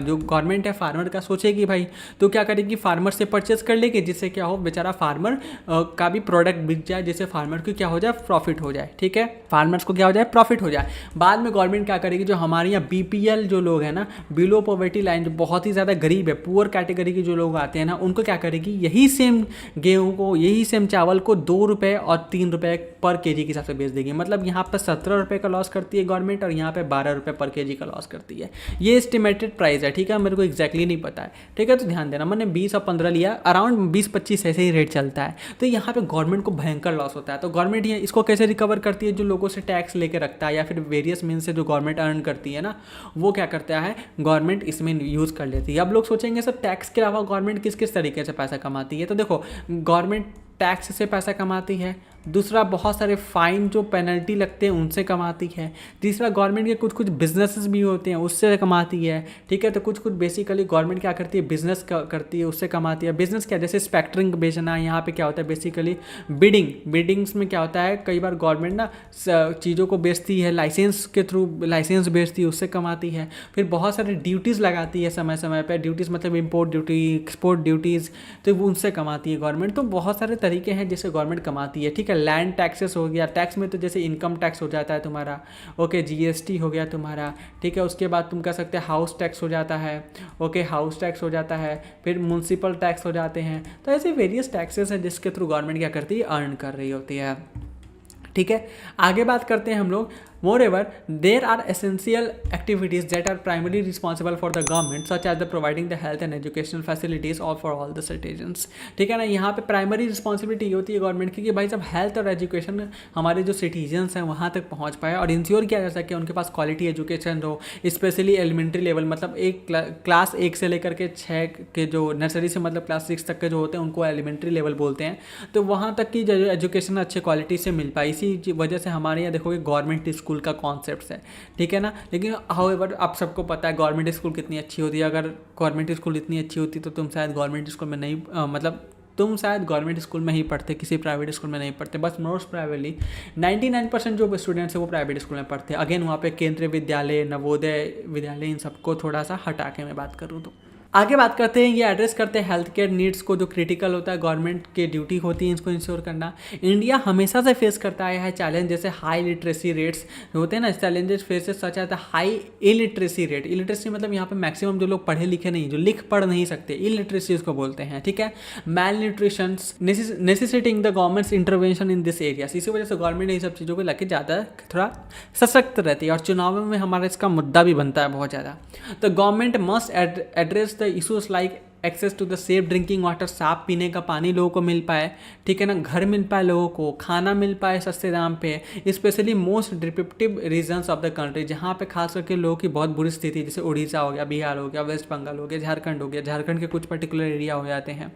जो गवर्नमेंट है फार्मर का सोचेगी भाई, तो क्या करेगी, फार्मर से परचेज कर लेगी, जिससे क्या हो, बेचारा फार्मर का भी प्रोडक्ट बिक जाए, जिससे फार्मर को क्या हो जाए, प्रॉफिट हो जाए, ठीक है, फार्मर्स को क्या हो जाए, प्रॉफिट हो जाए। बाद में गवर्नमेंट क्या करेगी, जो हमारे यहाँ BPL जो लोग हैं ना, बिलो पॉवर्टी लाइन, जो बहुत ही ज़्यादा गरीब है, पुअर कैटेगरी के जो लोग आते हैं ना, उनको क्या करेगी, यही सेम गेहूं को, यही सेम चावल को 2 रुपये और 3 रुपये पर केजी के हिसाब से बेच देगी। मतलब यहाँ पर 17 रुपये का लॉस करती है गवर्नमेंट और यहाँ पे 12 रुपये पर केजी का लॉस करती है। ये एस्टिमेटेड प्राइस है, ठीक है, मेरे को एक्जैक्टली नहीं पता है, ठीक है, तो ध्यान देना, मैंने 20 और 15 लिया, अराउंड 20-25 ऐसे ही रेट चलता है। तो यहाँ पे गवर्नमेंट को भयंकर लॉस होता है। तो गवर्नमेंट ये इसको कैसे रिकवर करती है, जो लोगों से टैक्स लेके रखता है या फिर वेरियस मीन से जो गवर्नमेंट अर्न करती है ना, वो क्या करता है, गवर्नमेंट इसमें यूज़ कर लेती है। अब लोग सोचेंगे सर टैक्स के अलावा गवर्नमेंट किस किस तरीके से पैसा कमाती है, तो देखो, गवर्नमेंट टैक्स से पैसा कमाती है, दूसरा बहुत सारे फाइन जो पेनल्टी लगते हैं उनसे कमाती है, तीसरा गवर्नमेंट के कुछ बिजनेसेस भी होते हैं उससे कमाती है, ठीक है। तो कुछ बेसिकली गवर्नमेंट क्या करती है, बिजनेस करती है, उससे कमाती है। बिजनेस क्या, जैसे स्पेक्ट्रिंग बेचना, यहाँ पे क्या होता है, बेसिकली बिडिंग्स में क्या होता है, कई बार गवर्नमेंट ना चीज़ों को बेचती है, लाइसेंस के थ्रू लाइसेंस बेचती है, उससे कमाती है। फिर बहुत सारे ड्यूटीज़ लगाती है समय समय पर, ड्यूटीज़ मतलब इम्पोर्ट ड्यूटी, एक्सपोर्ट ड्यूटीज़, तो उनसे कमाती है गवर्नमेंट। तो बहुत सारे तरीके हैं जिससे गवर्नमेंट कमाती है, ठीक है। लैंड टैक्सेस हो गया, टैक्स में तो जैसे इनकम टैक्स हो जाता है तुम्हारा, ओके, GST हो गया तुम्हारा, ठीक है। उसके बाद तुम कह सकते हैं हाउस टैक्स हो जाता है, ओके, हाउस टैक्स हो जाता है, फिर म्यूनसिपल टैक्स हो जाते हैं। तो ऐसे वेरियस टैक्सेस हैं जिसके थ्रू गवर्नमेंट क्या करती है, अर्न कर रही होती है, ठीक है, आगे बात करते हैं हम लोग। Moreover there are essential activities that are primary responsible for the government such as the providing the health and educational facilities all for all the citizens. ठीक है ना, यहाँ पे प्राइमरी रिस्पॉन्सिबिलिटी होती है गवर्नमेंट की कि भाई सब हेल्थ और एजुकेशन हमारे जो सिटीजन्स हैं वहाँ तक पहुँच पाए और इंश्योर किया जा सके उनके पास क्वालिटी एजुकेशन हो, स्पेशली एलिमेंट्री लेवल, मतलब एक क्लास 1 से लेकर के 6 के जो नर्सरी से मतलब क्लास 6 तक के जो होते हैं उनको एलिमेंट्री लेवल बोलते हैं। तो वहाँ तक की जो एजुकेशन अच्छे क्वालिटी से मिल पाई, इसी वजह से हमारे यहाँ देखोगे गवर्नमेंट स्कूल का कॉन्सेप्ट है। ठीक है ना, लेकिन हाउएवर आप सबको पता है गवर्नमेंट स्कूल कितनी अच्छी होती है। अगर गवर्नमेंट स्कूल इतनी अच्छी होती तो तुम शायद गवर्नमेंट स्कूल में नहीं मतलब तुम शायद गवर्नमेंट स्कूल में ही पढ़ते, किसी प्राइवेट स्कूल में नहीं पढ़ते। बस मोस्ट प्राइवेटली 99% जो स्टूडेंट्स हैं वो प्राइवेट स्कूल में पढ़ते हैं। अगेन वहाँ पे केंद्रीय विद्यालय, नवोदय विद्यालय, इन सबको थोड़ा सा हटा के मैं बात करूँ तो आगे बात करते हैं। ये एड्रेस करते हैं हेल्थ केयर नीड्स को जो क्रिटिकल होता है, गवर्नमेंट की ड्यूटी होती है इसको इंश्योर करना। इंडिया हमेशा से फेस करता आया है चैलेंज, जैसे हाई लिटरेसी रेट्स होते हैं ना, challenges faces such as high illiteracy rate. Illiteracy मतलब यहाँ पे मैक्सिमम जो लोग पढ़े लिखे नहीं, जो लिख पढ़ नहीं सकते, इलिटरेसी उसको बोलते हैं। ठीक है, malnutrition necessitating the government's intervention in this area. इसी वजह से गवर्नमेंट इन सब चीज़ों को लेकर ज़्यादा थोड़ा सशक्त रहती है और चुनाव में हमारा इसका मुद्दा भी बनता है बहुत ज़्यादा। तो government must address the issues like access to the safe drinking water, साफ पीने का पानी लोगों को मिल पाए। ठीक है ना, घर मिल पाए लोगों को, खाना मिल पाए सस्ते दाम पे, specially most descriptive regions of the country, जहाँ पे खास करके लोगों की बहुत बुरी स्थिति, जैसे उड़ीसा हो गया, बिहार हो गया, वेस्ट बंगाल हो गया, झारखंड हो गया, झारखंड के कुछ पर्टिकुलर एरिया हो जाते हैं,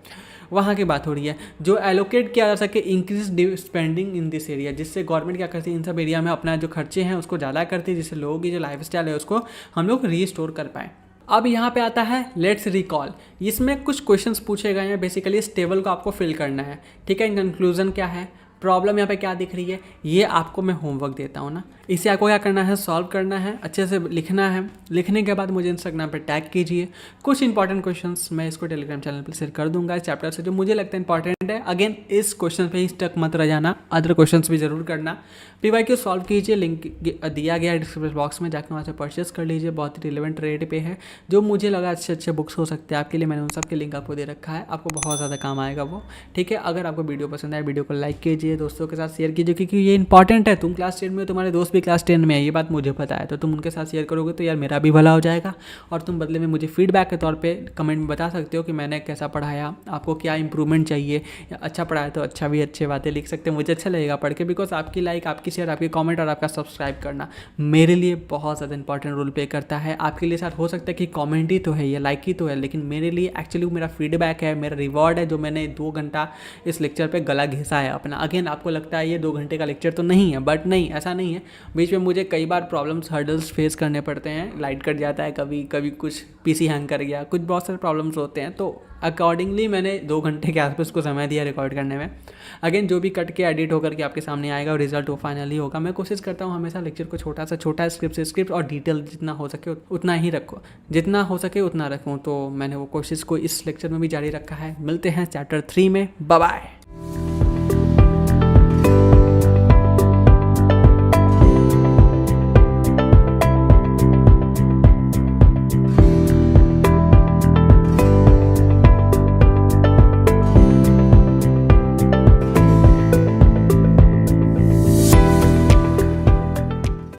वहाँ की बात हो रही है। जो एलोकेट किया जा सके increase spending in this area, जिससे गवर्नमेंट क्या करती है इन सब एरिया में अपना जो खर्चे हैं उसको ज़्यादा करती है, जिससे लोगों की जो लाइफ स्टाइल है उसको हम लोग रीस्टोर कर पाएँ। अब यहाँ पे आता है लेट्स रिकॉल। इसमें कुछ क्वेश्चंस पूछे गए हैं, बेसिकली इस टेबल को आपको फिल करना है। ठीक है, इन कंक्लूजन क्या है, प्रॉब्लम यहाँ पे क्या दिख रही है, ये आपको मैं होमवर्क देता हूँ ना, इसे आपको क्या करना है, सॉल्व करना है, अच्छे से लिखना है। लिखने के बाद मुझे इंस्टाग्राम पे टैग कीजिए। कुछ इंपॉर्टेंट क्वेश्चंस मैं इसको टेलीग्राम चैनल पर शेयर कर दूंगा इस चैप्टर से, जो मुझे लगता है इंपॉर्टेंट है। अगेन इस क्वेश्चन पे ही स्टक मत रह जाना, अदर क्वेश्चंस भी जरूर करना। PYQ सॉल्व कीजिए, लिंक दिया गया है डिस्क्रिप्शन बॉक्स में, जाकर वहाँ से परचेस कर लीजिए, बहुत ही रिलेवेंट रेट पे है। जो मुझे लगा अच्छे अच्छे बुक्स हो सकते हैं आपके लिए, मैंने उन सब के लिंक आपको दे रखा है, आपको बहुत ज़्यादा काम आएगा वो। ठीक है, अगर आपको वीडियो पसंद आए वीडियो को लाइक कीजिए, दोस्तों के साथ शेयर कीजिए, क्योंकि ये इंपॉर्टेंट है। तुम क्लास 10 में हो, तुम्हारे दोस्त भी क्लास 10 में है, ये बात मुझे पता है, तो तुम उनके साथ शेयर करोगे तो यार मेरा भी भला हो जाएगा। और तुम बदले में मुझे फीडबैक के तौर पे कमेंट में बता सकते हो कि मैंने कैसा पढ़ाया, आपको क्या इंप्रूवमेंट चाहिए, या अच्छा पढ़ाया तो अच्छा भी अच्छे बातें लिख सकते हैं, मुझे अच्छा लगेगा पढ़ के। बिकॉज आपकी लाइक, आपकी शेयर, आपकी कमेंट और आपका सब्सक्राइब करना मेरे लिए बहुत ज़्यादा इंपॉर्टेंट रोल प्ले करता है। आपके लिए शायद हो सकता है कि कमेंट ही तो है या लाइक ही तो है, लेकिन मेरे लिए एक्चुअली मेरा फीडबैक है, मेरा रिवॉर्ड है, जो मैंने 2 घंटा इस लेक्चर पे गला घिसा है अपना। अगेन आपको लगता है ये 2 घंटे का लेक्चर तो नहीं है, बट नहीं, ऐसा नहीं है। बीच में मुझे कई बार प्रॉब्लम्स, हर्डल्स फेस करने पड़ते हैं, लाइट कट जाता है कभी कभी, कुछ PC हैंग कर गया, कुछ बहुत सारे प्रॉब्लम्स होते हैं, तो अकॉर्डिंगली मैंने 2 घंटे के आसपास को समय दिया रिकॉर्ड करने में। अगेन जो भी कट के एडिट होकर के आपके सामने आएगा और रिजल्ट वो फाइनली होगा। मैं कोशिश करता हूँ हमेशा लेक्चर को छोटा से छोटा, स्क्रिप्ट से स्क्रिप्ट और डिटेल जितना हो सके उतना ही रखो, जितना हो सके उतना रखूँ। तो मैंने वो कोशिश को इस लेक्चर में भी जारी रखा है। मिलते हैं चैप्टर 3 में, बाय बाय।